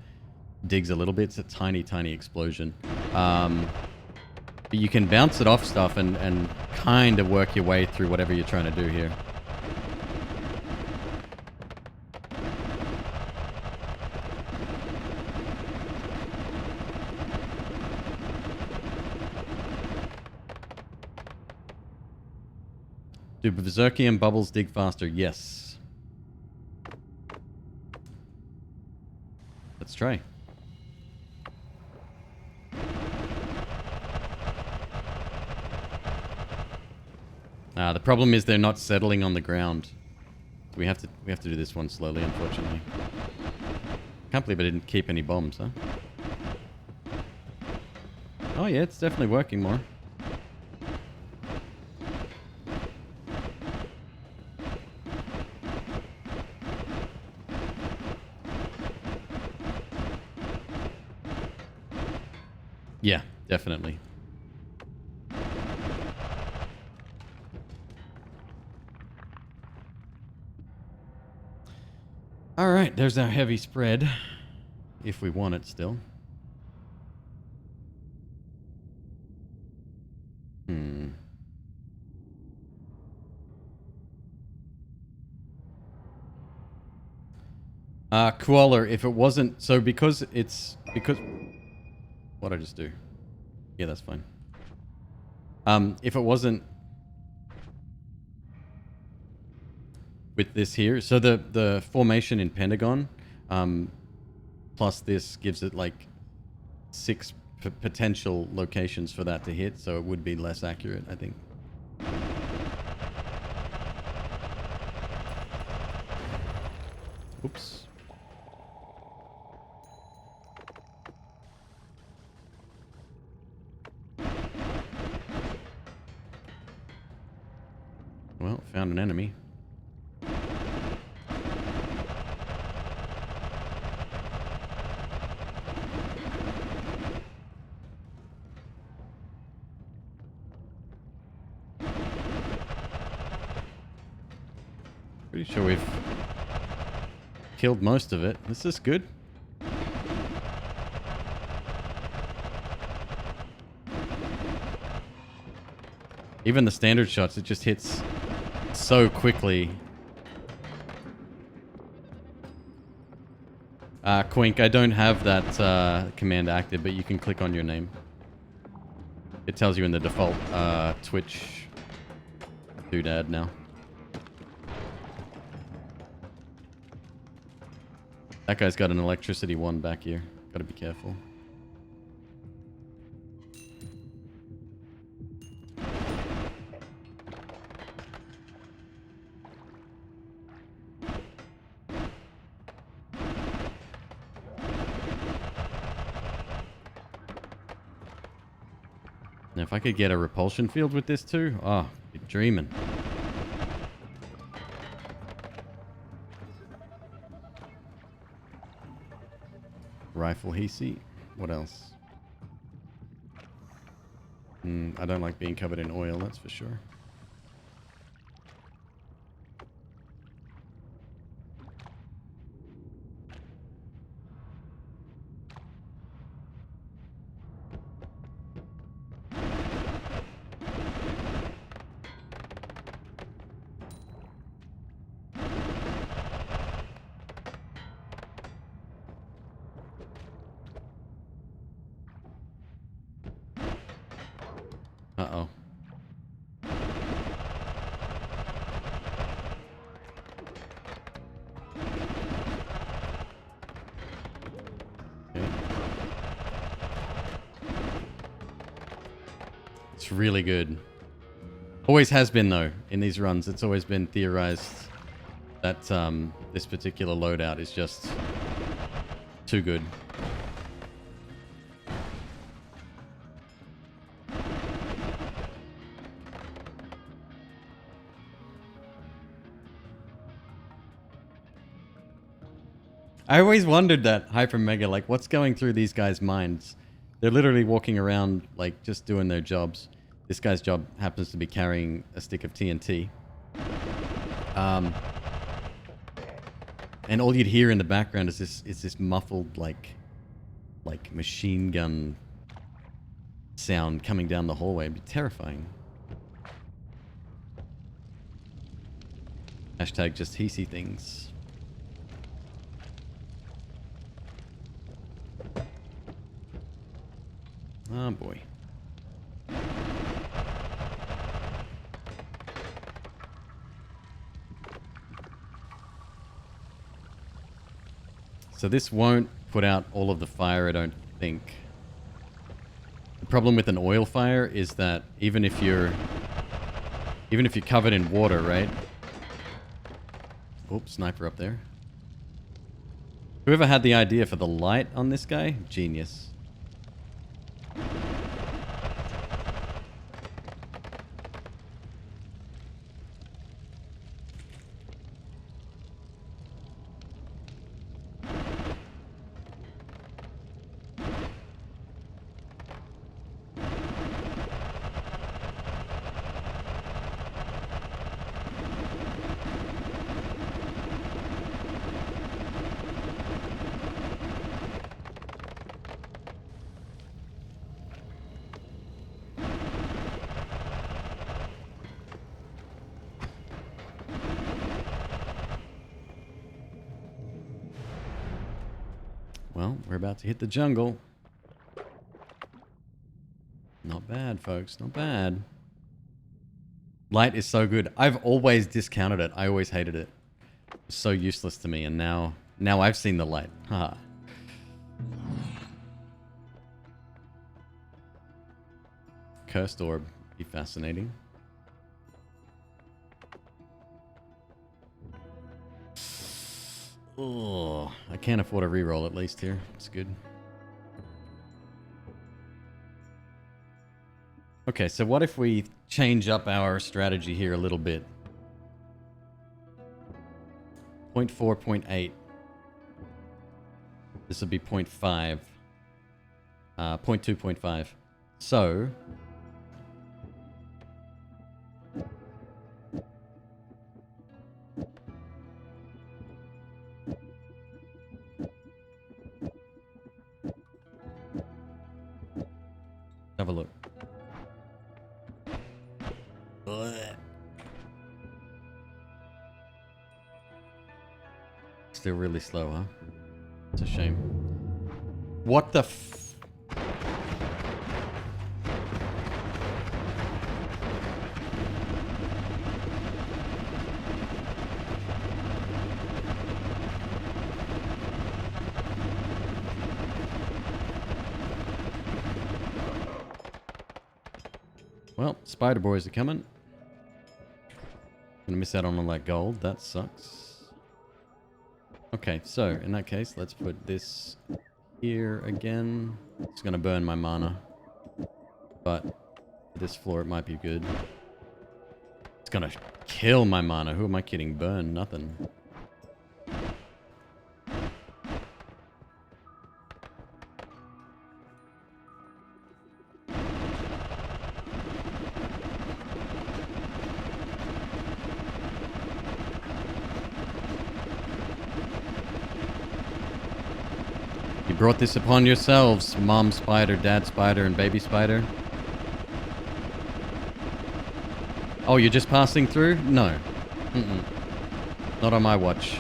A: digs a little bit. It's a tiny, tiny explosion. But you can bounce it off stuff and kind of work your way through whatever you're trying to do here. Do Berserkium bubbles dig faster? Yes. Let's try. The problem is they're not settling on the ground. We have to do this one slowly, unfortunately. Can't believe I didn't keep any bombs, huh? Oh yeah, it's definitely working more. Yeah, definitely. All right, there's our heavy spread, if we want it still. Koala, if it wasn't... So because it's... Because... What'd I just do? Yeah, that's fine. If it wasn't... With this here... So the formation in Pentagon... plus this gives it like 6 potential locations for that to hit. So it would be less accurate, I think. Oops. Well, found an enemy. Pretty sure we've killed most of it. This is good. Even the standard shots, it just hits so quickly. Quink, I don't have that command active, but you can click on your name. It tells you in the default Twitch doodad now. That guy's got an electricity one back here. Gotta be careful. Now, if I could get a repulsion field with this too, oh, you're dreaming. Rifle Hisi. What else? I don't like being covered in oil, that's for sure. Uh-oh. Okay. It's really good. Always has been, though, in these runs. It's always been theorized that this particular loadout is just too good. I always wondered that, Hyper Mega, like, what's going through these guys' minds? They're literally walking around, like, just doing their jobs. This guy's job happens to be carrying a stick of TNT. And all you'd hear in the background is this muffled, like machine gun sound coming down the hallway. It'd be terrifying. Hashtag just Hisi things. Oh boy. So this won't put out all of the fire, I don't think. The problem with an oil fire is that even if you're covered in water, right? Oops, sniper up there. Whoever had the idea for the light on this guy, genius. Well, we're about to hit the jungle. Not bad, folks. Not bad. Light is so good. I've always discounted it. I always hated it. It's so useless to me, and now I've seen the light. Haha. Cursed orb. Be fascinating. Oh, I can't afford a reroll at least here. It's good. Okay, so what if we change up our strategy here a little bit? 0.4, 0.8. This would be 0.5. 0.2, 0.5. So... have a look. Blech. Still really slow, huh? It's a shame. What the f... Well, spider boys are coming. Gonna miss out on all that gold. That sucks. Okay, so in that case, let's put this here again. It's gonna burn my mana. But This floor, it might be good. It's gonna kill my mana. Who am I kidding? Burn, nothing. You brought this upon yourselves, Mom Spider, Dad Spider, and Baby Spider. Oh, you're just passing through? No. Mm-mm. Not on my watch.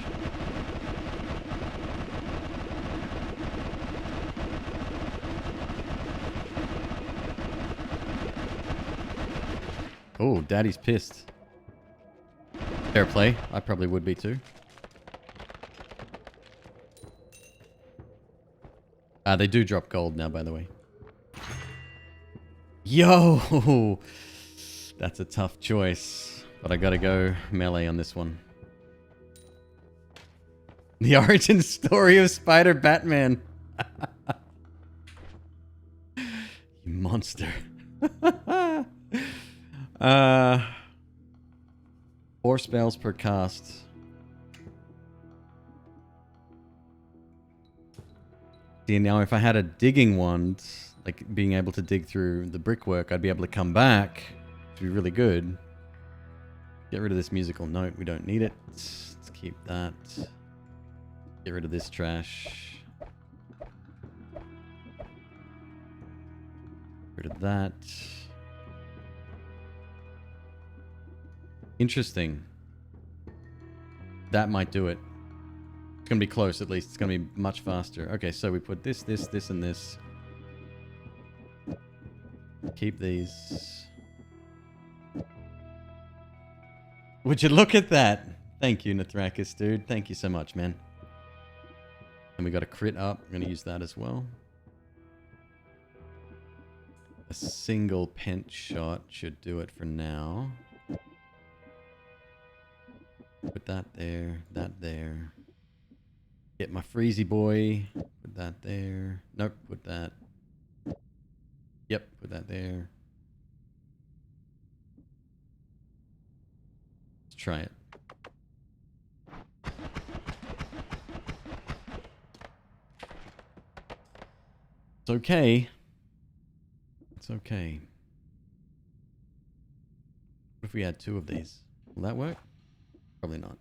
A: Oh, Daddy's pissed. Fair play. I probably would be too. They do drop gold now, by the way. Yo! That's a tough choice. But I gotta go melee on this one. The origin story of Spider Batman. You monster. 4 spells per cast. See, now if I had a digging wand, like being able to dig through the brickwork, I'd be able to come back. It'd be really good. Get rid of this musical note. We don't need it. Let's keep that. Get rid of this trash. Get rid of that. Interesting. That might do it. It's going to be close, at least. It's going to be much faster. Okay, so we put this, and this. Keep these. Would you look at that? Thank you, Nathrakis, dude. Thank you so much, man. And we got a crit up. I'm going to use that as well. A single pent shot should do it for now. Put that there, that there. Get my freezy boy. Put that there. Nope, put that. Yep, put that there. Let's try it. It's okay. It's okay. What if we had 2 of these? Will that work? Probably not.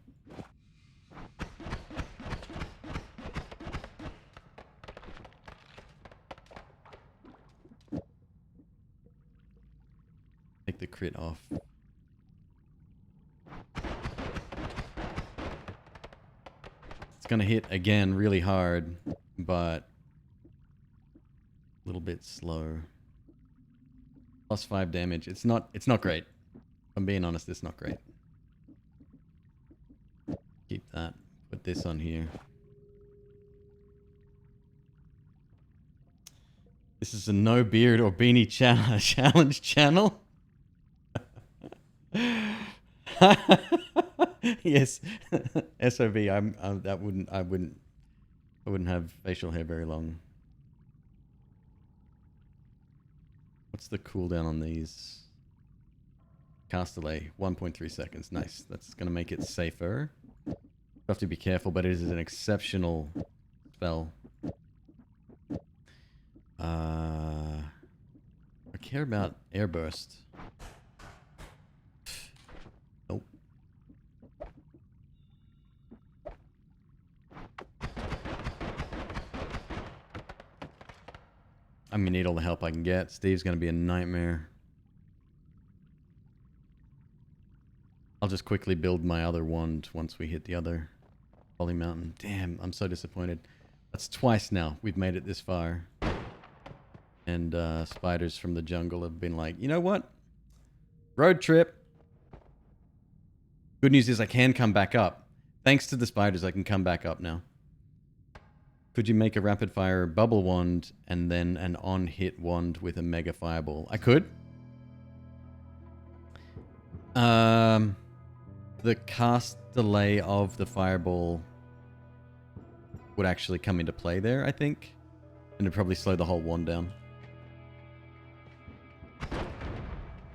A: Take the crit off. It's gonna hit again really hard, but a little bit slow. Plus 5 damage. It's not great. If I'm being honest, it's not great. Keep that. Put this on here. This is a no beard or beanie challenge channel. Yes, SOV. I wouldn't have facial hair very long. What's the cooldown on these? Cast delay 1.3 seconds. Nice. That's gonna make it safer. You have to be careful, but it is an exceptional spell. I care about air burst. Nope. I'm gonna need all the help I can get. Steve's gonna be a nightmare. I'll just quickly build my other wand once we hit the other Holy Mountain. Damn, I'm so disappointed. That's twice now we've made it this far. And spiders from the jungle have been like, you know what? Road trip. Good news is I can come back up. Thanks to the spiders, I can come back up now. Could you make a rapid fire bubble wand and then an on-hit wand with a mega fireball? I could. The cast delay of the fireball would actually come into play there, I think. And it'd probably slow the whole wand down.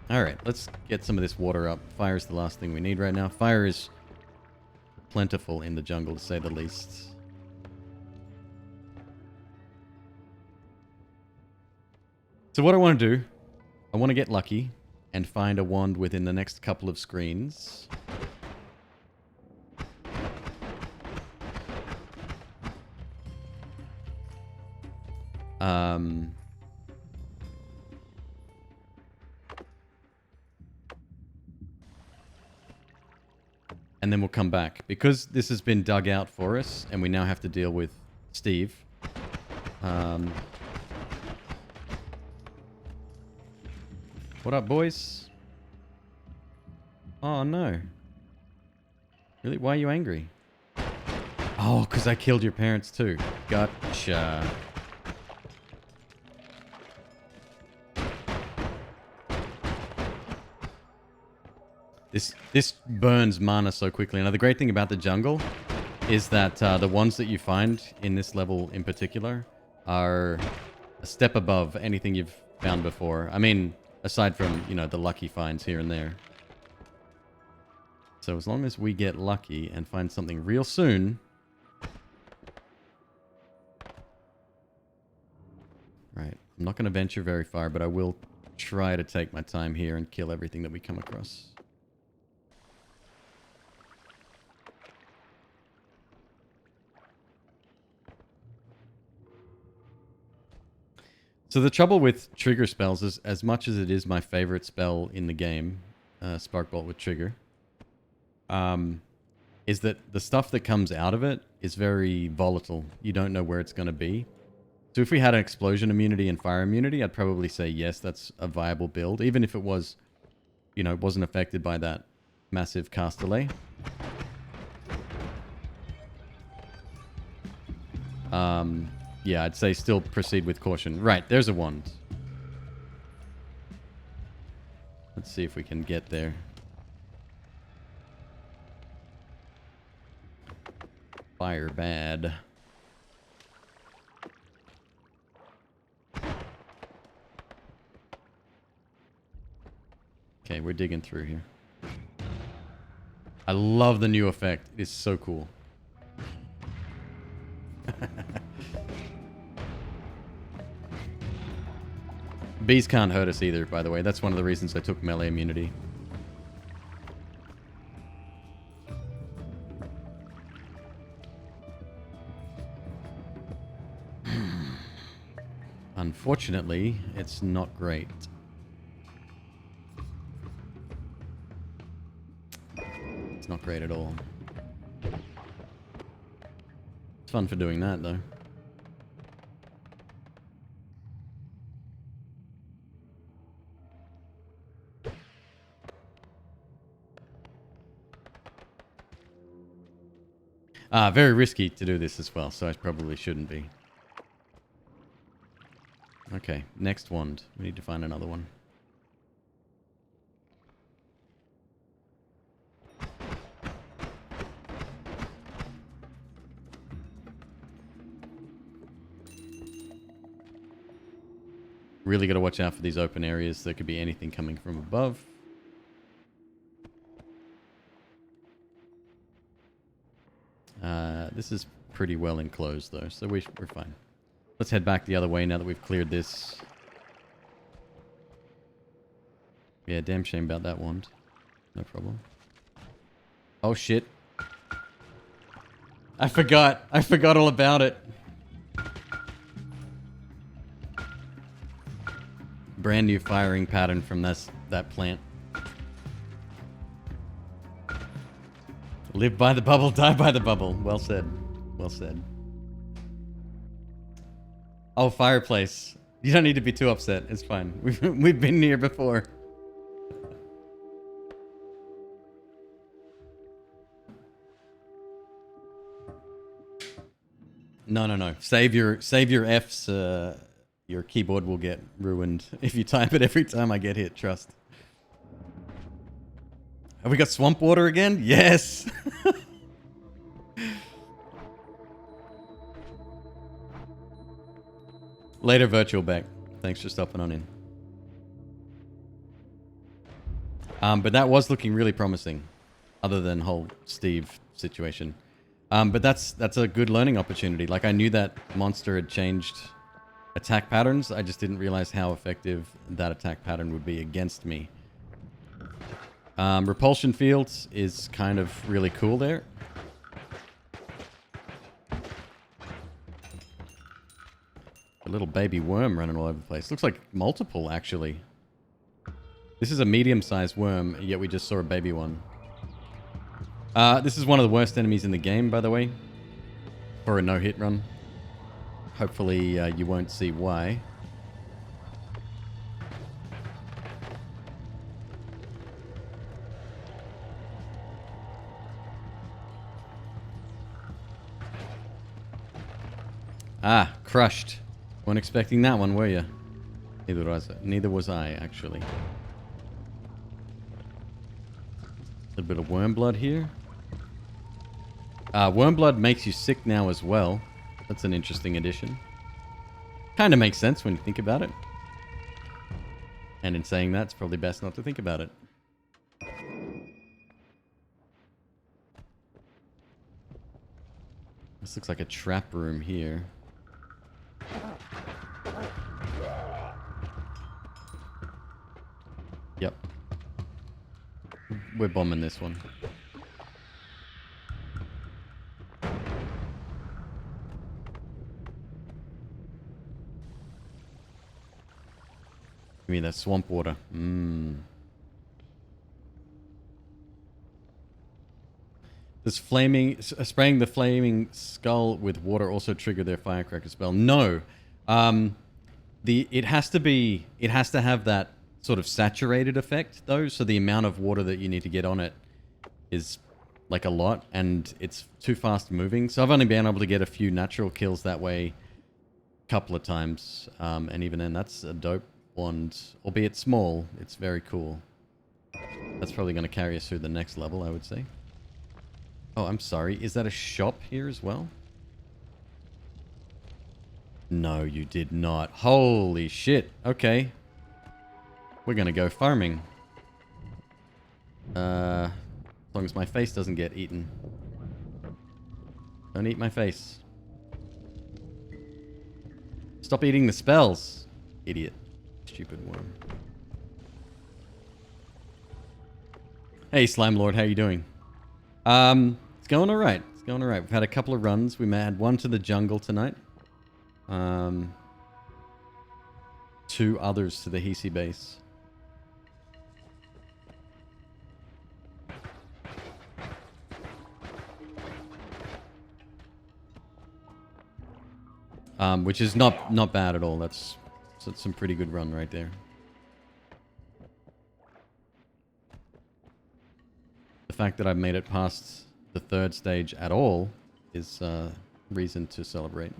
A: Alright, let's get some of this water up. Fire is the last thing we need right now. Fire is plentiful in the jungle, to say the least. So what I want to do, I want to get lucky and find a wand within the next couple of screens. And then we'll come back. Because this has been dug out for us, and we now have to deal with Steve. What up, boys? Oh, no. Really? Why are you angry? Oh, because I killed your parents too. Gotcha. This burns mana so quickly. Now, the great thing about the jungle is that the ones that you find in this level in particular are a step above anything you've found before. I mean, aside from, you know, the lucky finds here and there. So as long as we get lucky and find something real soon... Right. I'm not going to venture very far, but I will try to take my time here and kill everything that we come across. So the trouble with trigger spells is, as much as it is my favorite spell in the game, Sparkbolt with trigger, is that the stuff that comes out of it is very volatile. You don't know where it's going to be. So if we had an explosion immunity and fire immunity, I'd probably say yes, that's a viable build, even if it was, you know, wasn't affected by that massive cast delay. Yeah, I'd say still proceed with caution. Right, there's a wand. Let's see if we can get there. Fire bad. Okay, we're digging through here. I love the new effect. It is so cool. Bees can't hurt us either, by the way. That's one of the reasons I took melee immunity. Unfortunately, it's not great. It's not great at all. It's fun for doing that, though. Very risky to do this as well, so I probably shouldn't be. Okay, next wand. We need to find another one. Really got to watch out for these open areas. There could be anything coming from above. This is pretty well enclosed, though, so we're fine. Let's head back the other way now that we've cleared this. Yeah, damn shame about that wand. No problem. Oh, shit. I forgot. I forgot all about it. Brand new firing pattern from that plant. Live by the bubble, die by the bubble. Well said. Well said. Oh, fireplace. You don't need to be too upset. It's fine. We've been here before. No. Save your F's. Your keyboard will get ruined if you type it every time I get hit. Trust. Have we got swamp water again? Yes. Later, virtual back. Thanks for stopping on in. But that was looking really promising, other than whole Steve situation. But that's a good learning opportunity. Like, I knew that monster had changed attack patterns. I just didn't realize how effective that attack pattern would be against me. Repulsion fields is kind of really cool there. A little baby worm running all over the place. Looks like multiple, actually. This is a medium-sized worm, yet we just saw a baby one. This is one of the worst enemies in the game, by the way. For a no-hit run. Hopefully you won't see why. Ah, crushed. Weren't expecting that one, were you? Neither was I, actually. A little bit of worm blood here. Worm blood makes you sick now as well. That's an interesting addition. Kind of makes sense when you think about it. And in saying that, it's probably best not to think about it. This looks like a trap room here. Yep. We're bombing this one. Give me that swamp water. Does spraying the flaming skull with water also trigger their firecracker spell? No. It has to have that sort of saturated effect though, so the amount of water that you need to get on it is like a lot, and it's too fast moving. So I've only been able to get a few natural kills that way a couple of times, and even then that's a dope wand, albeit small. It's very cool. That's probably going to carry us through the next level, I would say. Oh, I'm sorry. Is that a shop here as well? No, you did not. Holy shit. Okay. We're going to go farming. As long as my face doesn't get eaten. Don't eat my face. Stop eating the spells, idiot. Stupid worm. Hey, Slime Lord, how you doing? It's going alright. It's going alright. We've had a couple of runs. We had one to the jungle tonight. 2 others to the Hisi base. Which is not bad at all. That's some pretty good run right there. The fact that I've made it past the 3rd stage at all is reason to celebrate.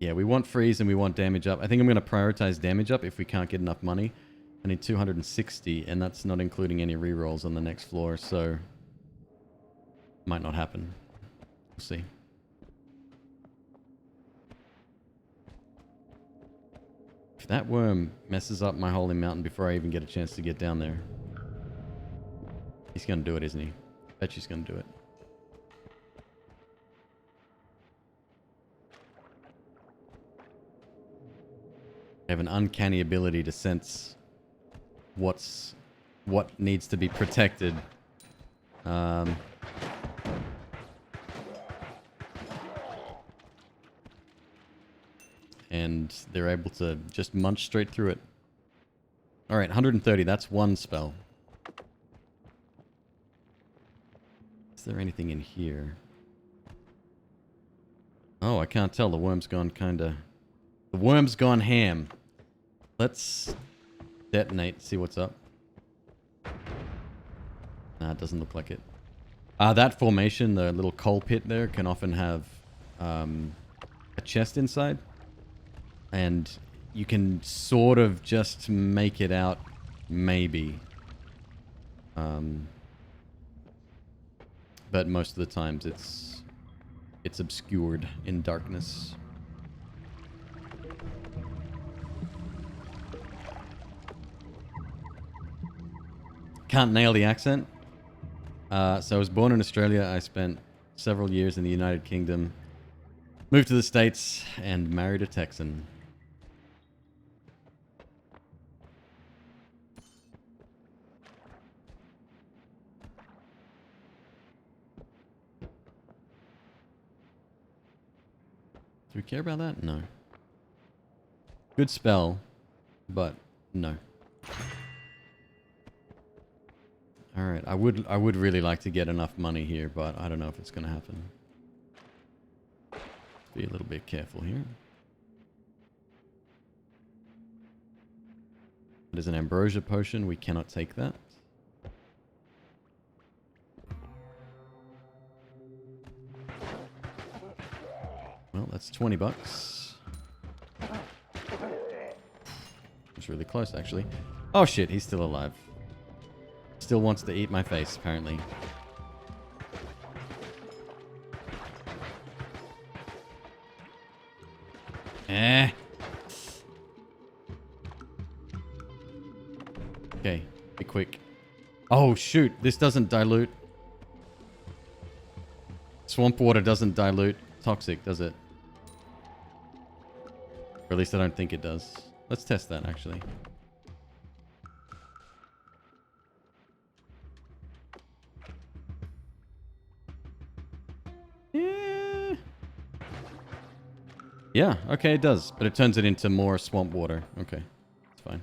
A: Yeah, we want freeze and we want damage up. I think I'm going to prioritize damage up if we can't get enough money. I need 260, and that's not including any rerolls on the next floor, so might not happen. We'll see. If that worm messes up my holy mountain before I even get a chance to get down there, he's going to do it, isn't he? Bet she's going to do it. I have an uncanny ability to sense what needs to be protected. And they're able to just munch straight through it. Alright, 130, that's one spell. Is there anything in here? Oh, I can't tell. The worm's gone kinda... The worm's gone ham. Let's detonate, see what's up. Nah, it doesn't look like it. That formation, the little coal pit there, can often have a chest inside. And you can sort of just make it out, maybe. But most of the times it's obscured in darkness. Can't nail the accent. So I was born in Australia. I spent several years in the United Kingdom. Moved to the States and married a Texan. Do we care about that? No. Good spell, but no. Alright, I would really like to get enough money here, but I don't know if it's gonna happen. Be a little bit careful here. There's an ambrosia potion, we cannot take that. Well, that's 20 bucks. It's really close, actually. Oh shit, he's still alive. Still wants to eat my face, apparently. Okay, be quick. Oh shoot, this doesn't dilute. Swamp water doesn't dilute toxic, does it? Or at least I don't think it does. Let's test that, actually. Yeah, okay, it does. But it turns it into more swamp water. Okay, it's fine.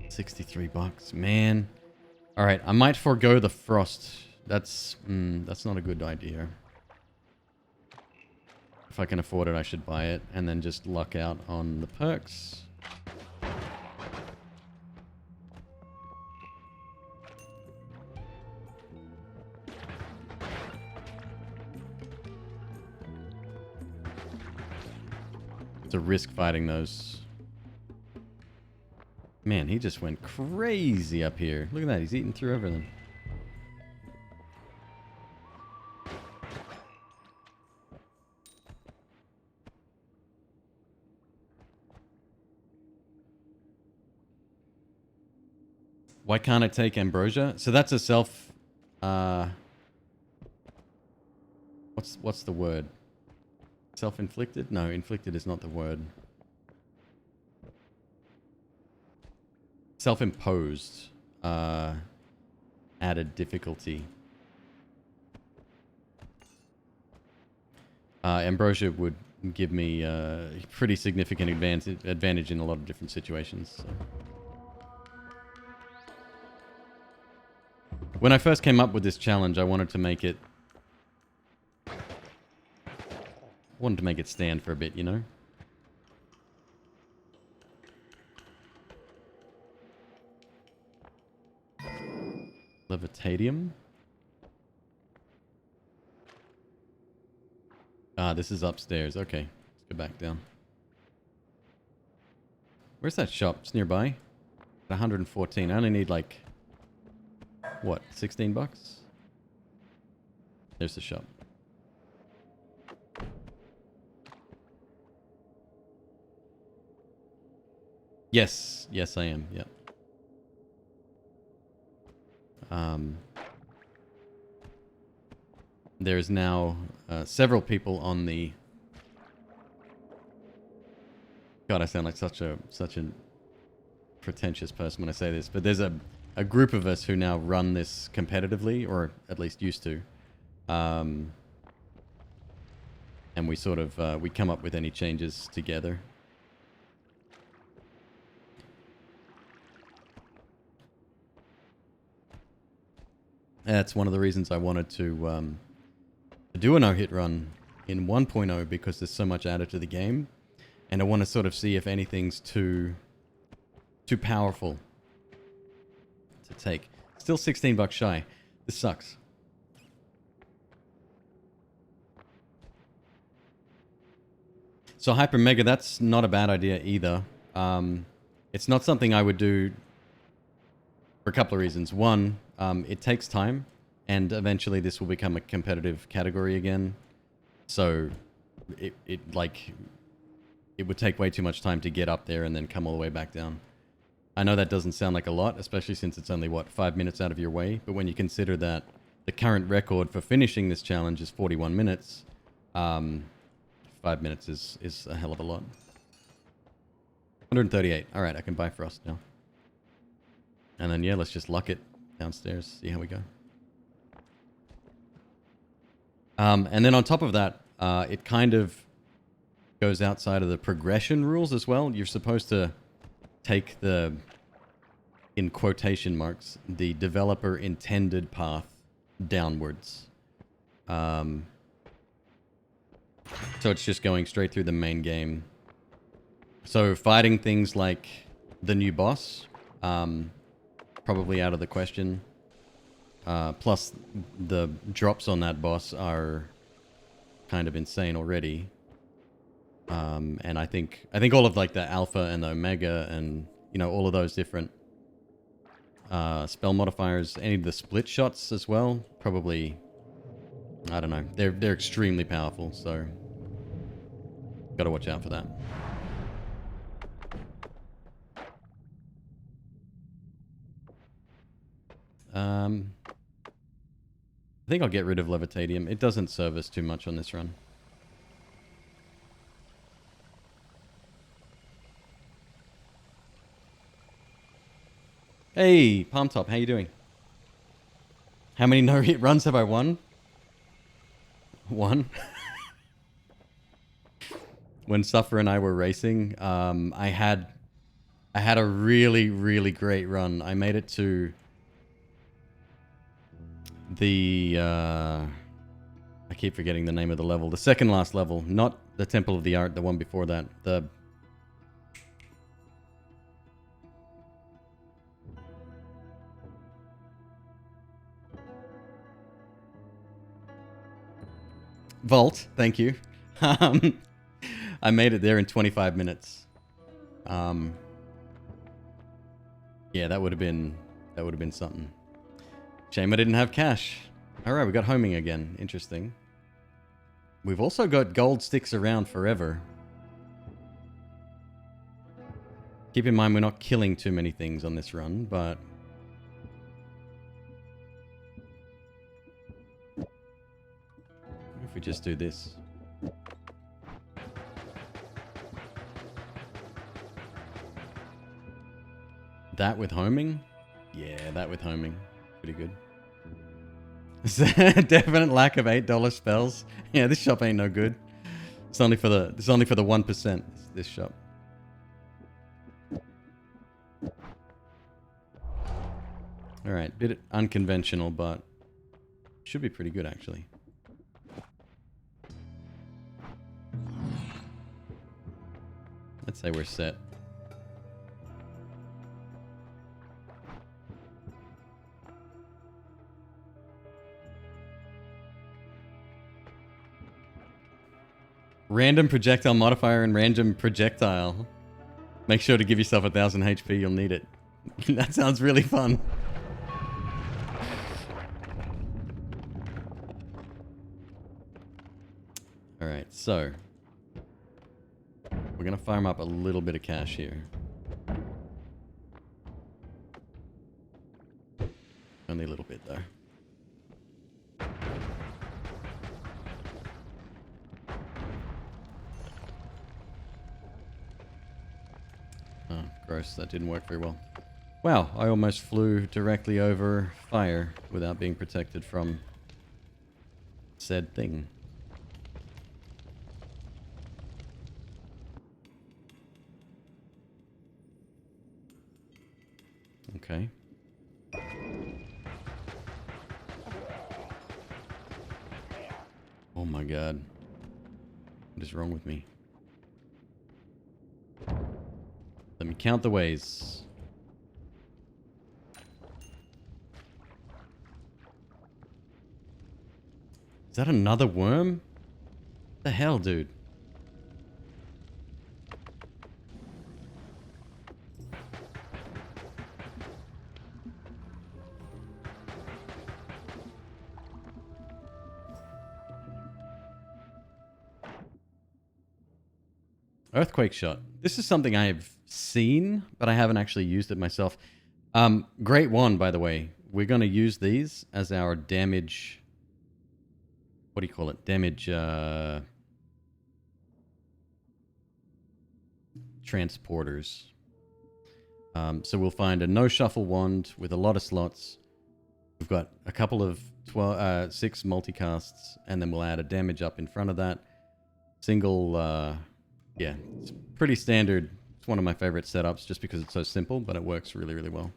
A: $63, man. All right, I might forego the frost. That's not a good idea. If I can afford it, I should buy it and then just luck out on the perks. It's a risk fighting those. Man, he just went crazy up here. Look at that, he's eating through everything. Why can't I take ambrosia? So that's a self... What's the word? Self-inflicted? No, inflicted is not the word. Self-imposed. Added difficulty. Ambrosia would give me a pretty significant advantage in a lot of different situations. So. When I first came up with this challenge, I wanted to make it... stand for a bit, you know? Levitadium? Ah, this is upstairs. Okay, let's go back down. Where's that shop? It's nearby. 114. I only need like... what, 16 bucks? There's the shop. Yes, yes I am, yep. There's now several people on the... God, I sound like such a pretentious person when I say this, but there's a group of us who now run this competitively, or at least used to. And we sort of, we come up with any changes together. That's one of the reasons I wanted to do a no-hit run in 1.0, because there's so much added to the game. And I want to sort of see if anything's too powerful to take. Still 16 bucks shy. This sucks. So Hyper Mega, that's not a bad idea either. It's not something I would do for a couple of reasons. One, it takes time, and eventually this will become a competitive category again. So it like it would take way too much time to get up there and then come all the way back down. I know that doesn't sound like a lot, especially since it's only, what, 5 minutes out of your way? But when you consider that the current record for finishing this challenge is 41 minutes, 5 minutes is a hell of a lot. 138. All right, I can buy Frost now. And then, yeah, let's just luck it downstairs, see how we go. And then on top of that, it kind of goes outside of the progression rules as well. You're supposed to take the, in quotation marks, the developer intended path downwards. So it's just going straight through the main game. So fighting things like the new boss, probably out of the question. Plus the drops on that boss are kind of insane already. And I think all of like the alpha and the omega and, you know, all of those different spell modifiers, any of the split shots as well, probably, I don't know, they're extremely powerful, so gotta watch out for that. I think I'll get rid of Levitadium. It doesn't serve us too much on this run. Hey, Palm Top, how you doing? How many no-hit runs have I won? One. When Suffer and I were racing, I had a really, really great run. I made it to the I keep forgetting the name of the level. The second last level, not the Temple of the Art, the one before that. The Vault, thank you. I made it there in 25 minutes. Yeah, that would have been something. Shame I didn't have cash. Alright, we got homing again. Interesting. We've also got gold sticks around forever. Keep in mind we're not killing too many things on this run, but if we just do this. That with homing? Yeah, that with homing. Pretty good. Definite lack of $8 spells. Yeah, this shop ain't no good. It's only for the 1%, this shop. Alright, bit unconventional, but should be pretty good actually. Let's say we're set. Random projectile modifier and random projectile. Make sure to give yourself 1000 HP, you'll need it. That sounds really fun. Alright, so we're gonna farm up a little bit of cash here. Only a little bit though. Oh, gross, that didn't work very well. Wow, I almost flew directly over fire without being protected from said thing. Okay. Oh my god. What is wrong with me? Let me count the ways. Is that another worm? What the hell, dude? Earthquake shot. This is something I've seen, but I haven't actually used it myself. Great one, by the way. We're going to use these as our damage... What do you call it? Damage... transporters. So we'll find a no-shuffle wand with a lot of slots. We've got a couple of 6 multicasts, and then we'll add a damage up in front of that. Single... yeah, it's pretty standard. It's one of my favorite setups just because it's so simple, but it works really, really well.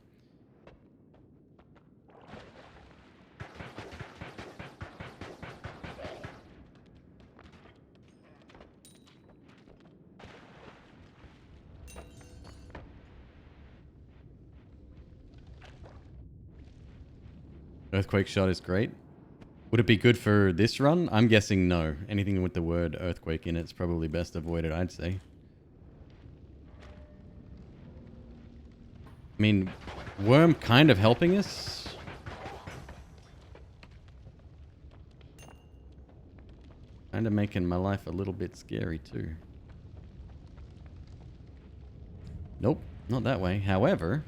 A: Earthquake shot is great. Would it be good for this run? I'm guessing no. Anything with the word earthquake in it's probably best avoided, I'd say. I mean, worm kind of helping us. Kind of making my life a little bit scary too. Nope, not that way. However...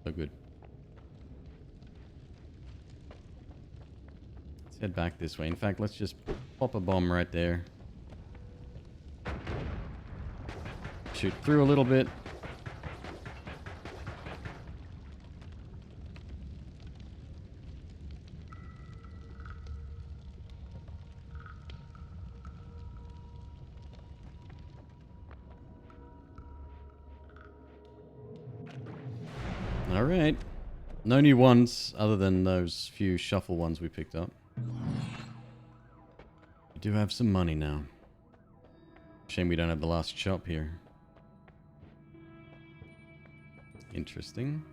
A: So good. Let's head back this way. In fact, let's just pop a bomb right there. Shoot through a little bit. Alright. No new ones other than those few shuffle ones we picked up. We do have some money now. Shame we don't have the last shop here. Interesting.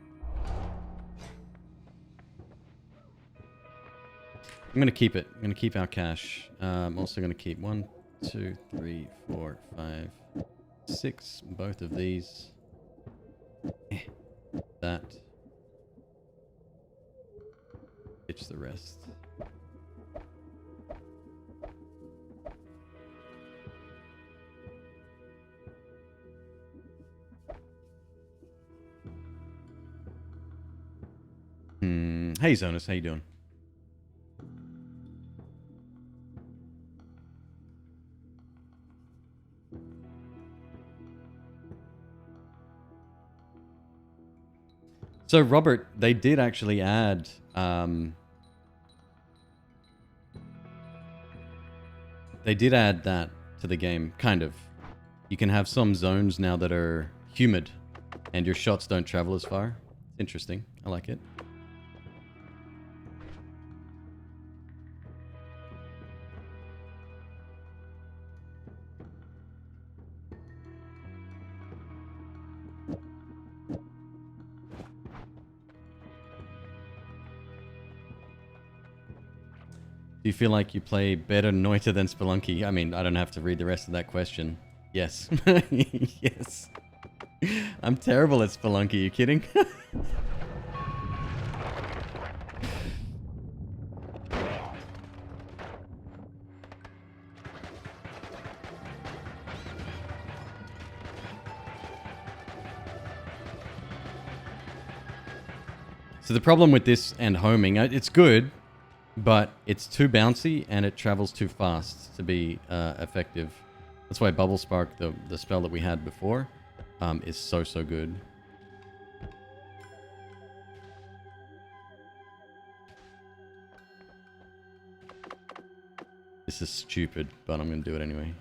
A: I'm going to keep it. I'm going to keep our cash. I'm also going to keep 1, 2, 3, 4, 5, 6. Both of these. That. Pitch the rest. Hey Zonus, how you doing? So Robert, they did actually add they did add that to the game, kind of. You can have some zones now that are humid and your shots don't travel as far. Interesting. I like it. Do you feel like you play better Noita than Spelunky? I mean, I don't have to read the rest of that question. Yes. Yes. I'm terrible at Spelunky, you kidding? So the problem with this and homing, it's good, but it's too bouncy and it travels too fast to be effective. That's why Bubble Spark, the spell that we had before, is so good. This is stupid, but I'm going to do it anyway.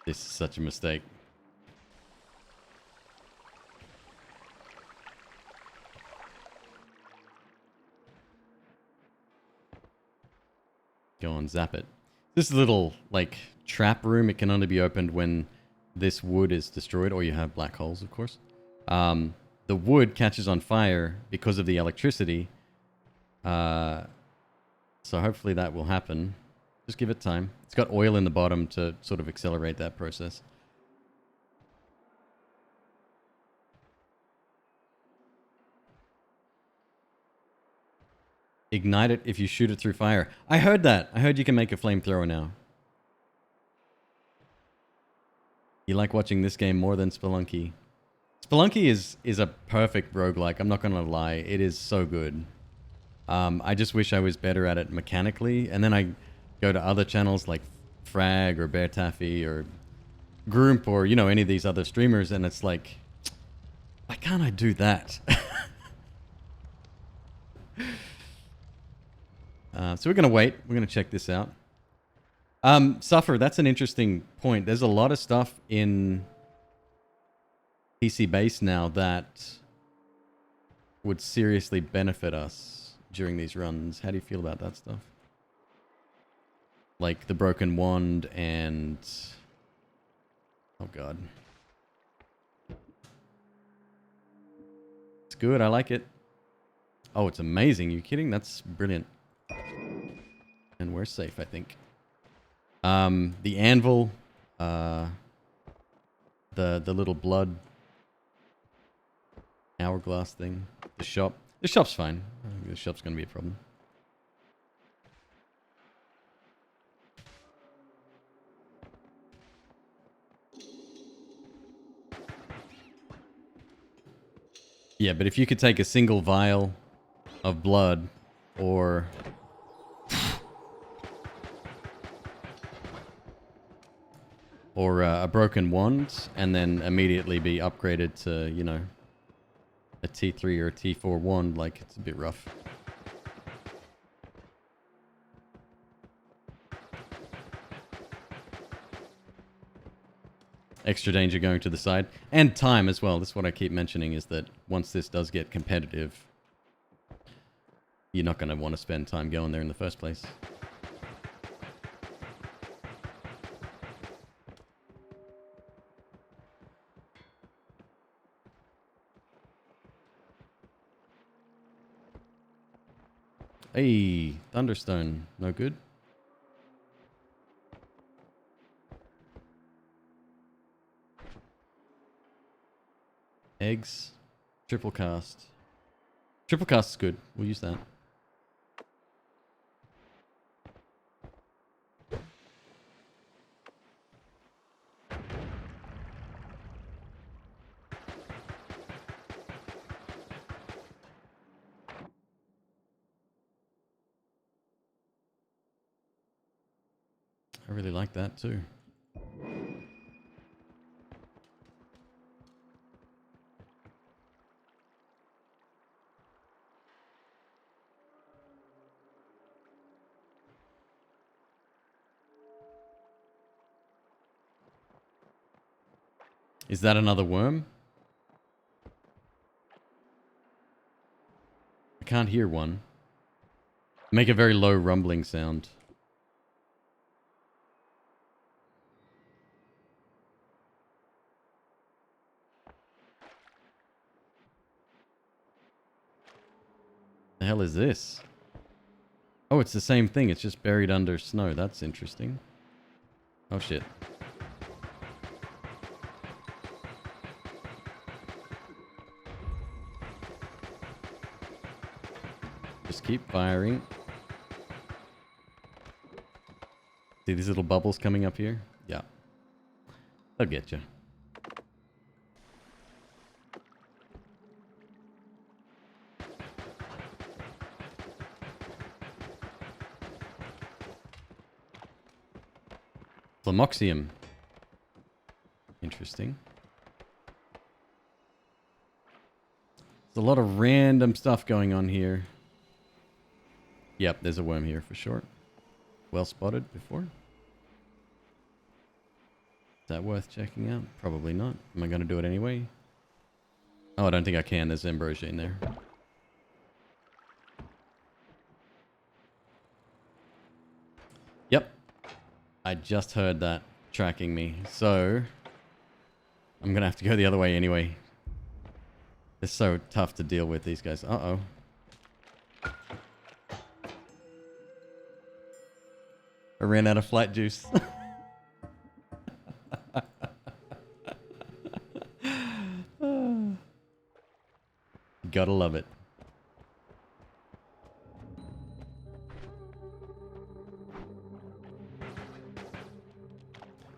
A: This is such a mistake. Go on, zap it. This little, like, trap room, it can only be opened when this wood is destroyed, or you have black holes, of course. the wood catches on fire because of the electricity. So hopefully that will happen. Just give it time. It's got oil in the bottom to sort of accelerate that process. Ignite it if you shoot it through fire. I heard that. I heard you can make a flamethrower now. You like watching this game more than Spelunky. Spelunky is a perfect roguelike. I'm not going to lie. It is so good. I just wish I was better at it mechanically. And then I go to other channels like Frag or Bear Taffy or Groomp or, you know, any of these other streamers. And it's like, why can't I do that? So we're going to wait. We're going to check this out. Suffer, that's an interesting point. There's a lot of stuff in PC base now that would seriously benefit us during these runs. How do you feel about that stuff? Like the broken wand and... oh god. It's good, I like it. Oh, it's amazing. You kidding? That's brilliant. And we're safe, I think. The anvil, the little blood hourglass thing, the shop. The shop's fine. I don't think the shop's gonna be a problem. Yeah, but if you could take a single vial of blood or a broken wand and then immediately be upgraded to, you know, a T3 or a T4 wand, like, it's a bit rough. Extra danger going to the side. And time as well. That's what I keep mentioning, is that once this does get competitive, you're not going to want to spend time going there in the first place. Hey, Thunderstone. No good? Eggs. Triple cast. Triple cast is good. We'll use that. I really like that too. Is that another worm? I can't hear one. Make a very low rumbling sound. The hell is this? Oh, it's the same thing. It's just buried under snow. That's interesting. Oh, shit. Just keep firing. See these little bubbles coming up here? Yeah. They'll get you. Flamoxium. Interesting. There's a lot of random stuff going on here. Yep, there's a worm here for sure. Well spotted before. Is that worth checking out? Probably not. Am I going to do it anyway? Oh, I don't think I can. There's ambrosia in there. Yep. I just heard that tracking me. So, I'm going to have to go the other way anyway. They're so tough to deal with, these guys. Uh-oh. I ran out of flight juice. Gotta love it.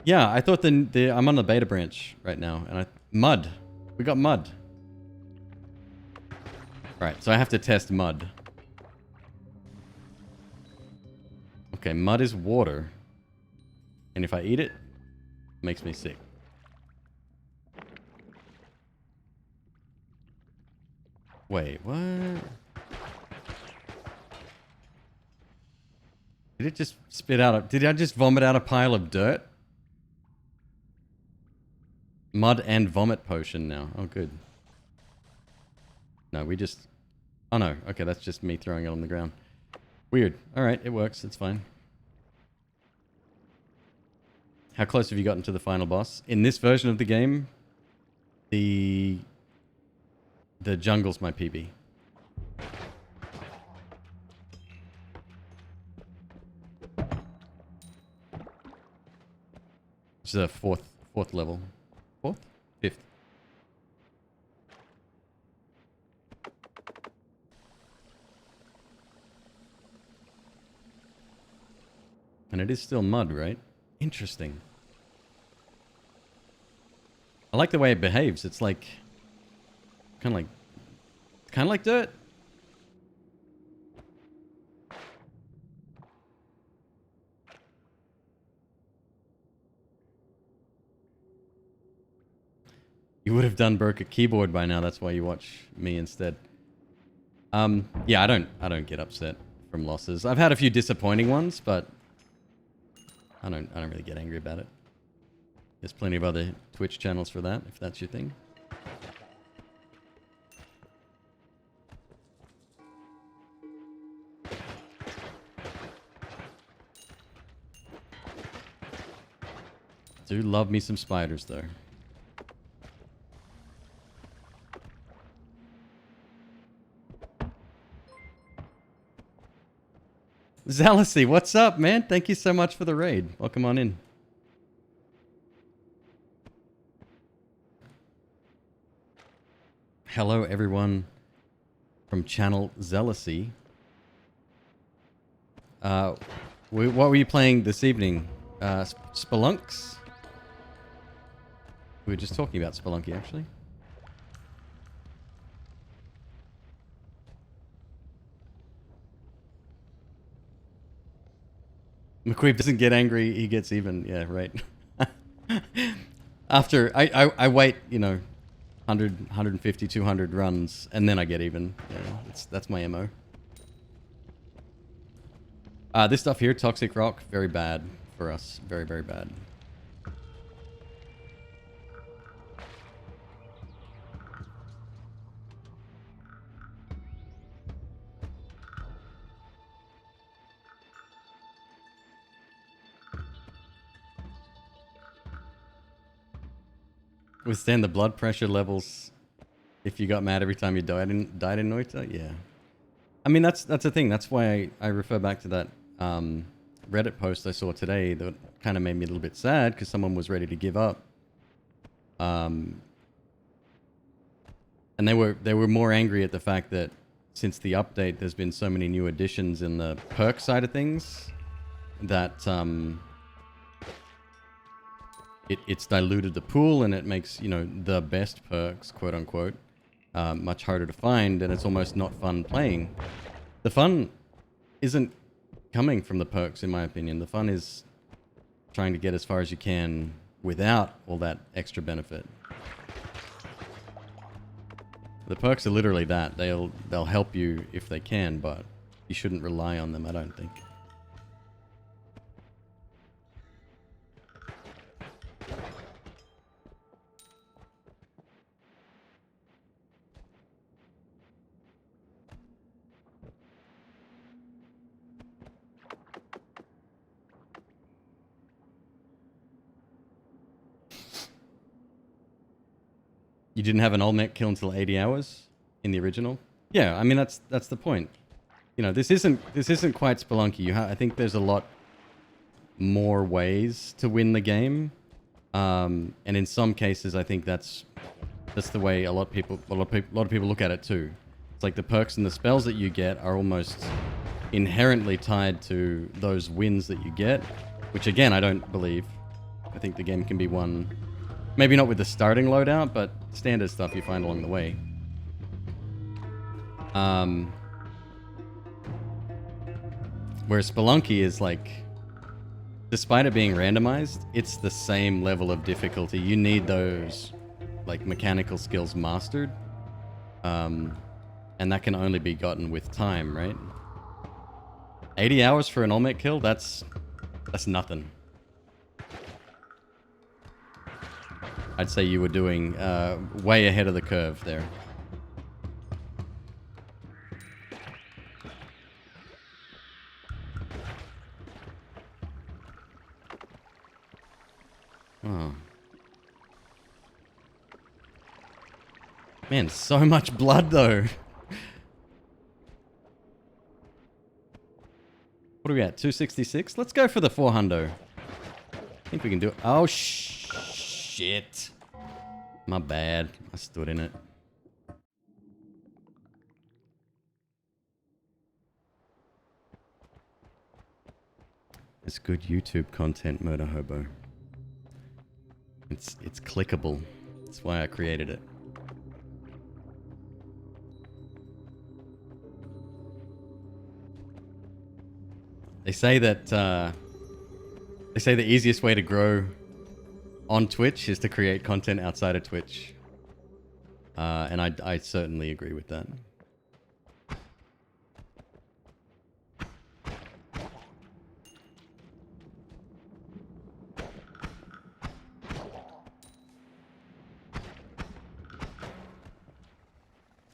A: Yeah, I thought I'm on the beta branch right now, and mud. We got mud. Right, so I have to test mud. Okay, mud is water. And if I eat it, it makes me sick. Wait, what? Did it just spit out did I just vomit out a pile of dirt? Mud and vomit potion now. Oh, good. No, we just... Oh, no. Okay, that's just me throwing it on the ground. Weird. Alright, it works. It's fine. How close have you gotten to the final boss? In this version of the game, the jungle's my PB. Which is a fourth level. Fourth? Fifth. And it is still mud, right? Interesting. I like the way it behaves. It's like... Kind of like dirt. You would have done broke a keyboard by now. That's why you watch me instead. Yeah, I don't get upset from losses. I've had a few disappointing ones, but I don't really get angry about it. There's plenty of other Twitch channels for that, if that's your thing. Do love me some spiders, though. Zealousy, what's up, man? Thank you so much for the raid. Welcome on in. Hello, everyone from channel Zealousy. What were you playing this evening? Spelunks? We were just talking about Spelunky, actually. McQueeb doesn't get angry, he gets even. Yeah, right. After, I wait, you know, 100, 150, 200 runs, and then I get even. Yeah, that's my MO. This stuff here, Toxic Rock, very bad for us. Very, very bad. Withstand the blood pressure levels if you got mad every time you died in Noita? Yeah. I mean, that's the thing. That's why I refer back to that Reddit post I saw today that kind of made me a little bit sad because someone was ready to give up. And they were more angry at the fact that since the update, there's been so many new additions in the perk side of things that it's diluted the pool and it makes, you know, the best perks, quote unquote, much harder to find, and it's almost not fun playing. The fun isn't coming from the perks, in my opinion. The fun is trying to get as far as you can without all that extra benefit. The perks are literally that. They'll help you if they can, but you shouldn't rely on them, I don't think. You didn't have an Olmec kill until 80 hours in the original? Yeah, I mean that's the point. You know, this isn't quite Spelunky. I think there's a lot more ways to win the game. And in some cases I think that's the way a lot of people look at it too. It's like the perks and the spells that you get are almost inherently tied to those wins that you get, which again I don't believe. I think the game can be won, maybe not with the starting loadout, but standard stuff you find along the way. Whereas Spelunky is like, despite it being randomized, it's the same level of difficulty. You need those like mechanical skills mastered, and that can only be gotten with time, right? 80 hours for an Olmec kill? That's nothing. I'd say you were doing way ahead of the curve there. Oh. Man, so much blood though. What are we at? 266? Let's go for the 400. I think we can do it. Oh, shit. My bad. I stood in it. It's good YouTube content, Murder Hobo. It's clickable. That's why I created it. They say that the easiest way to grow on Twitch is to create content outside of Twitch. And I certainly agree with that.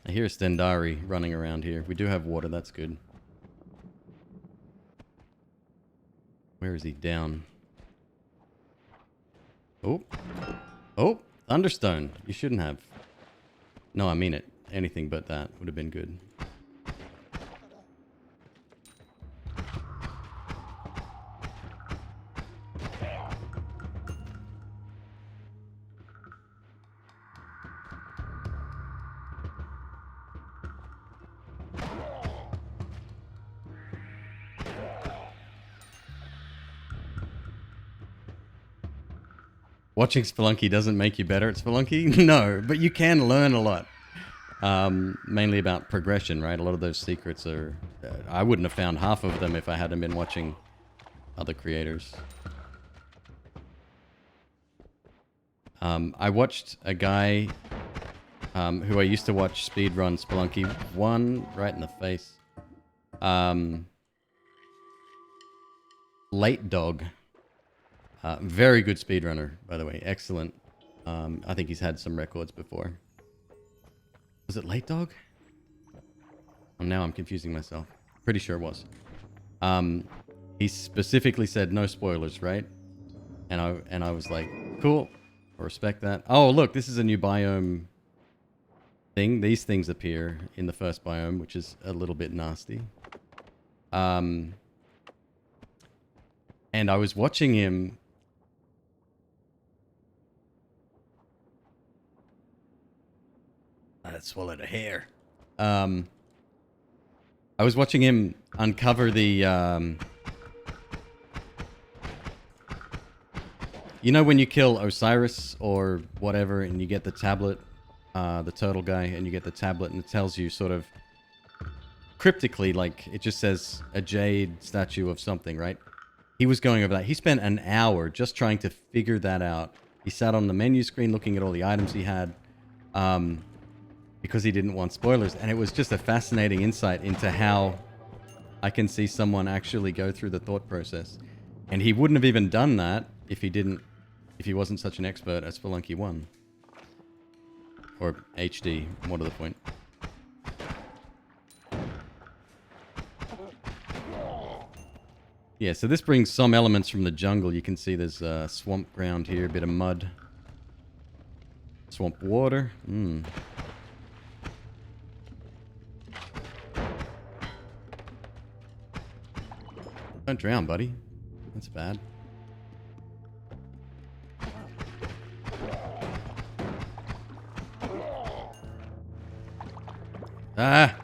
A: I hear a Stendari running around here. We do have water, that's good. Where is he? Down. Oh. Oh, Thunderstone. You shouldn't have. No, I mean it. Anything but that would have been good. Watching Spelunky doesn't make you better at Spelunky? No, but you can learn a lot. Mainly about progression, right? A lot of those secrets are... I wouldn't have found half of them if I hadn't been watching other creators. I watched a guy who I used to watch speedrun Spelunky 1 right in the face. Late Dog. Very good speedrunner, by the way. Excellent. I think he's had some records before. Was it Late Dog? Oh, now I'm confusing myself. Pretty sure it was. He specifically said no spoilers, right? And I was like, cool. I respect that. Oh, look, this is a new biome thing. These things appear in the first biome, which is a little bit nasty. And I was watching him... I swallowed a hair. I was watching him uncover the... You know when you kill Osiris or whatever and you get the tablet, the turtle guy, and you get the tablet and it tells you sort of cryptically, like it just says a jade statue of something, right? He was going over that. He spent an hour just trying to figure that out. He sat on the menu screen looking at all the items he had because he didn't want spoilers. And it was just a fascinating insight into how I can see someone actually go through the thought process. And he wouldn't have even done that if he wasn't such an expert at Spelunky 1. Or HD, more to the point. Yeah, so this brings some elements from the jungle. You can see there's swamp ground here, a bit of mud. Swamp water. Don't drown, buddy. That's bad. Ah!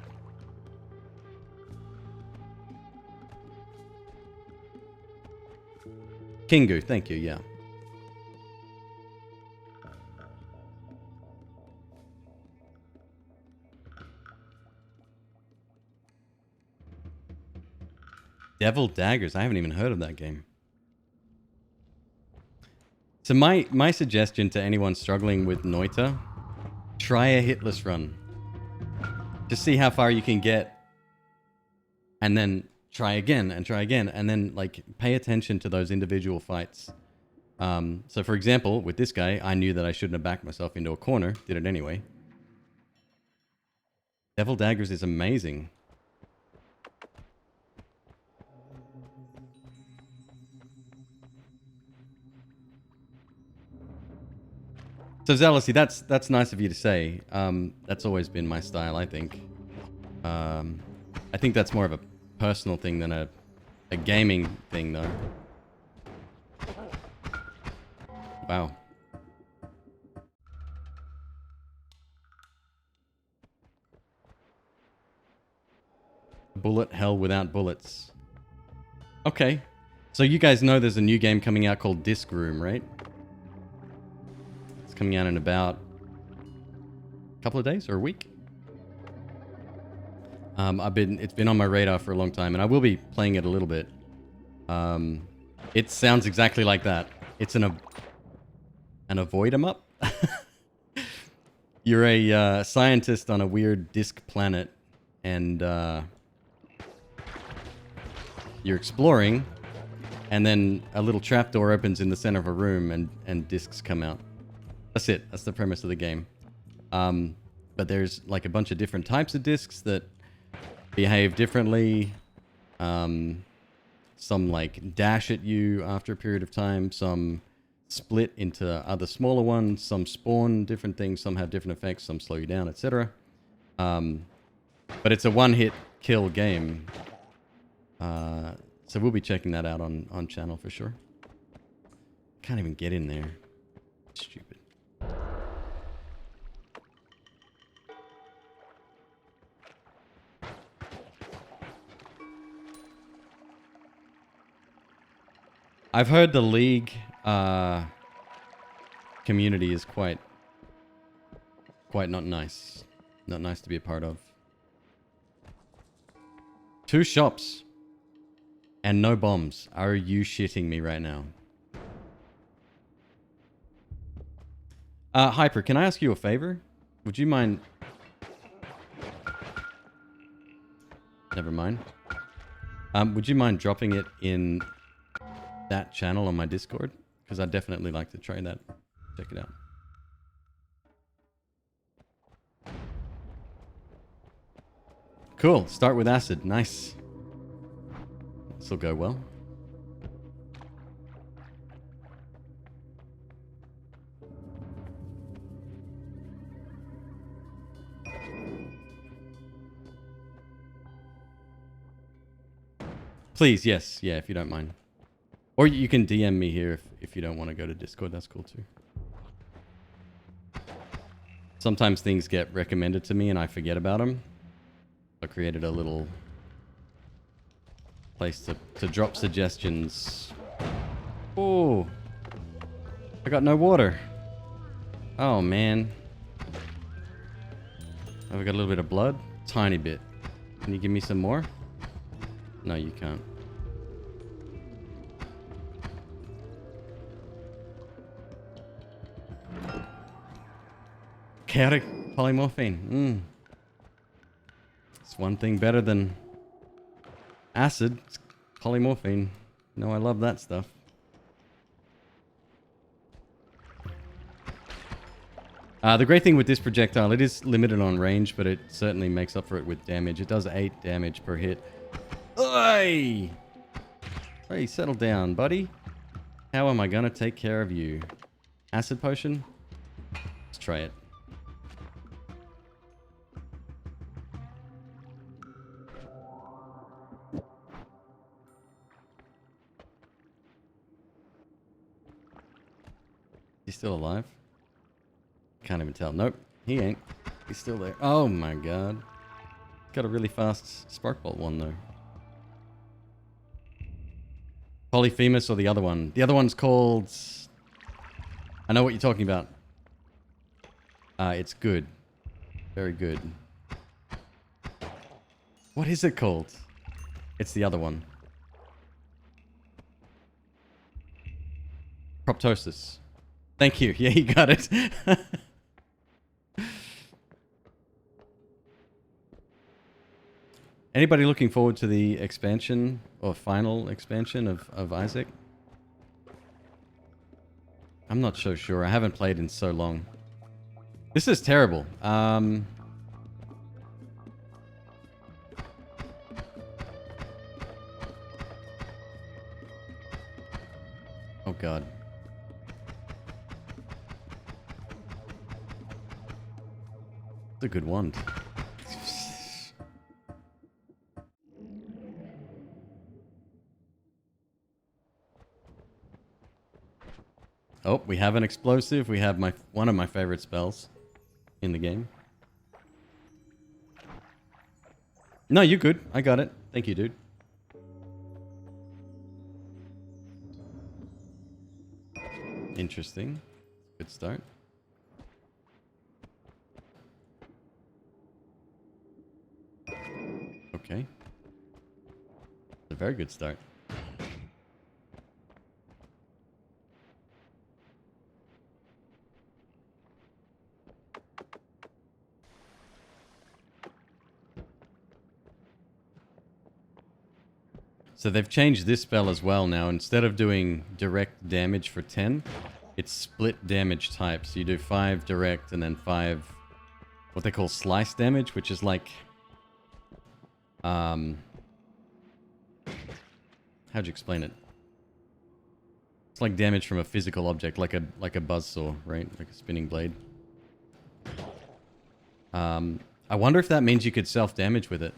A: Kingu, thank you, yeah. Devil Daggers. I haven't even heard of that game. So my suggestion to anyone struggling with Noita, try a hitless run. Just see how far you can get. And then try again and try again. And then like pay attention to those individual fights. So for example, with this guy, I knew that I shouldn't have backed myself into a corner. Did it anyway. Devil Daggers is amazing. So Zealousy, that's nice of you to say. That's always been my style, I think. I think that's more of a personal thing than a gaming thing, though. Wow. Bullet hell without bullets. Okay. So you guys know there's a new game coming out called Disc Room, right? Coming out in about a couple of days or a week. It's been on my radar for a long time, and I will be playing it a little bit. It sounds exactly like that. It's an avoid 'em up. You're a scientist on a weird disk planet, and you're exploring, and then a little trapdoor opens in the center of a room, and discs come out. That's it. That's the premise of the game. But there's like a bunch of different types of discs that behave differently. Some like dash at you after a period of time. Some split into other smaller ones. Some spawn different things. Some have different effects. Some slow you down, etc. But it's a one-hit kill game. So we'll be checking that out on channel for sure. Can't even get in there. Stupid. I've heard the League community is quite not nice. Not nice to be a part of. 2 shops and no bombs. Are you shitting me right now? Hyper, can I ask you a favor? Would you mind... Never mind. Would you mind dropping it in that channel on my Discord? Because I'd definitely like to try that. Check it out. Cool. Start with acid. Nice. This will go well. Please, yes. Yeah, if you don't mind. Or you can DM me here if you don't want to go to Discord. That's cool too. Sometimes things get recommended to me and I forget about them. I created a little place to drop suggestions. Oh, I got no water. Oh man. Have we got a little bit of blood? Tiny bit. Can you give me some more? No, you can't. Chaotic polymorphine. It's one thing better than acid. It's polymorphine. No, I love that stuff. The great thing with this projectile, it is limited on range, but it certainly makes up for it with damage. It does 8 damage per hit. Oi! Hey, settle down, buddy. How am I gonna take care of you? Acid potion? Let's try it. He's still alive? Can't even tell. Nope, he ain't. He's still there. Oh my god. Got a really fast spark bolt one though. Polyphemus or the other one? The other one's called... I know what you're talking about. It's good. Very good. What is it called? It's the other one. Proptosis. Thank you. Yeah, you got it. Anybody looking forward to the expansion or final expansion of Isaac? I'm not so sure. I haven't played in so long. This is terrible. Oh god. It's a good wand. Oh, we have an explosive. We have one of my favorite spells in the game. No, you're good. I got it. Thank you, dude. Interesting. Good start. Okay. It's a very good start. So they've changed this spell as well now. Instead of doing direct damage for 10, it's split damage types. You do 5 direct and then 5 what they call slice damage, which is like... how'd you explain it? It's like damage from a physical object, like a buzzsaw, right? Like a spinning blade. I wonder if that means you could self-damage with it.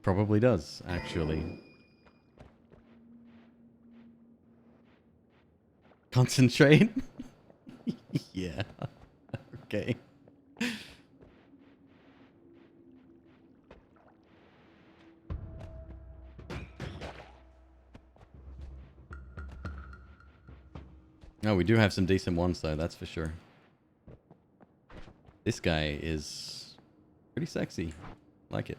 A: Probably does, actually. Concentrate? Yeah. Okay. Oh, we do have some decent ones, though, that's for sure. This guy is pretty sexy. Like it.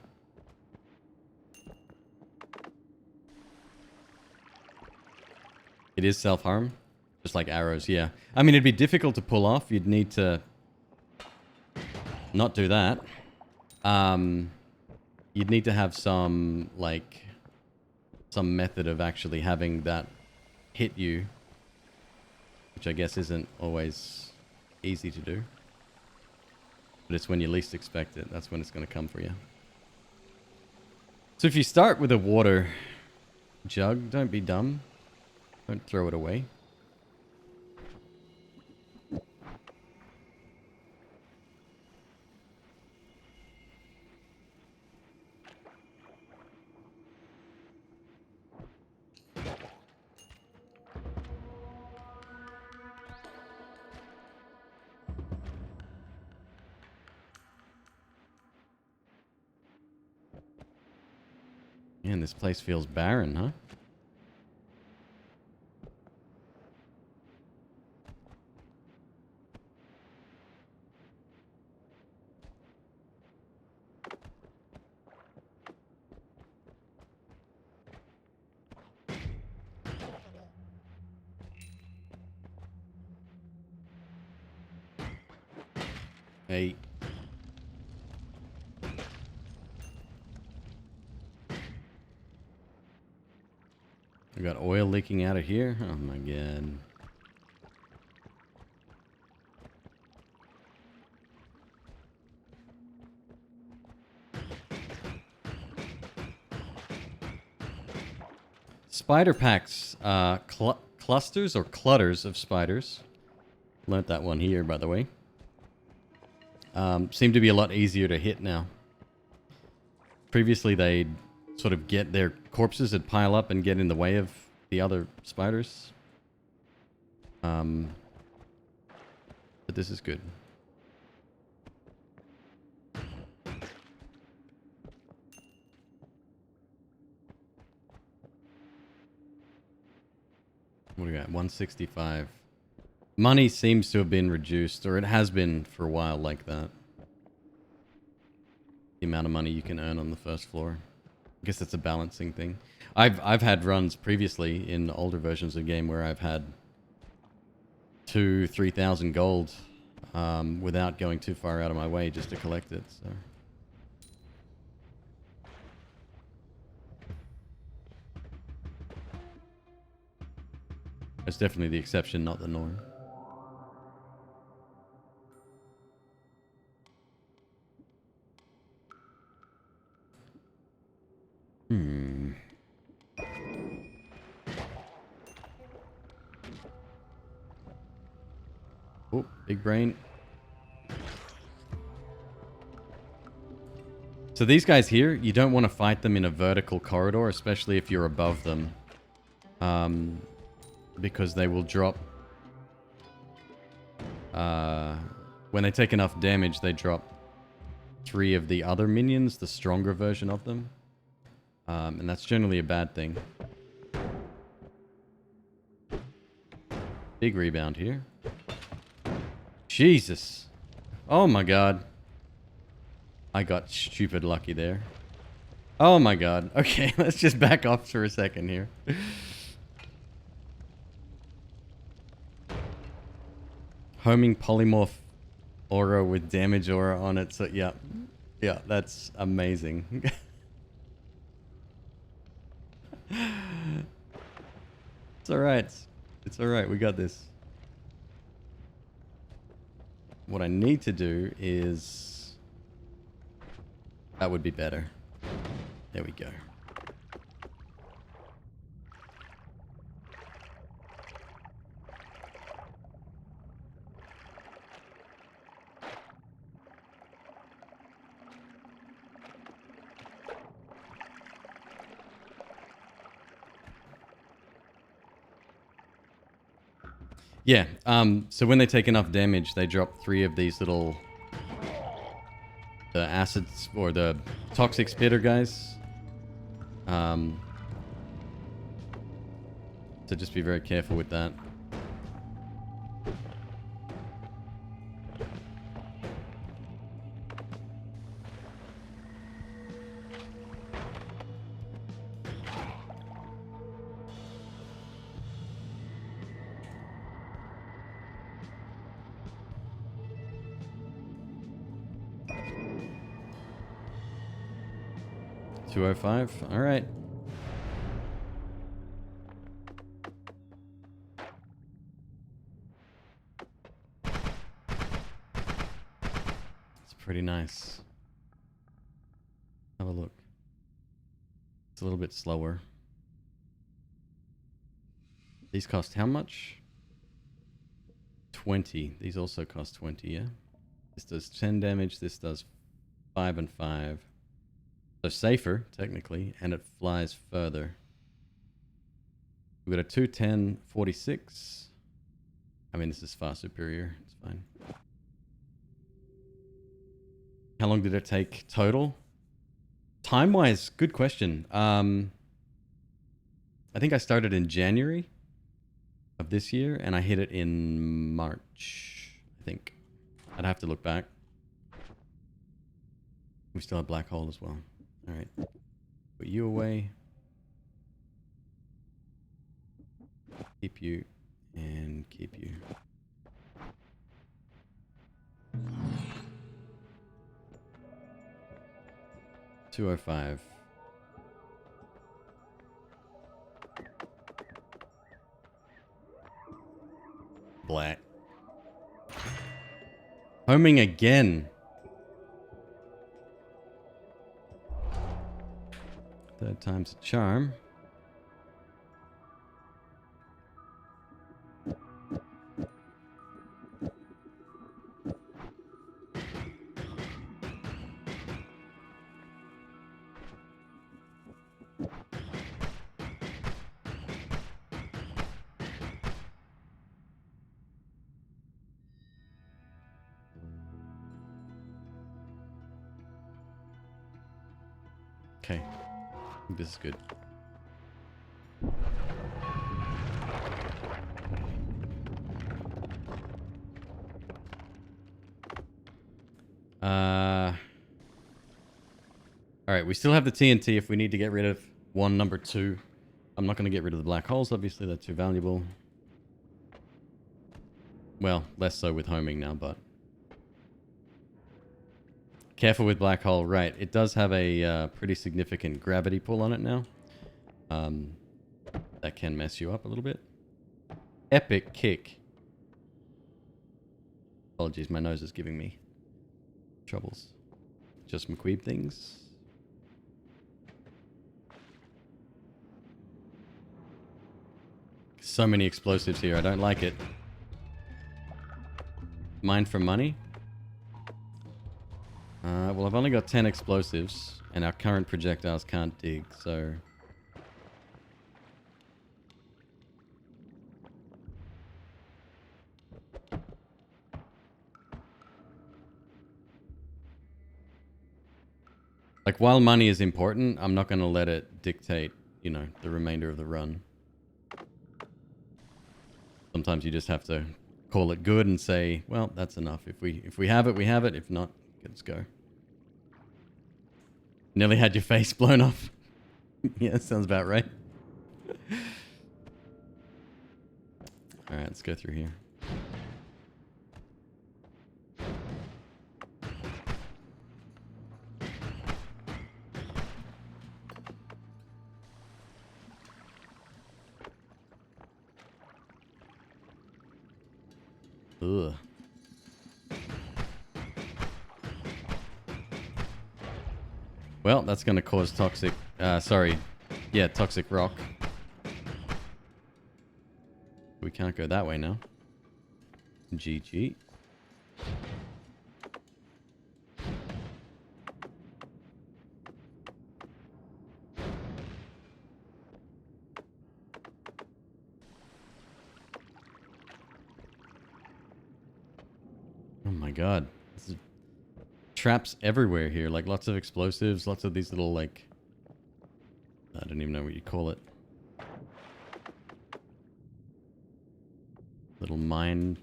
A: It is self-harm. Just like arrows, yeah. I mean, it'd be difficult to pull off. You'd need to not do that. You'd need to have some, like, some method of actually having that hit you. Which I guess isn't always easy to do. But it's when you least expect it. That's when it's going to come for you. So if you start with a water jug, don't be dumb. Don't throw it away. Man, this place feels barren, huh? Hey. We got oil leaking out of here. Oh my god. spider packs, clusters or clutters of spiders. Learned that one here, by the way. Seem to be a lot easier to hit now. Previously, they'd sort of get their corpses would pile up and get in the way of the other spiders. But this is good. What do we got? 165. Money seems to have been reduced, or it has been for a while like that. The amount of money you can earn on the first floor. I guess it's a balancing thing. I've had runs previously in older versions of the game where I've had 2,000-3,000 gold without going too far out of my way just to collect it. So. It's definitely the exception, not the norm. Oh, big brain. So these guys here, you don't want to fight them in a vertical corridor, especially if you're above them. Because they will drop... when they take enough damage, they drop 3 of the other minions, the stronger version of them. And that's generally a bad thing. Big rebound here. Jesus. Oh my god. I got stupid lucky there. Oh my god. Okay, let's just back off for a second here. Homing polymorph aura with damage aura on it. So yeah. Yeah, that's amazing. It's alright. It's alright, we got this. What I need to do is... That would be better. There we go. Yeah, so when they take enough damage, they drop 3 of these little... the acids, or the toxic spitter guys. So just be very careful with that. $205. All right. It's pretty nice. Have a look. It's a little bit slower. These cost how much? 20. These also cost 20, yeah? This does 10 damage. This does 5 and 5. So safer, technically, and it flies further. We've got a 210, 46. I mean, this is far superior. It's fine. How long did it take total? Time-wise, good question. I think I started in January of this year, and I hit it in March, I think. I'd have to look back. We still have Black Hole as well. All right, put you away. Keep you and keep you. $205. Black. Homing again. Third time's a charm. Okay. I think this is good. Alright, we still have the TNT if we need to get rid of one number 2. I'm not going to get rid of the black holes, obviously. They're too valuable. Well, less so with homing now, but... Careful with black hole. Right, it does have a pretty significant gravity pull on it now. That can mess you up a little bit. Epic kick. Apologies, my nose is giving me troubles. Just McQueeb things. So many explosives here. I don't like it. Mine for money? Well, I've only got 10 explosives, and our current projectiles can't dig, so... Like, while money is important, I'm not going to let it dictate, you know, the remainder of the run. Sometimes you just have to call it good and say, well, that's enough. If we have it, we have it. If not, let's go. Nearly had your face blown off. Yeah, sounds about right. Alright, let's go through here. Ugh. Well, that's going to cause toxic... toxic rock. We can't go that way now. GG. Oh my god. This is traps everywhere here. Like lots of explosives, lots of these little like... I don't even know what you call it. Little mine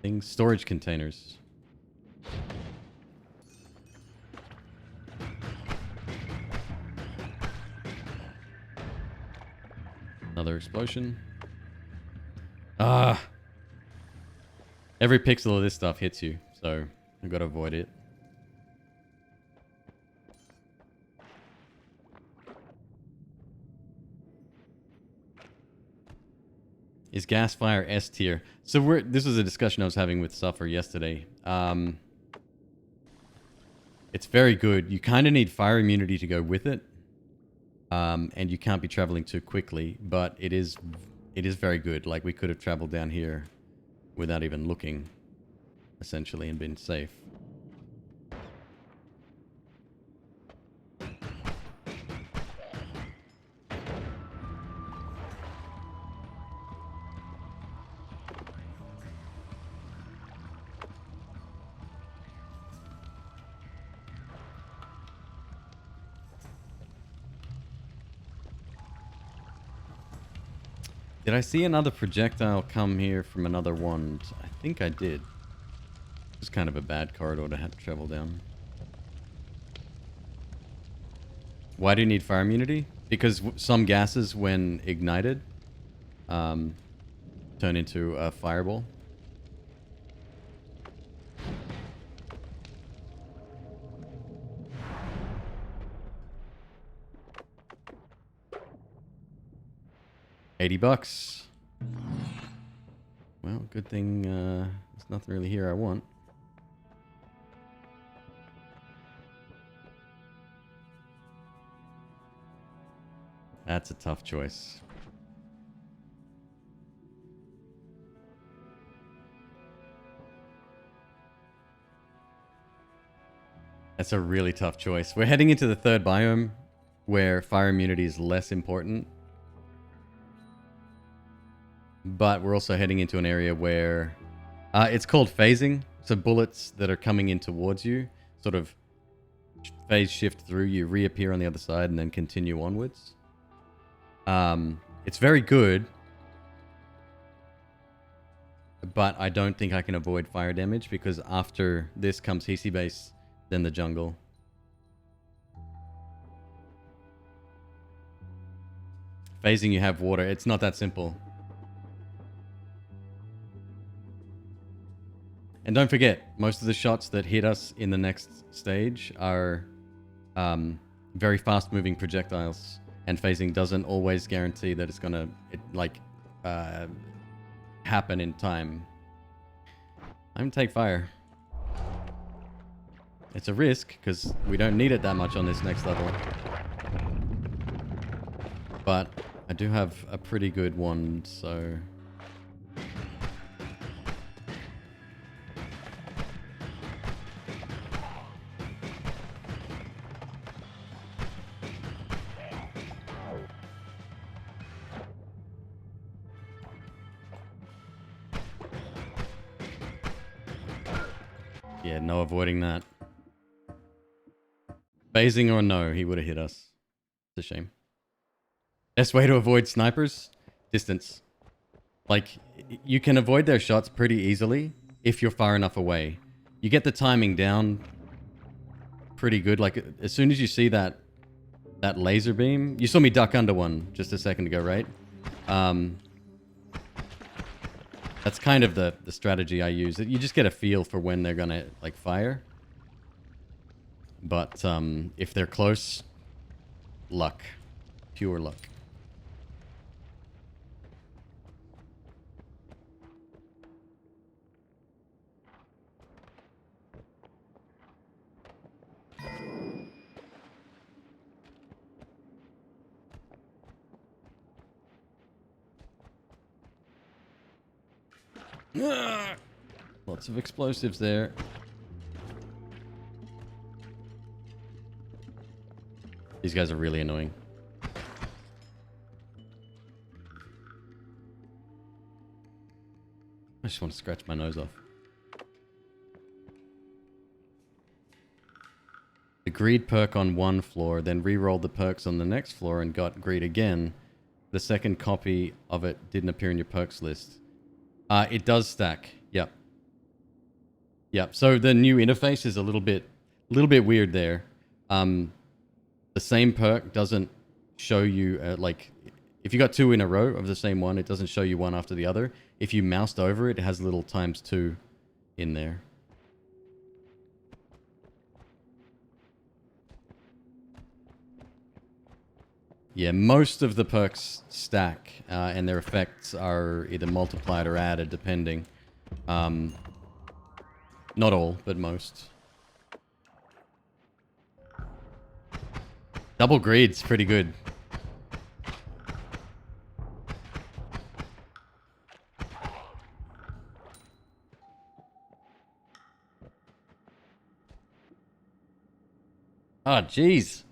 A: things. Storage containers. Another explosion. Ah! Every pixel of this stuff hits you, so I've got to avoid it. Is gas fire S tier? So this was a discussion I was having with Suffer yesterday. It's very good. You kind of need fire immunity to go with it. And you can't be traveling too quickly, but it is very good. Like we could have traveled down here without even looking, essentially, and been safe. Did I see another projectile come here from another wand? I think I did. It's kind of a bad corridor to have to travel down. Why do you need fire immunity? Because some gases, when ignited, turn into a fireball. $80. Well, good thing there's nothing really here I want. That's a tough choice. That's a really tough choice. We're heading into the third biome where fire immunity is less important. But we're also heading into an area where it's called phasing. So bullets that are coming in towards you sort of phase shift through, you reappear on the other side and then continue onwards. It's very good, but I don't think I can avoid fire damage because after this comes Hisi base, then the jungle. Phasing, you have water. It's not that simple. And don't forget, most of the shots that hit us in the next stage are very fast-moving projectiles. And phasing doesn't always guarantee that it's gonna happen in time. I'm gonna take fire. It's a risk because we don't need it that much on this next level. But I do have a pretty good wand, so... Yeah, no avoiding that. Phasing or no, he would have hit us. It's a shame. Best way to avoid snipers? Distance. Like, you can avoid their shots pretty easily if you're far enough away. You get the timing down pretty good. Like, as soon as you see that laser beam... You saw me duck under one just a second ago, right? That's kind of the strategy I use. You just get a feel for when they're gonna, like, fire. But, if they're close... Luck. Pure luck. Lots of explosives there. These guys are really annoying. I just want to scratch my nose off. The greed perk on one floor, then re-rolled the perks on the next floor and got greed again. The second copy of it didn't appear in your perks list. It does stack. Yep. Yep. So the new interface is a little bit weird there. The same perk doesn't show you like if you got two in a row of the same one, it doesn't show you one after the other. If you moused over it, it has little ×2 in there. Yeah, most of the perks stack, and their effects are either multiplied or added, depending. Not all, but most. Double greed's pretty good. Oh, jeez.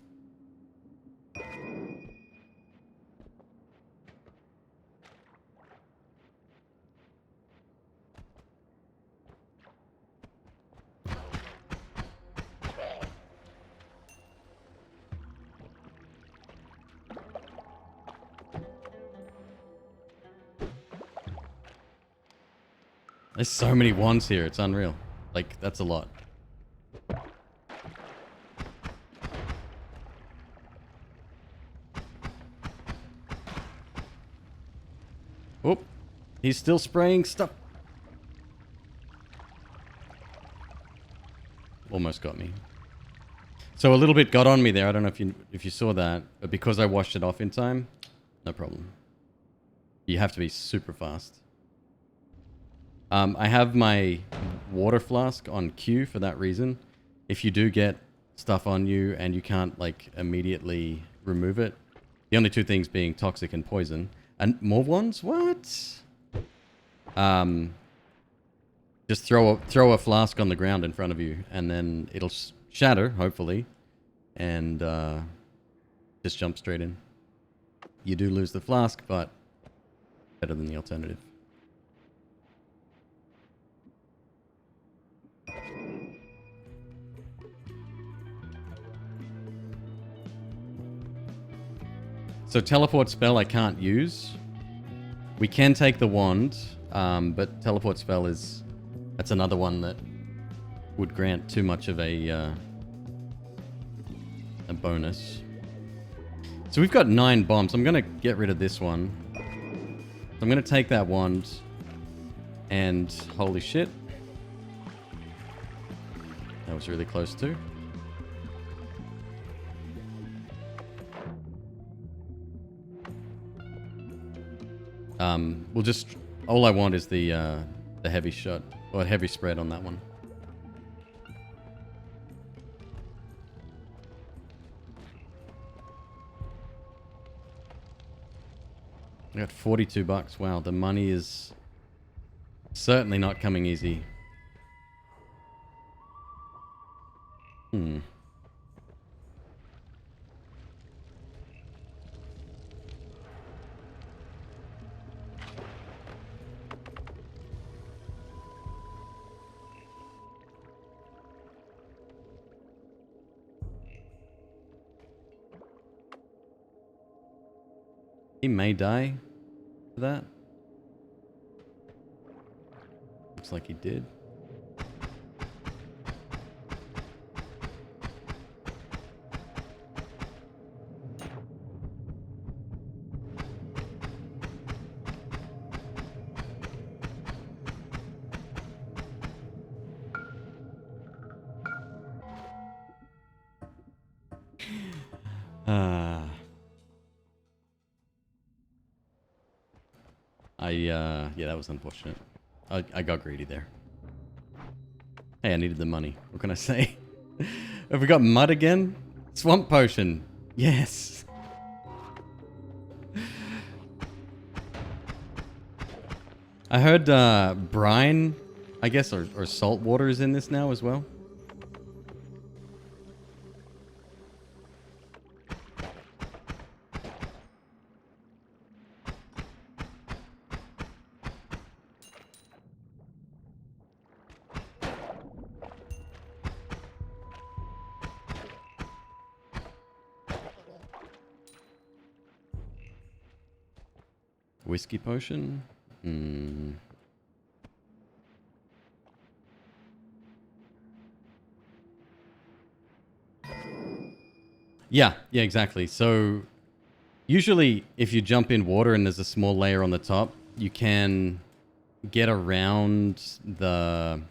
A: There's so many wands here, it's unreal. Like, that's a lot. Oh, he's still spraying stuff. Almost got me. So a little bit got on me there. I don't know if you saw that, but because I washed it off in time, no problem. You have to be super fast. I have my water flask on Q for that reason. If you do get stuff on you and you can't like immediately remove it, the only two things being toxic and poison. And more ones? What? Just throw a flask on the ground in front of you, and then it'll shatter, hopefully, and just jump straight in. You do lose the flask, but better than the alternative. So teleport spell I can't use. We can take the wand, but teleport spell is... That's another one that would grant too much of a bonus. So we've got 9 bombs. I'm going to get rid of this one. I'm going to take that wand. And holy shit. That was really close too. We'll just... All I want is the heavy shot. Or heavy spread on that one. I got 42 bucks. Wow, the money is certainly not coming easy. He may die for that. Looks like he did. Yeah, that was unfortunate. I got greedy there. Hey, I needed the money. What can I say? Have we got mud again? Swamp potion. Yes. I heard brine, I guess, or salt water is in this now as well. Whiskey potion? Yeah, exactly. So usually if you jump in water and there's a small layer on the top, you can get around the,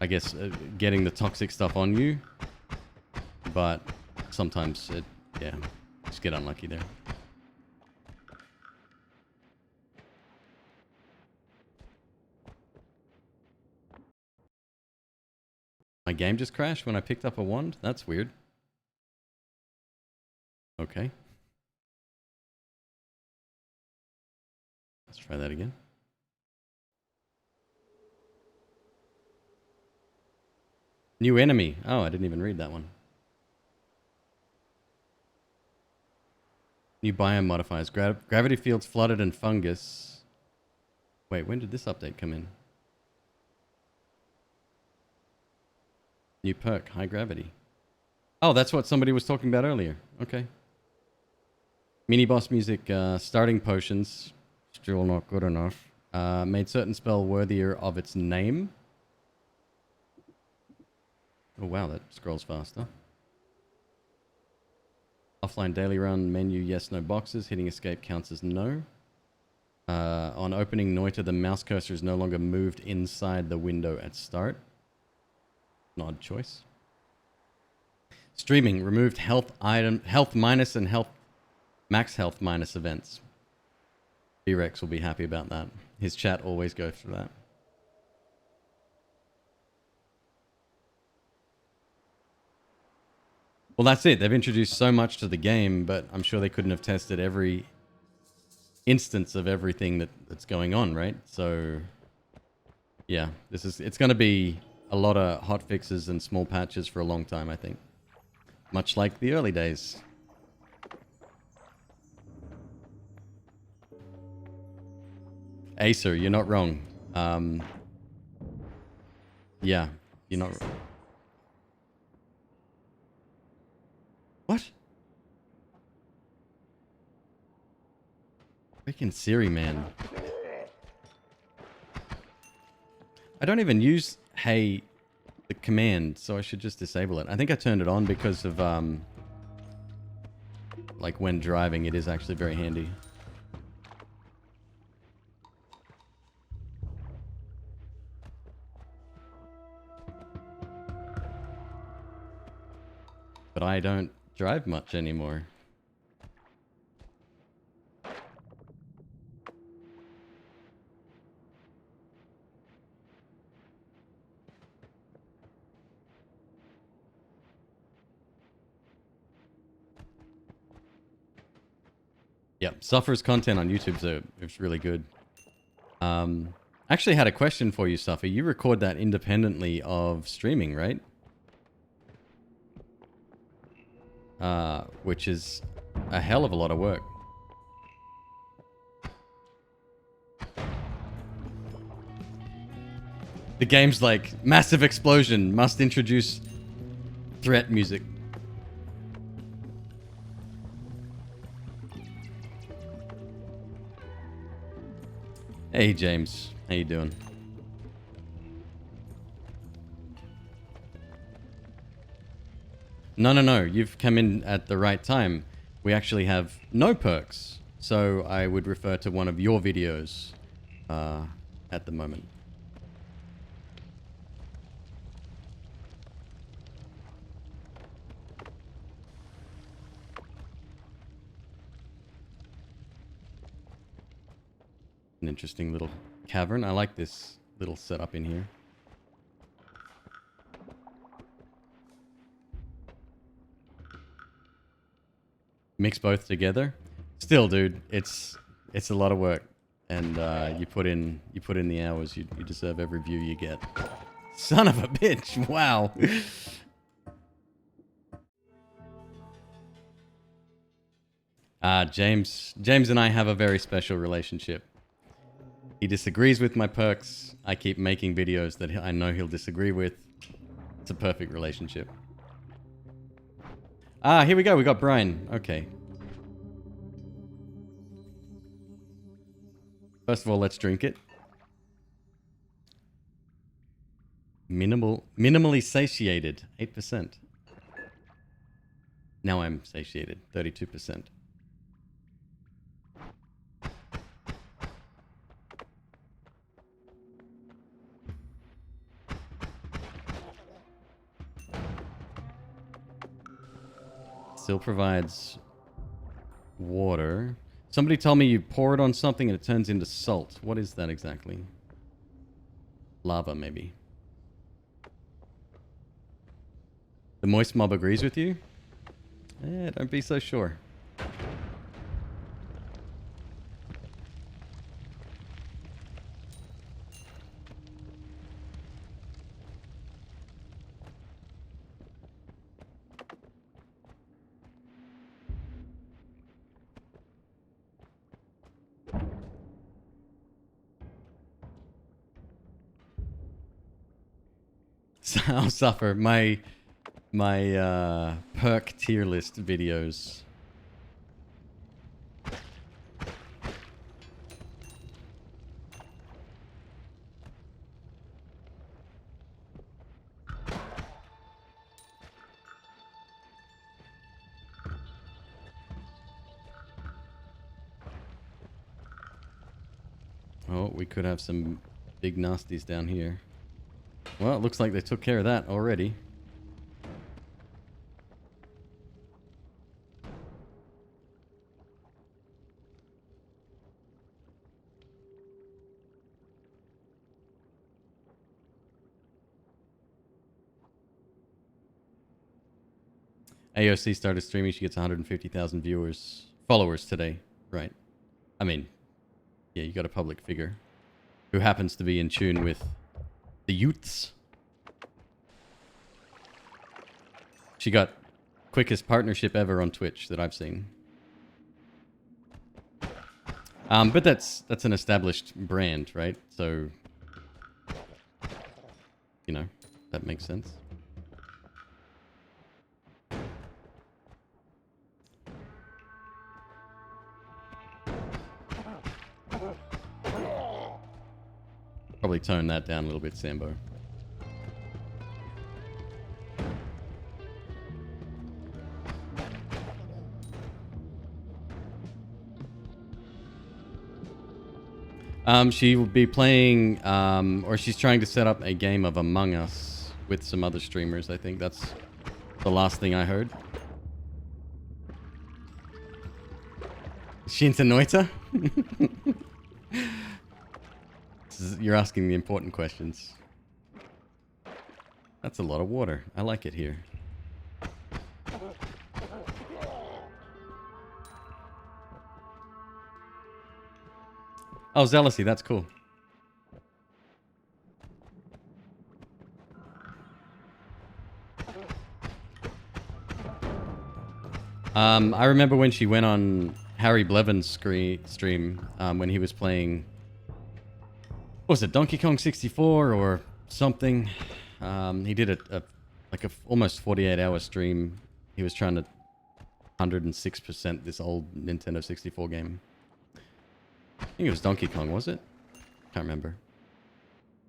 A: I guess, getting the toxic stuff on you. But sometimes just get unlucky there. My game just crashed when I picked up a wand? That's weird. Okay. Let's try that again. New enemy. Oh, I didn't even read that one. New biome modifiers. Gravity fields flooded and fungus. Wait, when did this update come in? New perk, high gravity. Oh, that's what somebody was talking about earlier. Okay. Mini boss music, starting potions. Still not good enough. Made certain spell worthier of its name. Oh wow, that scrolls faster. Offline daily run, menu, yes, no boxes. Hitting escape counts as no. On opening Noita, the mouse cursor is no longer moved inside the window at start. An odd choice. Streaming, removed health minus and max health minus events. B-Rex will be happy about that. His chat always goes for that. Well, that's it. They've introduced so much to the game, but I'm sure they couldn't have tested every instance of everything that's going on, right? So, yeah, it's going to be a lot of hot fixes and small patches for a long time, I think. Much like the early days. Acer, you're not wrong. Yeah, you're not wrong. What? Freaking Siri, man. I don't even use hey the command, so I should just disable it. I think I turned it on because of like when driving, it is actually very handy. But I don't drive much anymore. Yep, Suffer's content on YouTube is really good. Actually had a question for you, Suffer. You record that independently of streaming, right? Which is a hell of a lot of work. The game's like, massive explosion, must introduce threat music. Hey James, how you doing? No, you've come in at the right time. We actually have no perks, so I would refer to one of your videos at the moment. An interesting little cavern. I like this little setup in here. Mix both together. Still, dude, it's a lot of work, and you put in the hours. You deserve every view you get. Son of a bitch! Wow. James and I have a very special relationship. He disagrees with my perks. I keep making videos that I know he'll disagree with. It's a perfect relationship. Here we go. We got Brian. Okay. First of all, let's drink it. Minimally satiated, 8%. Now I'm satiated, 32%. Still provides water. Somebody told me you pour it on something and it turns into salt. What is that exactly? Lava, maybe. The moist mob agrees with you? Don't be so sure. I'll suffer. My perk tier list videos. Oh, we could have some big nasties down here. Well, it looks like they took care of that already. AOC started streaming. She gets 150,000 followers today. Right. I mean, yeah, you got a public figure who happens to be in tune with the youths. She got quickest partnership ever on Twitch that I've seen. But that's an established brand, right? So, you know, that makes sense. Probably tone that down a little bit, Sambo. She will be playing, or she's trying to set up a game of Among Us with some other streamers. I think that's the last thing I heard. Is she into Noita? You're asking the important questions. That's a lot of water. I like it here. Oh, Zealousy, that's cool. I remember when she went on Harry Blevins' stream when he was playing, what was it, Donkey Kong 64 or something? He did a almost 48-hour stream. He was trying to 106% this old Nintendo 64 game. I think it was Donkey Kong, was it? Can't remember.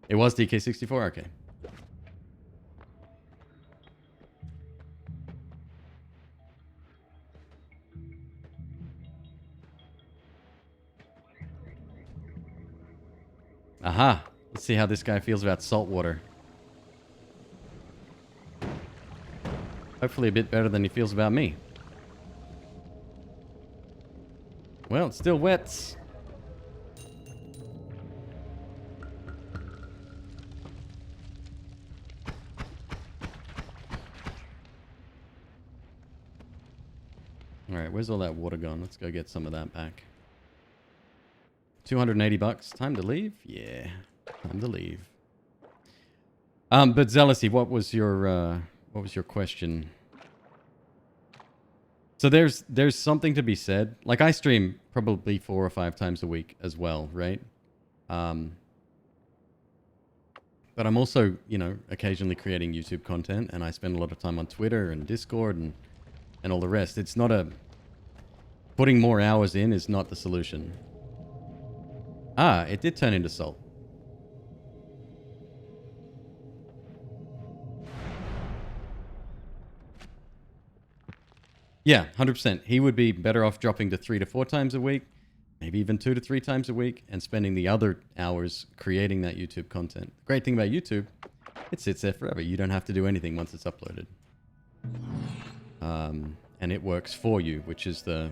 A: It was DK64? Okay. Aha! Let's see how this guy feels about salt water. Hopefully a bit better than he feels about me. Well, it still wets. Alright, where's all that water gone? Let's go get some of that back. 280 bucks. Time to leave? Yeah, time to leave. But Zealousy, what was your question? So there's something to be said. Like, I stream probably 4 or 5 times a week as well, right? But I'm also, you know, occasionally creating YouTube content, and I spend a lot of time on Twitter and Discord and all the rest. It's not a... Putting more hours in is not the solution. Ah, it did turn into salt. Yeah, 100%. He would be better off dropping to 3 to 4 times a week, maybe even 2 to 3 times a week, and spending the other hours creating that YouTube content. The great thing about YouTube, it sits there forever. You don't have to do anything once it's uploaded. And it works for you, which is the...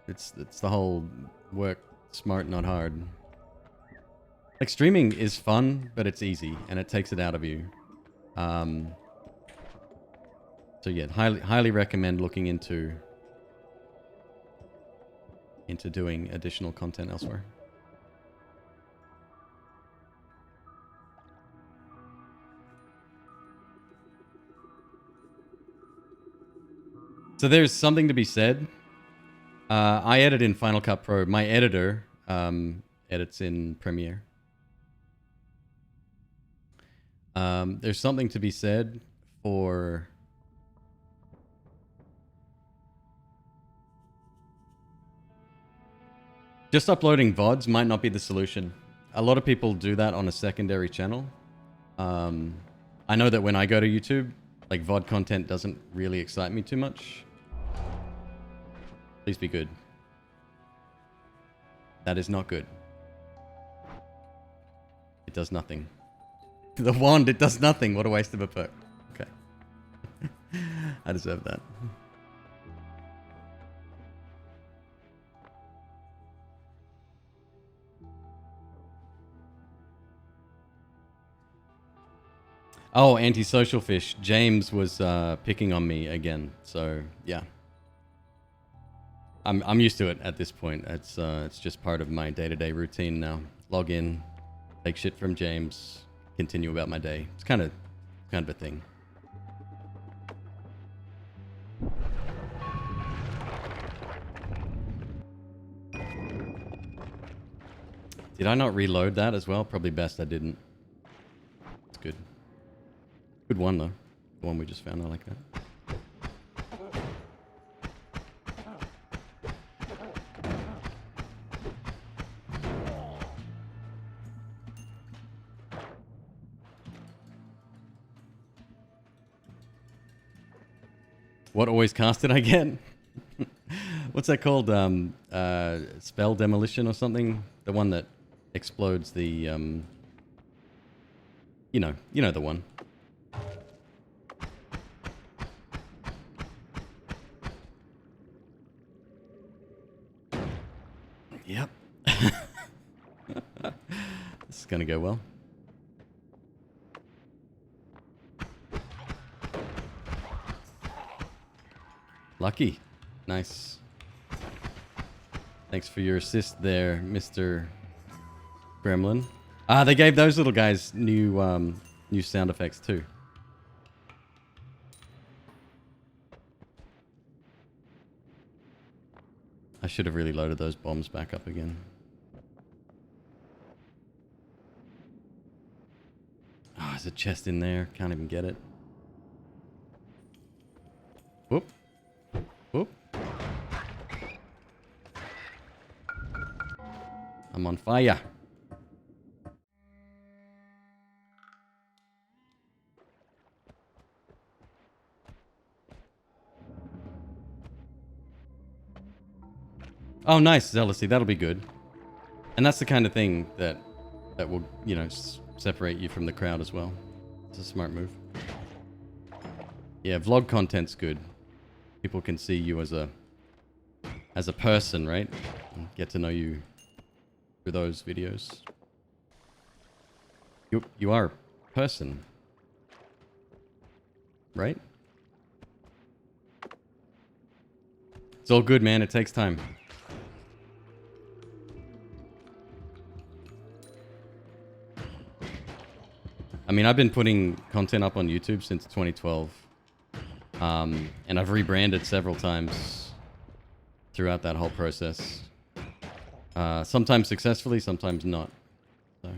A: It's the whole work smart, not hard. Like, streaming is fun, but it's easy, and it takes it out of you. So yeah, highly recommend looking into doing additional content elsewhere. So there's something to be said. I edit in Final Cut Pro. My editor edits in Premiere. There's something to be said for... Just uploading VODs might not be the solution. A lot of people do that on a secondary channel. I know that when I go to YouTube, like, VOD content doesn't really excite me too much. Please be good. That is not good. It does nothing. The wand, it does nothing. What a waste of a perk. Okay. I deserve that. Oh, antisocial fish. James was picking on me again. So, yeah. I'm used to it at this point. It's just part of my day-to-day routine now. Log in, take shit from James, continue about my day. It's kind of a thing. Did I not reload that as well? Probably best I didn't. It's good. Good one though. The one we just found. I like that. What always cast did I get? What's that called? Spell demolition or something? The one that explodes the, you know the one. Yep. This is gonna go well. Lucky. Nice. Thanks for your assist there, Mr. Gremlin. Ah, they gave those little guys new sound effects too. I should have really loaded those bombs back up again. Oh, there's a chest in there. Can't even get it. Whoop. Whoop. I'm on fire. Oh, nice, Zealousy. That'll be good. And that's the kind of thing that will, you know, separate you from the crowd as well. It's a smart move. Yeah, vlog content's good. People can see you as a person, right? And get to know you through those videos. You are a person, right? It's all good, man. It takes time. I mean, I've been putting content up on YouTube since 2012. And I've rebranded several times throughout that whole process. Sometimes successfully, sometimes not. So.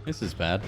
A: This is bad.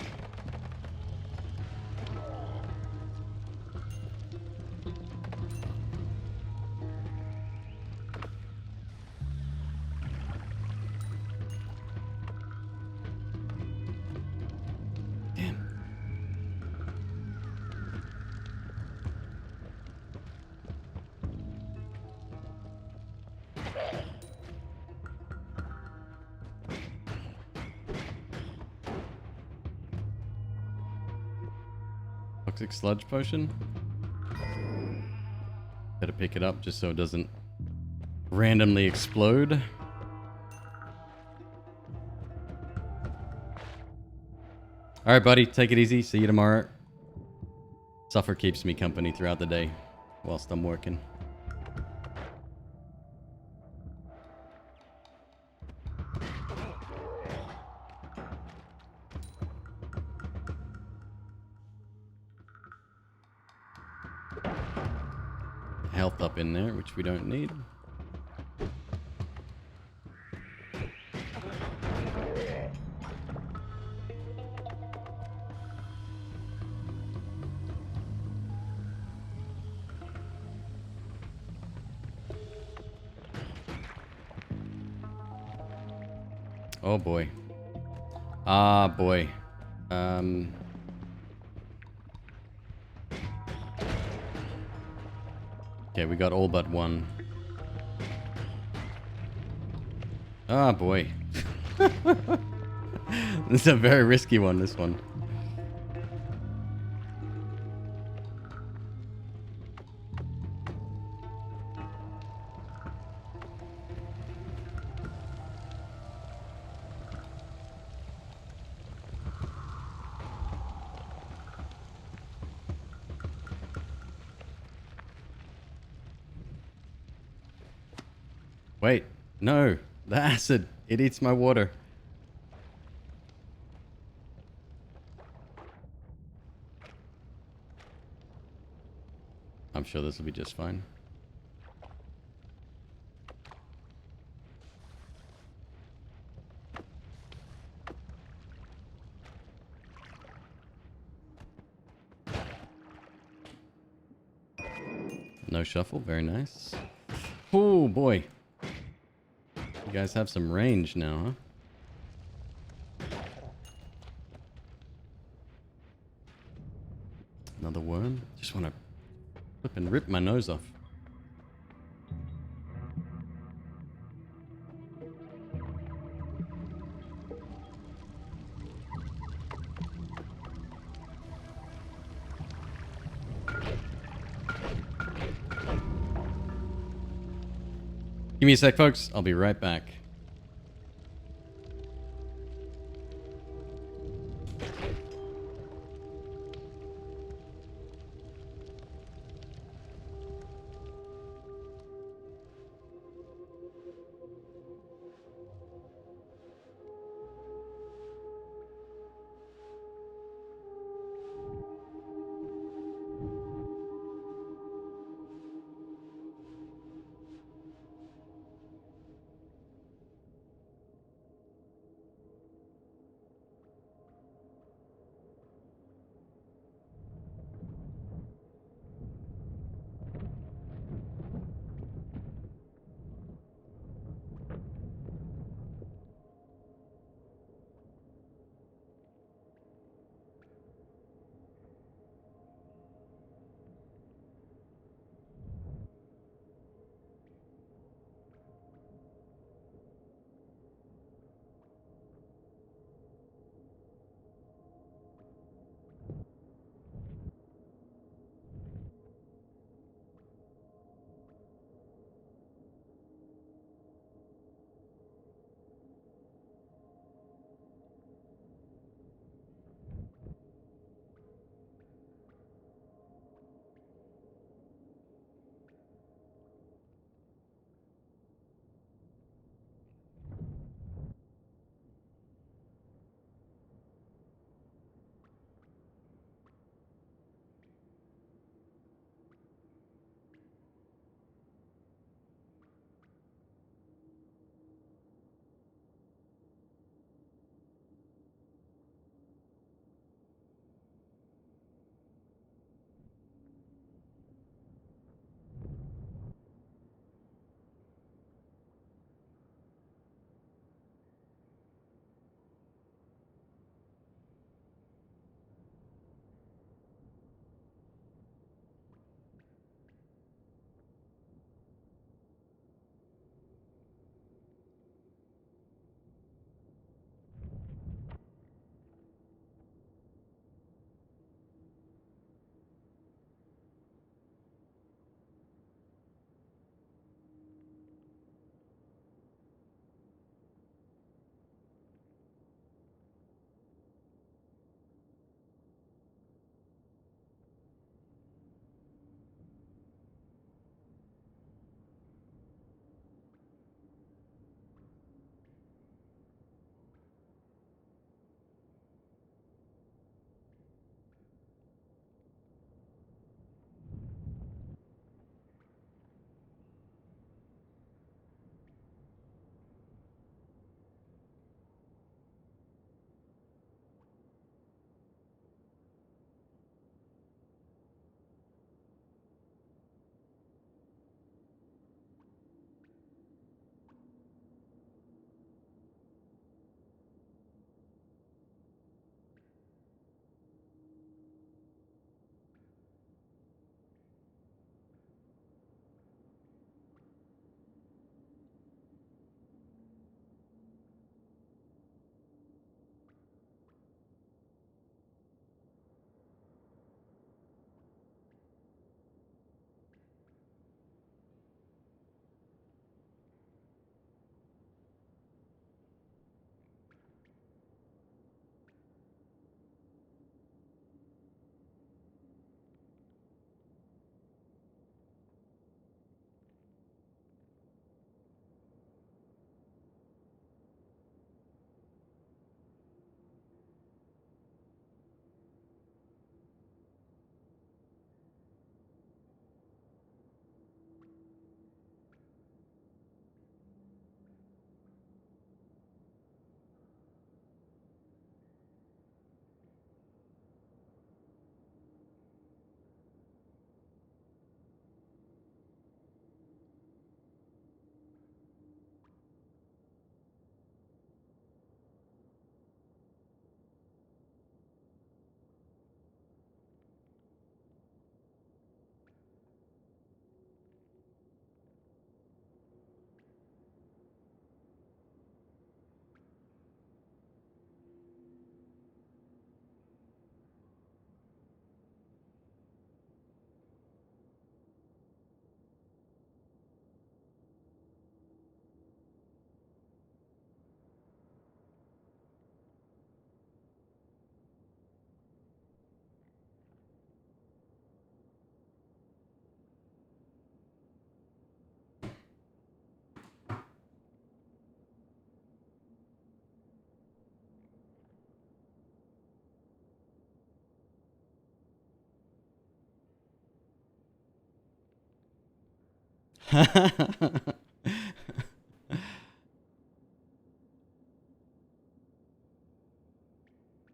A: Toxic sludge potion. Better pick it up just so it doesn't randomly explode. Alright, buddy. Take it easy. See you tomorrow. Suffer keeps me company throughout the day whilst I'm working. Health up in there, which we don't need. Oh boy. Ah boy. Okay, we got all but one. Ah, boy. This is a very risky one, this one. Wait, no, the acid, it eats my water. I'm sure this will be just fine. No shuffle. Very nice. Oh, boy. You guys have some range now, huh? Another worm. Just want to flip and rip my nose off. Give me a sec, folks. I'll be right back.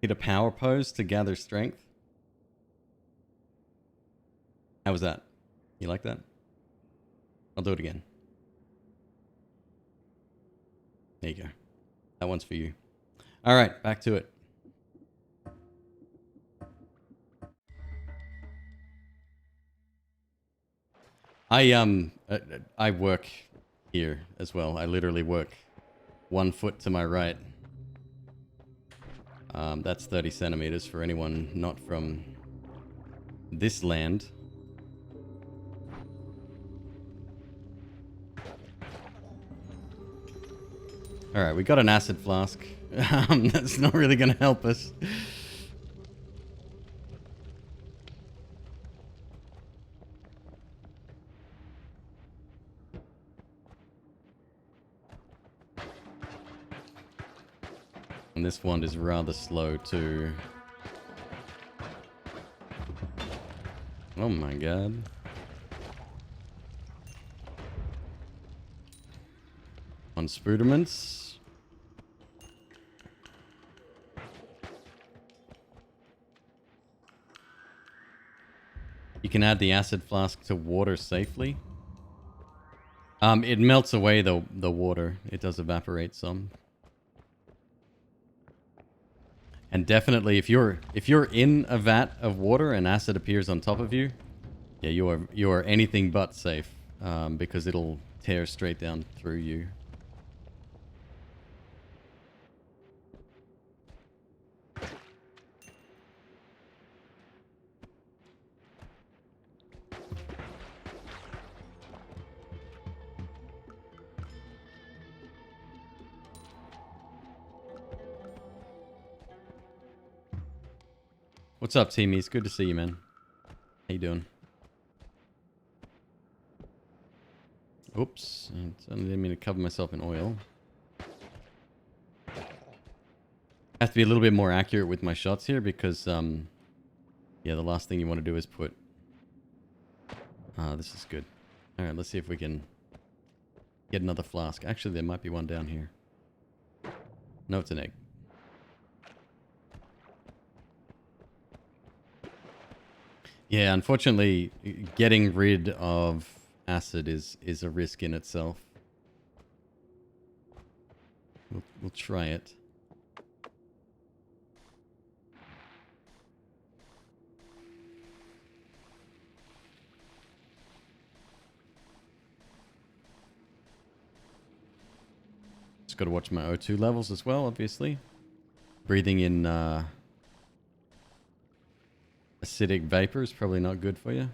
A: Hit a power pose to gather strength. How was that? You like that? I'll do it again. There you go. That one's for you. All right, back to it. I work here as well. I literally work 1 foot to my right. That's 30 centimeters for anyone not from this land. All right, we got an acid flask. That's not really going to help us. And this wand is rather slow too. Oh my god. On Spruderments. You can add the acid flask to water safely. It melts away the water. It does evaporate some. And definitely, if you're in a vat of water and acid appears on top of you, yeah, you are anything but safe, because it'll tear straight down through you. What's up, teamies? Good to see you, man. How you doing? Oops. I didn't mean to cover myself in oil. I have to be a little bit more accurate with my shots here because, yeah, the last thing you want to do is put... this is good. Alright, let's see if we can get another flask. Actually, there might be one down here. No, it's an egg. Yeah, unfortunately, getting rid of acid is a risk in itself. We'll try it. Just got to watch my O2 levels as well, obviously. Breathing in acidic vapor is probably not good for you.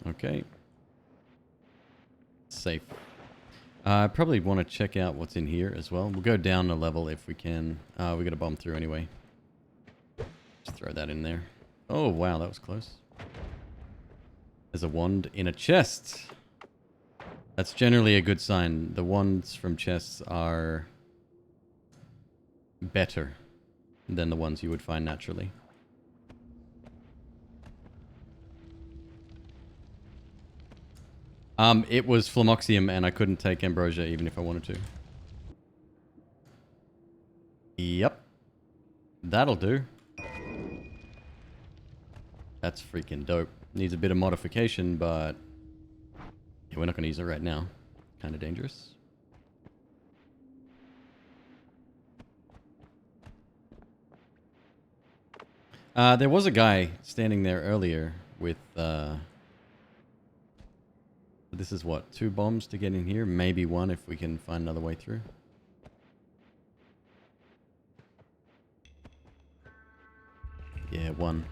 A: Okay. Safe. I probably want to check out what's in here as well. We'll go down a level if we can. We got to bomb through anyway. Just throw that in there. Oh, wow, that was close. There's a wand in a chest. That's generally a good sign. The wands from chests are better than the ones you would find naturally. It was Phlomoxium, and I couldn't take Ambrosia even if I wanted to. Yep. That'll do. That's freaking dope. Needs a bit of modification, but... yeah, we're not going to use it right now. Kind of dangerous. There was a guy standing there earlier with... this is what, 2 bombs to get in here? Maybe 1 if we can find another way through. Yeah, 1.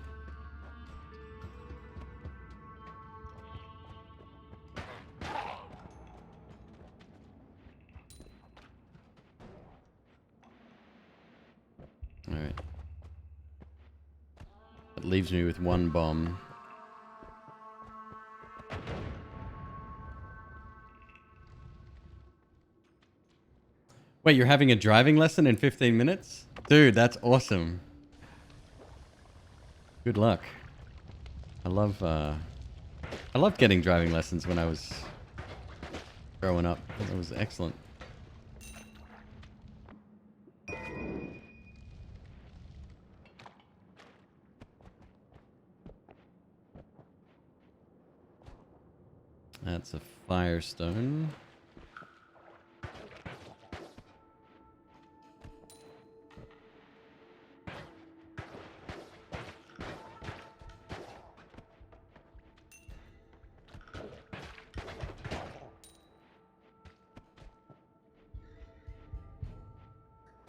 A: Alright. leaves me with 1 bomb. Wait, you're having a driving lesson in 15 minutes? Dude, that's awesome. Good luck. I loved getting driving lessons when I was growing up. It was excellent. That's a firestone.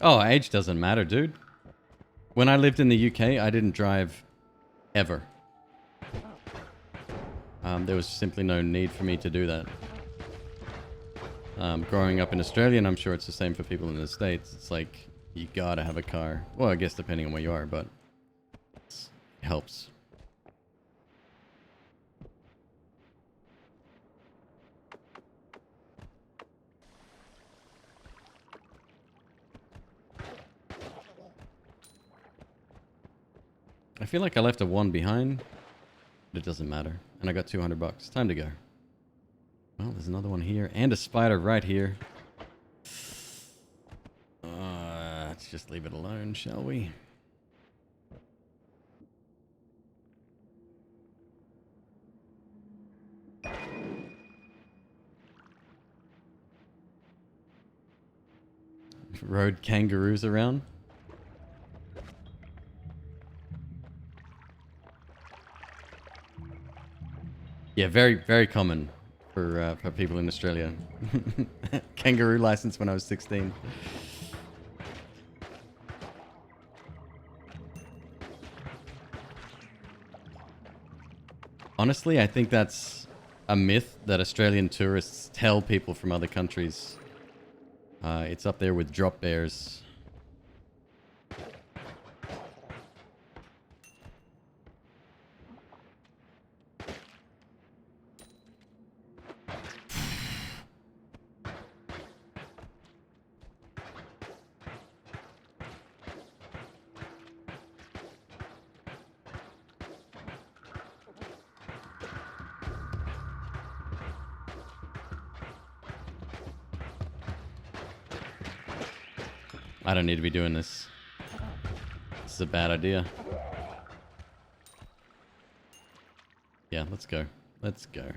A: Oh, age doesn't matter, dude. When I lived in the UK, I didn't drive ever. There was simply no need for me to do that. Growing up in Australia, and I'm sure it's the same for people in the States, it's like, you gotta have a car. Well, I guess depending on where you are, but it helps. I feel like I left a 1 behind, but it doesn't matter. And I got 200 bucks. Time to go. Well, there's another one here, and a spider right here. Let's just leave it alone, shall we? Road kangaroos around. Yeah, very, very common for people in Australia. Kangaroo license when I was 16. Honestly, I think that's a myth that Australian tourists tell people from other countries. It's up there with drop bears. I don't need to be doing this. This is a bad idea. Yeah, let's go. Let's go.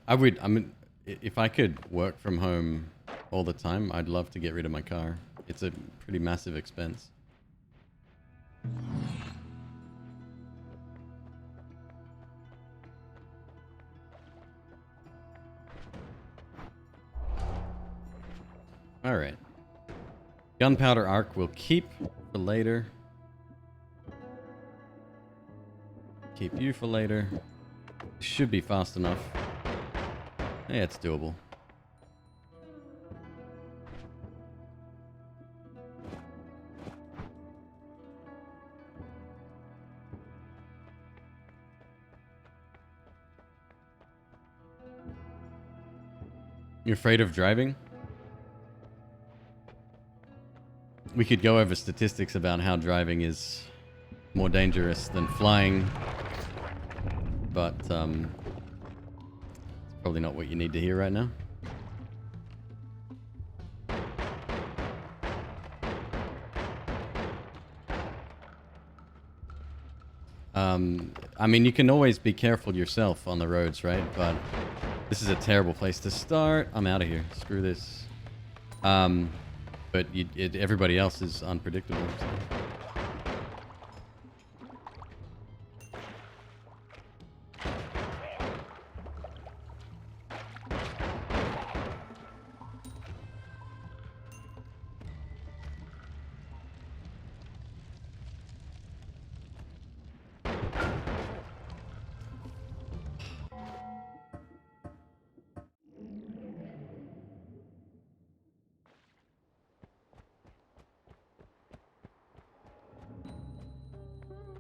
A: I mean, if I could work from home all the time, I'd love to get rid of my car. It's a pretty massive expense. All right. Gunpowder arc we'll keep for later. Keep you for later. Should be fast enough. Yeah, it's doable. You're afraid of driving? We could go over statistics about how driving is more dangerous than flying, but it's probably not what you need to hear right now. I mean, you can always be careful yourself on the roads, right? But this is a terrible place to start. I'm out of here. Screw this. But everybody else is unpredictable. So.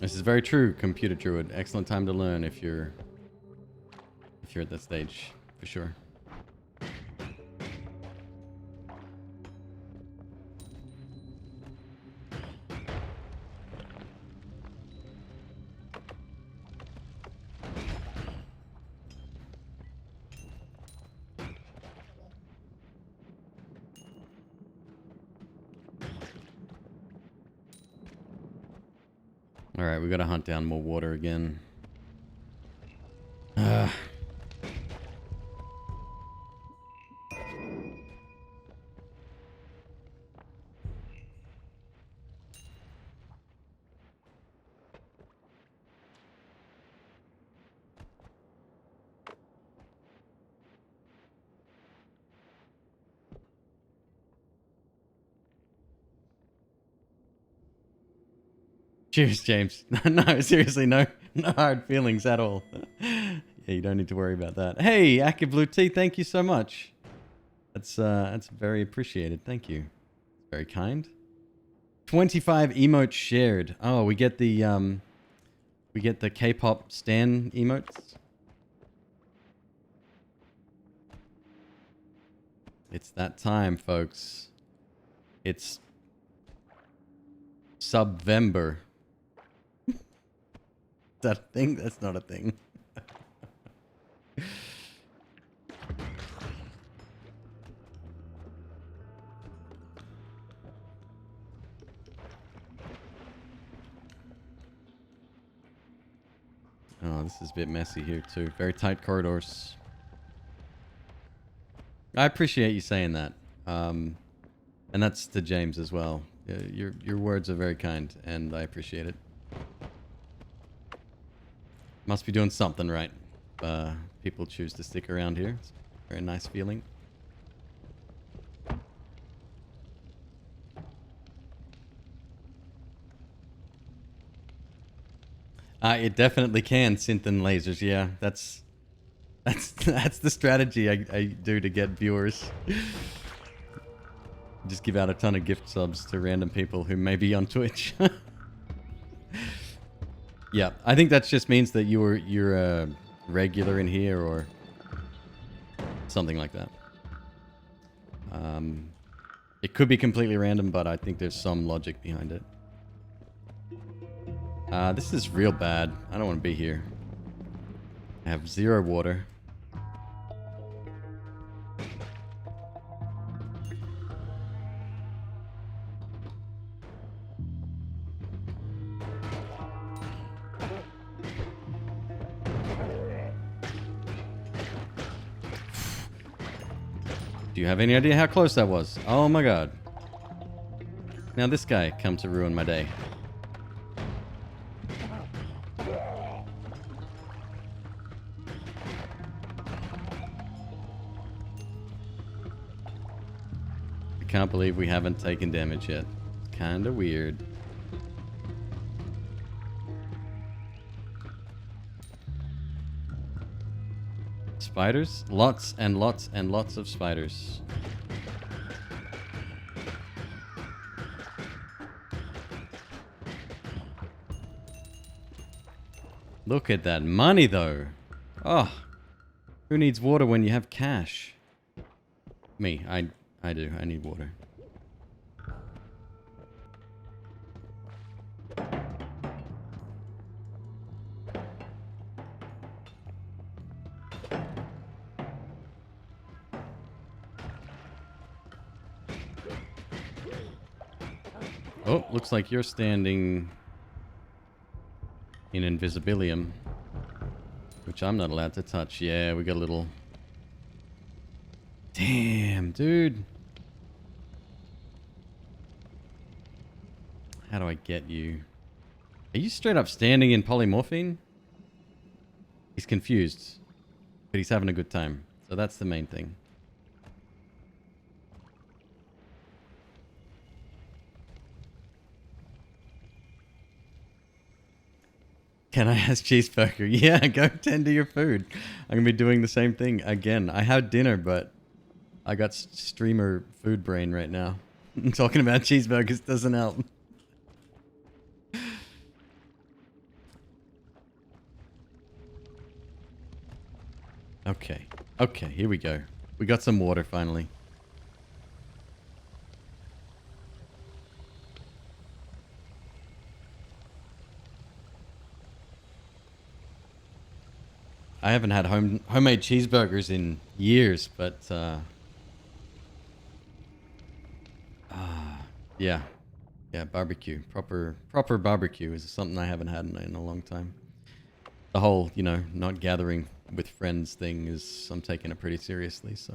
A: This is very true, Computer Druid. Excellent time to learn if you're at that stage, for sure. Alright, we gotta hunt down more water again. Cheers, James. No, seriously, no hard feelings at all. Yeah, you don't need to worry about that. Hey, Aki Blue Tea, thank you so much. That's very appreciated. Thank you. Very kind. 25 emotes shared. Oh, we get the K-pop stan emotes. It's that time, folks. It's Subvember. Is that a thing? That's not a thing. Oh, this is a bit messy here too. Very tight corridors. I appreciate you saying that. And that's to James as well. Your words are very kind, and I appreciate it. Must be doing something right. People choose to stick around here. It's a very nice feeling. It definitely can synth and lasers. Yeah, that's the strategy I do to get viewers. Just give out a ton of gift subs to random people who may be on Twitch. Yeah, I think that just means that you're a regular in here or something like that. It could be completely random, but I think there's some logic behind it. This is real bad. I don't want to be here. I have 0 water. Do you have any idea how close that was? Oh my god. Now this guy come to ruin my day. I can't believe we haven't taken damage yet. Kinda weird. Spiders? Lots and lots and lots of spiders. Look at that money though. Oh, who needs water when you have cash? Me, I do. I need water. Oh, looks like you're standing in Invisibilium, which I'm not allowed to touch. Yeah, we got a little... Damn, dude. How do I get you? Are you straight up standing in polymorphine? He's confused, but he's having a good time. So that's the main thing. Can I ask Cheeseburger? Yeah, go tend to your food. I'm going to be doing the same thing again. I had dinner, but I got streamer food brain right now. Talking about cheeseburgers doesn't help. Okay. Okay, here we go. We got some water finally. I haven't had homemade cheeseburgers in years, but yeah. Yeah, barbecue. Proper barbecue is something I haven't had in a long time. The whole, you know, not gathering with friends thing is, I'm taking it pretty seriously, so.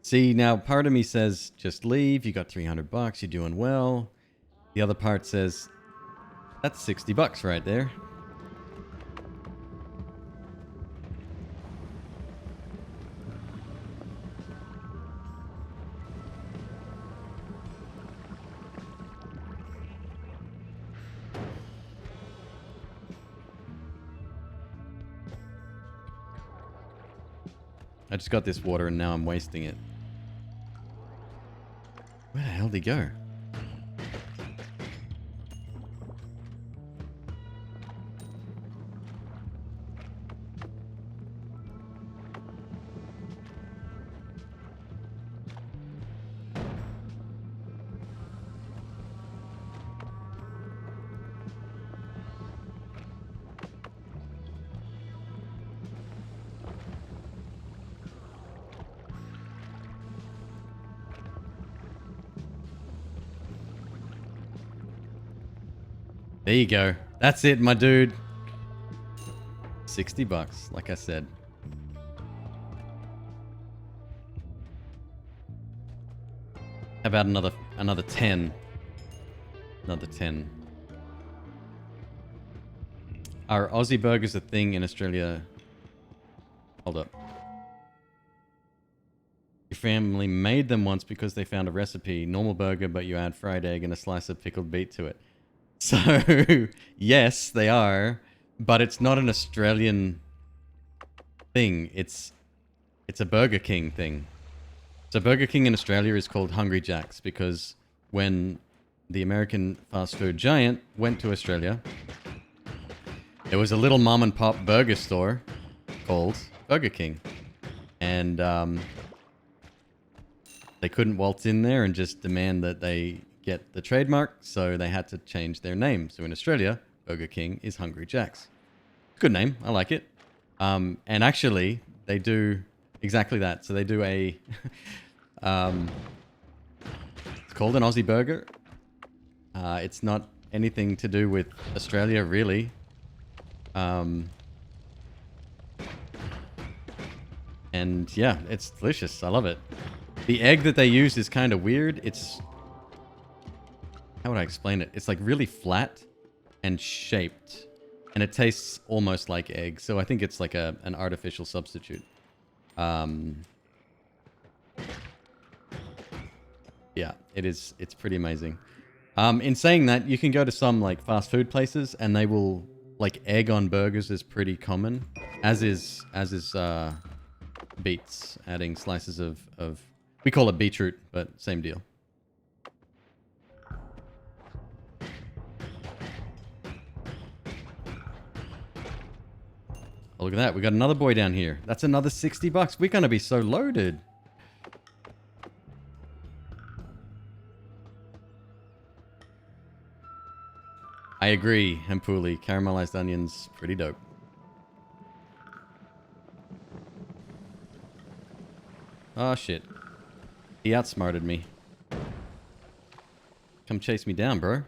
A: See, now part of me says, just leave, you got 300 bucks, you're doing well. The other part says, that's 60 bucks right there. I just got this water and now I'm wasting it. Where the hell did he go? There you go. That's it, my dude. 60 bucks, like I said. How about another 10? Another 10. Are Aussie burgers a thing in Australia? Hold up. Your family made them once because they found a recipe. Normal burger, but you add fried egg and a slice of pickled beet to it. So, yes, they are, but it's not an Australian thing. It's a Burger King thing. So Burger King in Australia is called Hungry Jack's because when the American fast food giant went to Australia, there was a little mom and pop burger store called Burger King. And they couldn't waltz in there and just demand that they get the trademark, so they had to change their name. So in Australia, Burger King is Hungry Jack's. Good name, I like it. And actually, they do exactly that. So they do a, it's called an Aussie burger. It's not anything to do with Australia, really. And yeah, it's delicious. I love it. The egg that they use is kind of weird. It's, how would I explain it? It's like really flat and shaped, and it tastes almost like egg. So I think it's like an artificial substitute. Yeah, it is. It's pretty amazing. In saying that, you can go to some like fast food places, and they will like egg on burgers is pretty common, as is beets, adding slices of we call it beetroot, but same deal. Oh, look at that. We got another boy down here. That's another 60 bucks. We're going to be so loaded. I agree, Hempuli. Caramelized onions, pretty dope. Oh, shit. He outsmarted me. Come chase me down, bro.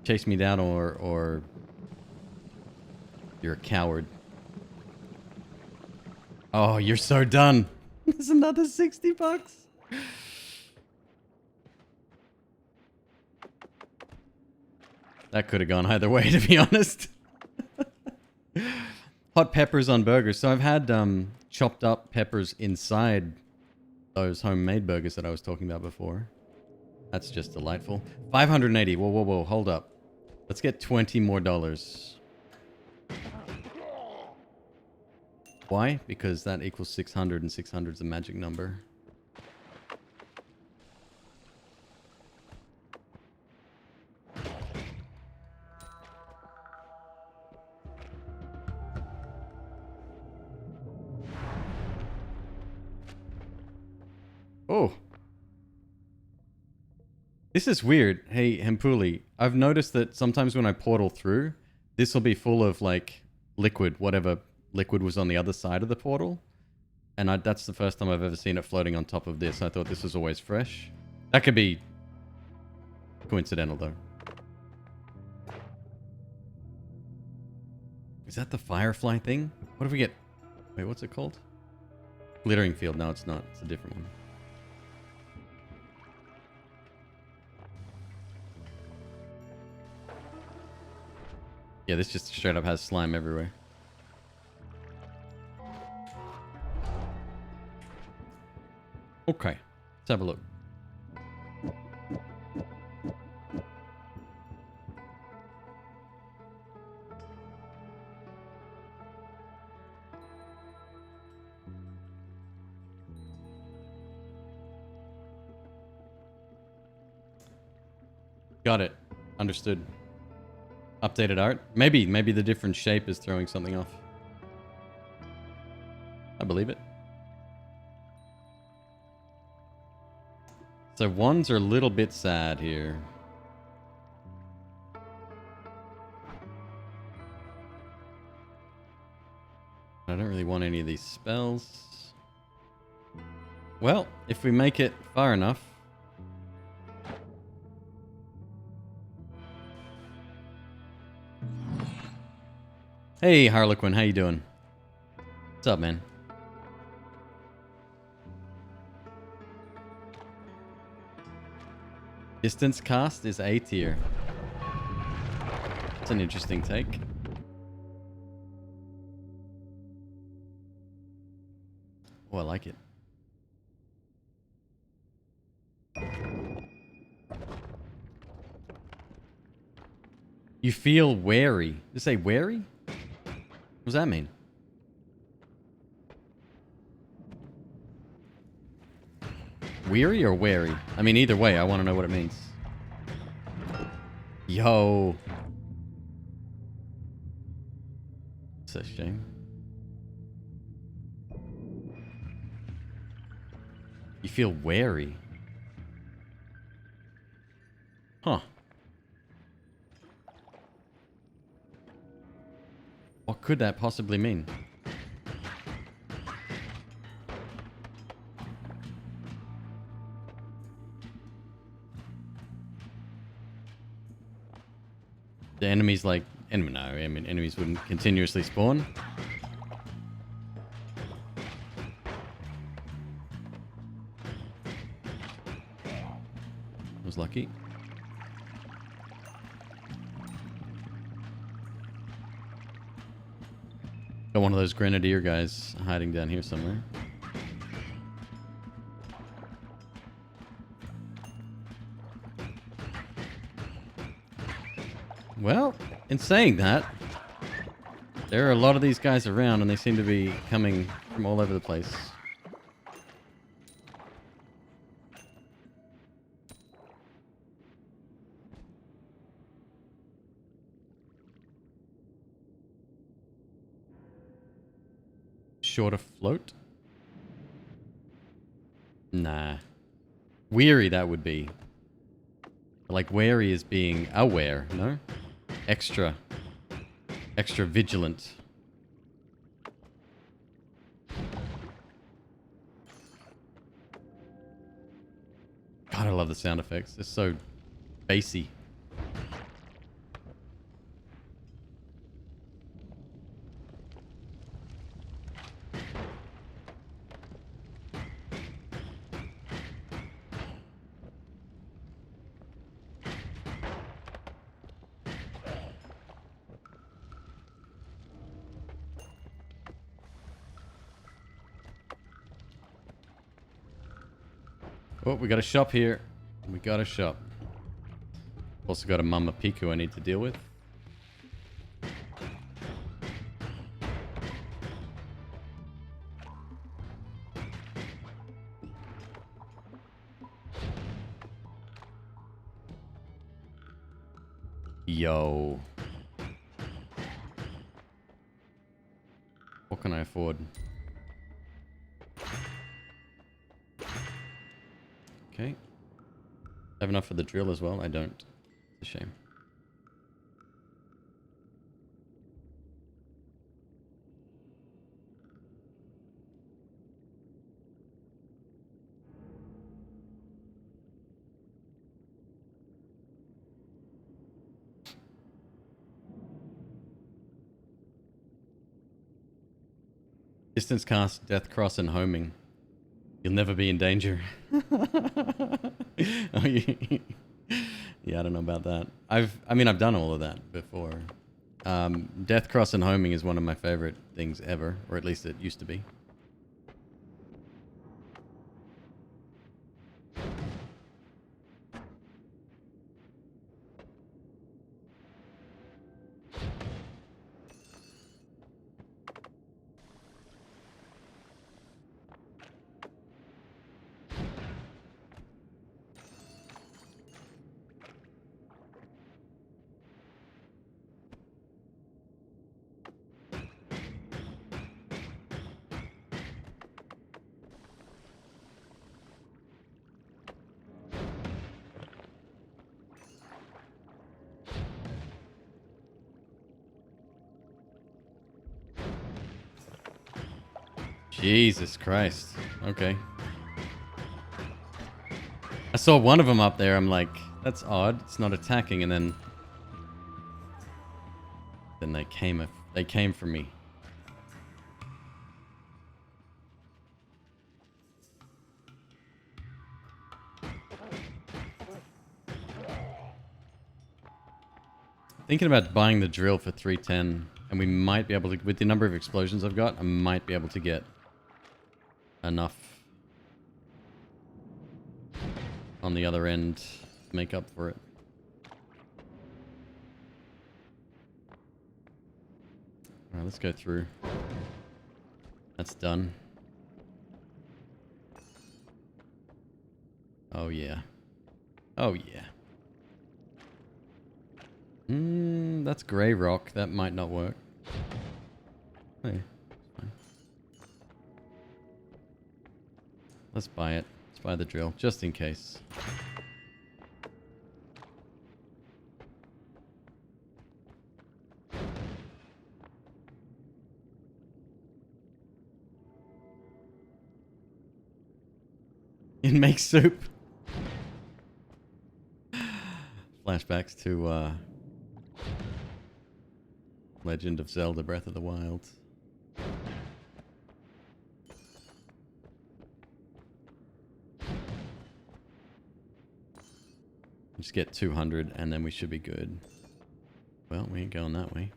A: Chase me down or you're a coward. Oh, you're so done. There's another 60 bucks. That could have gone either way, to be honest. Hot peppers on burgers. So I've had chopped up peppers inside those homemade burgers that I was talking about before. That's just delightful. 580. Whoa, whoa, whoa. Hold up. Let's get $20 more. Why? Because that equals 600, and 600 is a magic number. Oh. This is weird. Hey, Hempuli, I've noticed that sometimes when I portal through, this will be full of, like, liquid, whatever liquid was on the other side of the portal. And that's the first time I've ever seen it floating on top of this. I thought this was always fresh. That could be coincidental, though. Is that the firefly thing? What if we get... Wait, what's it called? Glittering field. No, it's not. It's a different one. Yeah, this just straight up has slime everywhere. Okay, let's have a look. Got it. Understood. Updated art? Maybe the different shape is throwing something off. I believe it. So ones are a little bit sad here. I don't really want any of these spells. Well, if we make it far enough. Hey, Harlequin, how you doing? What's up, man? Distance cast is A tier. That's an interesting take. Oh, I like it. You feel wary. Did you say wary? What does that mean? Weary or wary? I mean, either way, I want to know what it means. Yo. It's a shame. You feel wary? Huh. What could that possibly mean? The enemies like... No, I mean, enemies wouldn't continuously spawn. I was lucky. Got one of those grenadier guys hiding down here somewhere. Well, in saying that, there are a lot of these guys around and they seem to be coming from all over the place. Shorter float? Nah. Weary, that would be. Like, wary is being aware, no? Extra vigilant. love the sound effects. They're so bassy. Oh, we got a shop here. We got a shop. Also got a Mama Piku I need to deal with. Yo. What can I afford? Okay. Have enough for the drill as well? I don't. It's a shame. Distance cast, death cross, and homing. You'll never be in danger. Oh, yeah, I don't know about that. I mean, I've done all of that before. Death cross and homing is one of my favorite things ever, or at least it used to be. Jesus Christ. Okay. I saw one of them up there. I'm like, that's odd. It's not attacking. And then they came for me. Thinking about buying the drill for 310, and we might be able to, with the number of explosions I've got, I might be able to get enough on the other end to make up for it. Alright, let's go through. That's done. Oh yeah. Oh yeah. That's grey rock. That might not work. Hey, fine. Let's buy it. Let's buy the drill, just in case. It makes soup. Flashbacks to Legend of Zelda Breath of the Wild. Just get 200 and then we should be good. Well, we ain't going that way.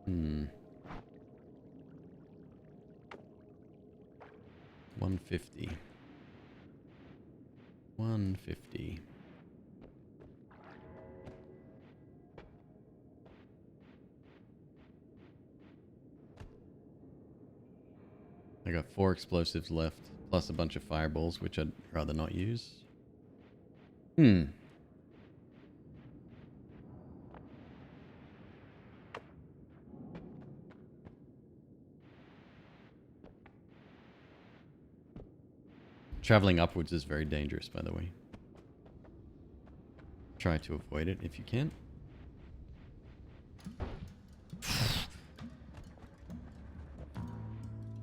A: Hmm. 150. 150. I got 4 explosives left, plus a bunch of fireballs, which I'd rather not use. Traveling upwards is very dangerous, by the way. Try to avoid it if you can.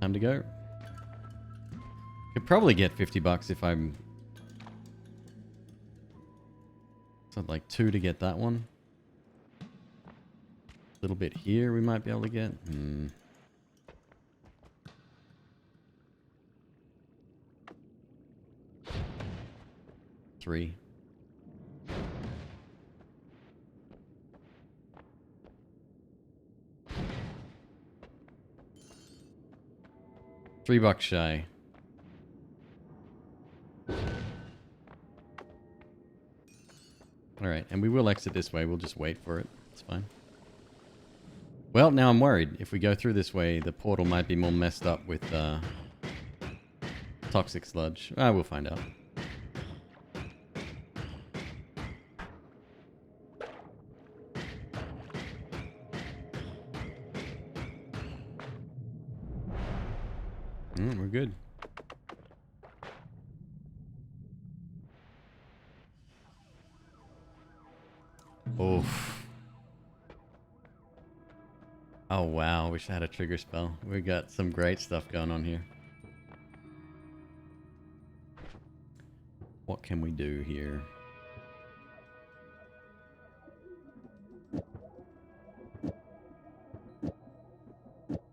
A: Time to go. probably get 50 bucks if I'm... So like 2 to get that one. A little bit here we might be able to get. 3. $3 shy. Alright, and we will exit this way. We'll just wait for it. It's fine. Well, now I'm worried. If we go through this way, the portal might be more messed up with toxic sludge. We'll find out. We're good. Oof. Oh wow, wish I had a trigger spell. We got some great stuff going on here. What can we do here?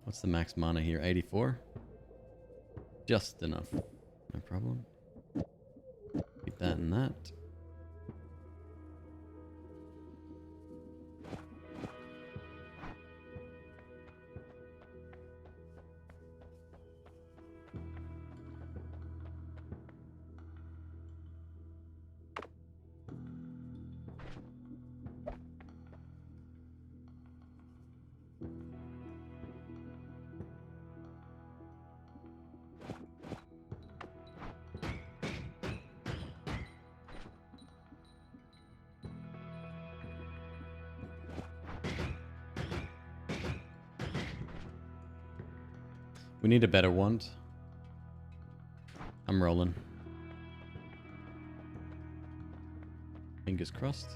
A: What's the max mana here? 84? Just enough. No problem. Keep that and that. We need a better wand. I'm rolling. Fingers crossed.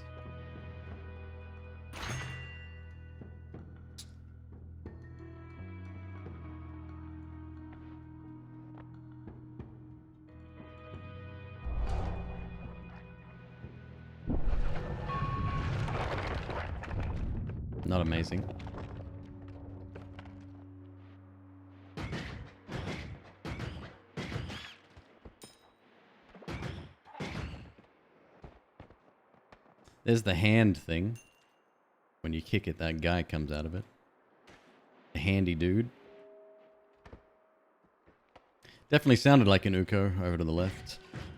A: Not amazing. There's the hand thing. When you kick it, that guy comes out of it. A handy dude. Definitely sounded like an Uko over to the left.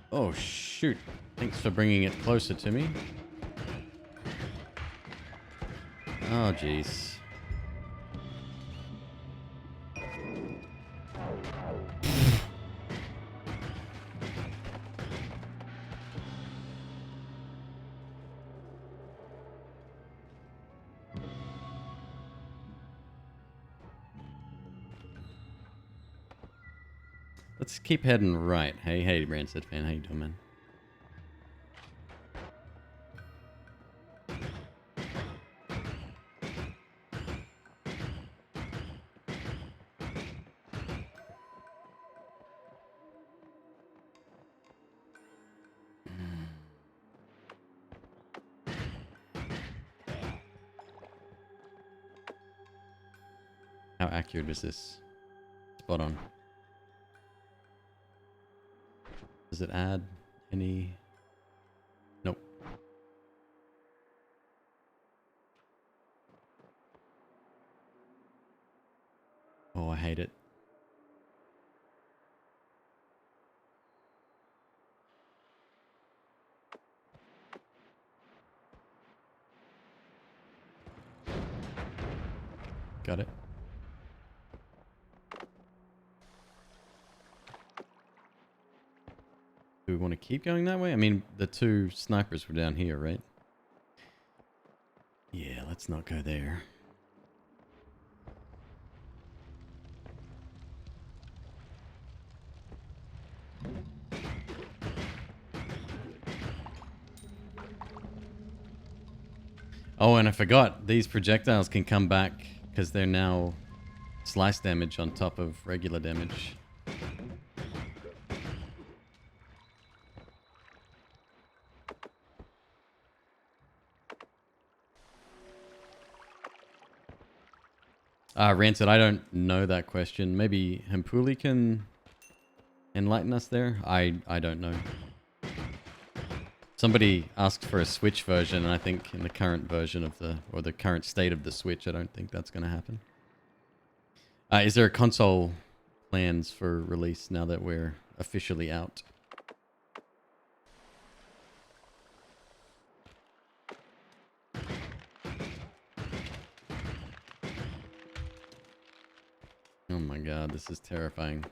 A: Oh, shoot. Thanks for bringing it closer to me. Oh, jeez. Let's keep heading right. Hey, Rancid fan. How you doing, man? How accurate is this? Spot on. Does it add any? Nope. Oh, I hate it. Got it. Do we want to keep going that way? I mean, the two snipers were down here, right? Yeah, let's not go there. Oh, and I forgot, these projectiles can come back because they're now slice damage on top of regular damage. Rancid, I don't know that question. Maybe Hempuli can enlighten us there? I don't know. Somebody asked for a Switch version, and I think in the current version of or the current state of the Switch, I don't think that's going to happen. Is there a console plans for release now that we're officially out? Oh my god, this is terrifying.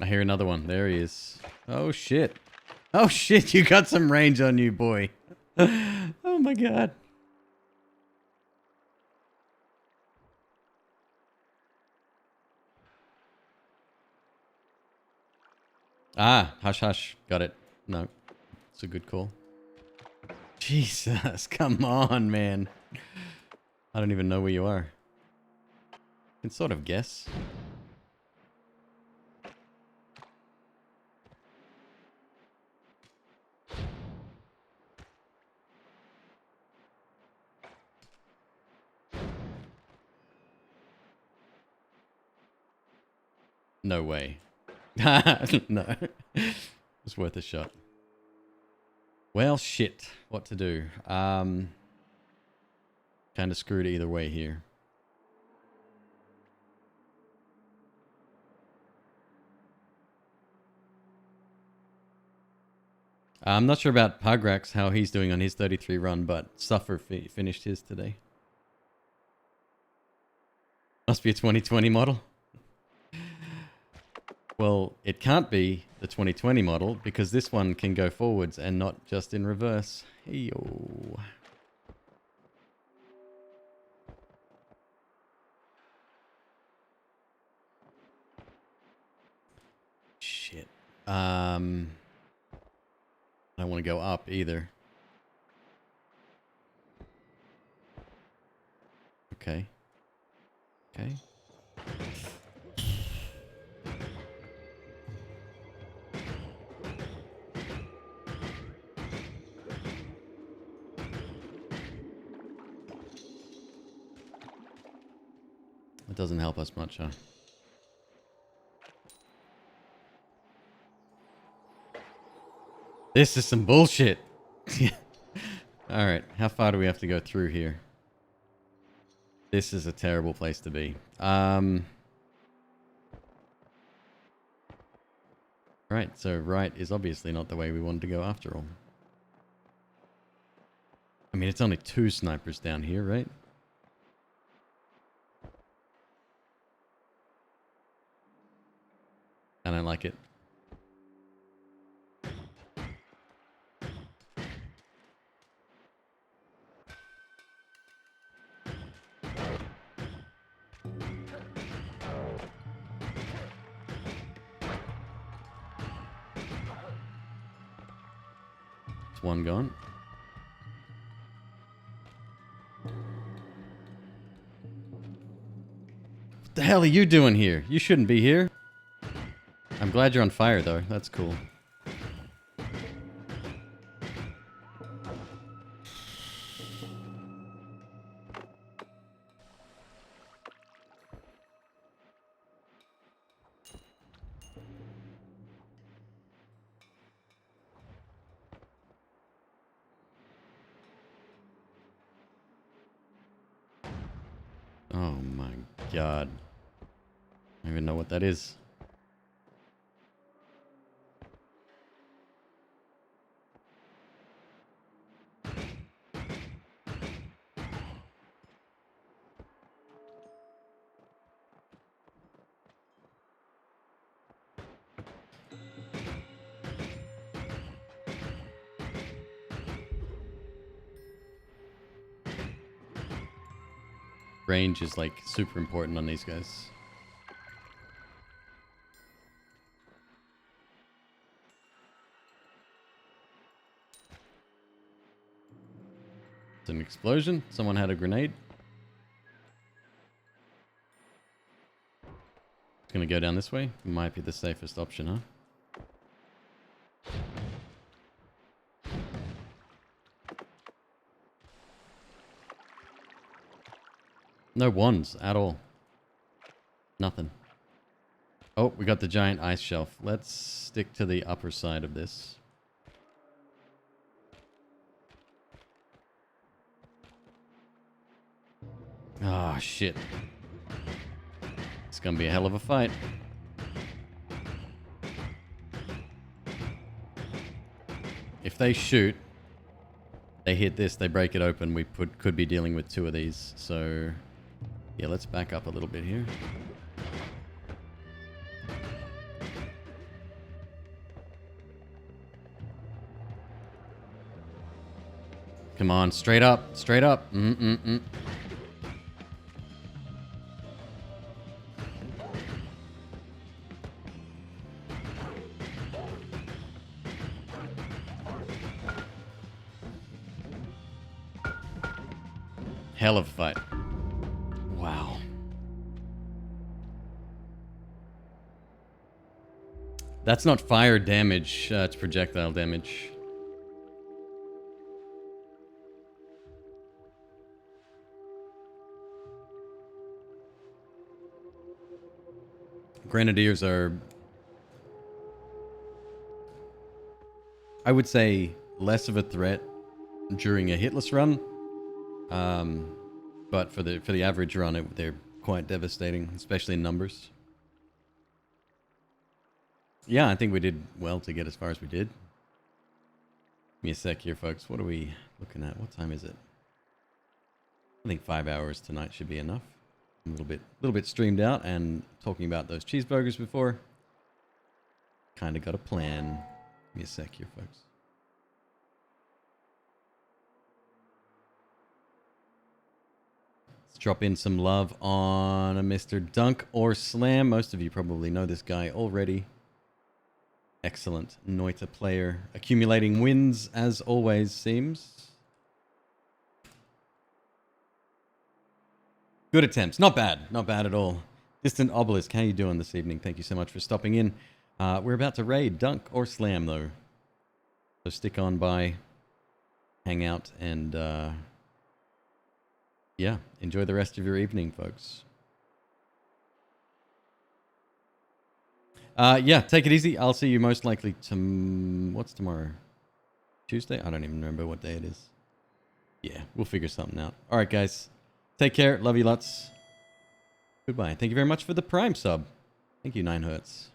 A: I hear another one. There he is. Oh shit. Oh shit, you got some range on you, boy. Oh my god. Ah, hush hush. Got it. No. It's a good call. Jesus, come on, man. I don't even know where you are. I can sort of guess. No way. No. It's worth a shot. Well, shit. What to do? Kind of screwed either way here. I'm not sure about Pugrax, how he's doing on his 33 run, but Suffer finished his today. Must be a 2020 model. Well, it can't be the 2020 model because this one can go forwards and not just in reverse. Hey-yo. Shit. I don't want to go up either. Okay. Okay. It doesn't help us much, huh? This is some bullshit. Alright, how far do we have to go through here? This is a terrible place to be. Right, so right is obviously not the way we wanted to go after all. I mean, it's only 2 snipers down here, right? I don't like it. It's one gone. What the hell are you doing here? You shouldn't be here. I'm glad you're on fire, though. That's cool. Oh my god. I don't even know what that is. Range is like super important on these guys. An explosion. Someone had a grenade. It's gonna go down this way. Might be the safest option, huh? No wands at all. Nothing. Oh, we got the giant ice shelf. Let's stick to the upper side of this. Ah, shit. It's gonna be a hell of a fight. If they shoot, they hit this, they break it open, we could be dealing with 2 of these. So, yeah, let's back up a little bit here. Come on, straight up, straight up. Hell of a fight. Wow. That's not fire damage, it's projectile damage. Grenadiers are, I would say, less of a threat during a hitless run. But for the average run, they're quite devastating, especially in numbers. Yeah, I think we did well to get as far as we did. Give me a sec here, folks. What are we looking at? What time is it? I think 5 hours tonight should be enough. I'm a little bit streamed out and talking about those cheeseburgers before. Kind of got a plan. Give me a sec here, folks. Let's drop in some love on a Mr. Dunk or Slam. Most of you probably know this guy already. Excellent Noita player. Accumulating wins, as always, seems. Good attempts. Not bad. Not bad at all. Distant Obelisk, how you doing this evening? Thank you so much for stopping in. We're about to raid Dunk or Slam, though. So stick on by, hang out, and yeah, enjoy the rest of your evening, folks. Yeah, take it easy. I'll see you most likely what's tomorrow? Tuesday? I don't even remember what day it is. Yeah, we'll figure something out. All right, guys. Take care. Love you lots. Goodbye. Thank you very much for the Prime sub. Thank you, 9 Hertz.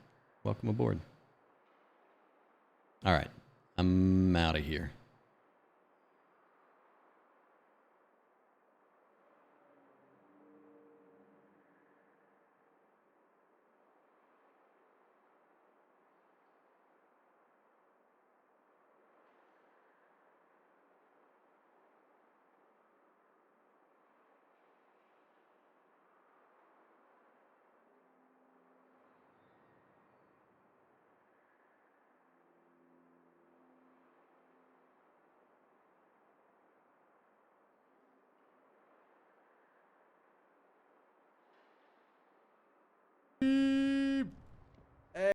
A: Welcome aboard. All right. I'm out of here.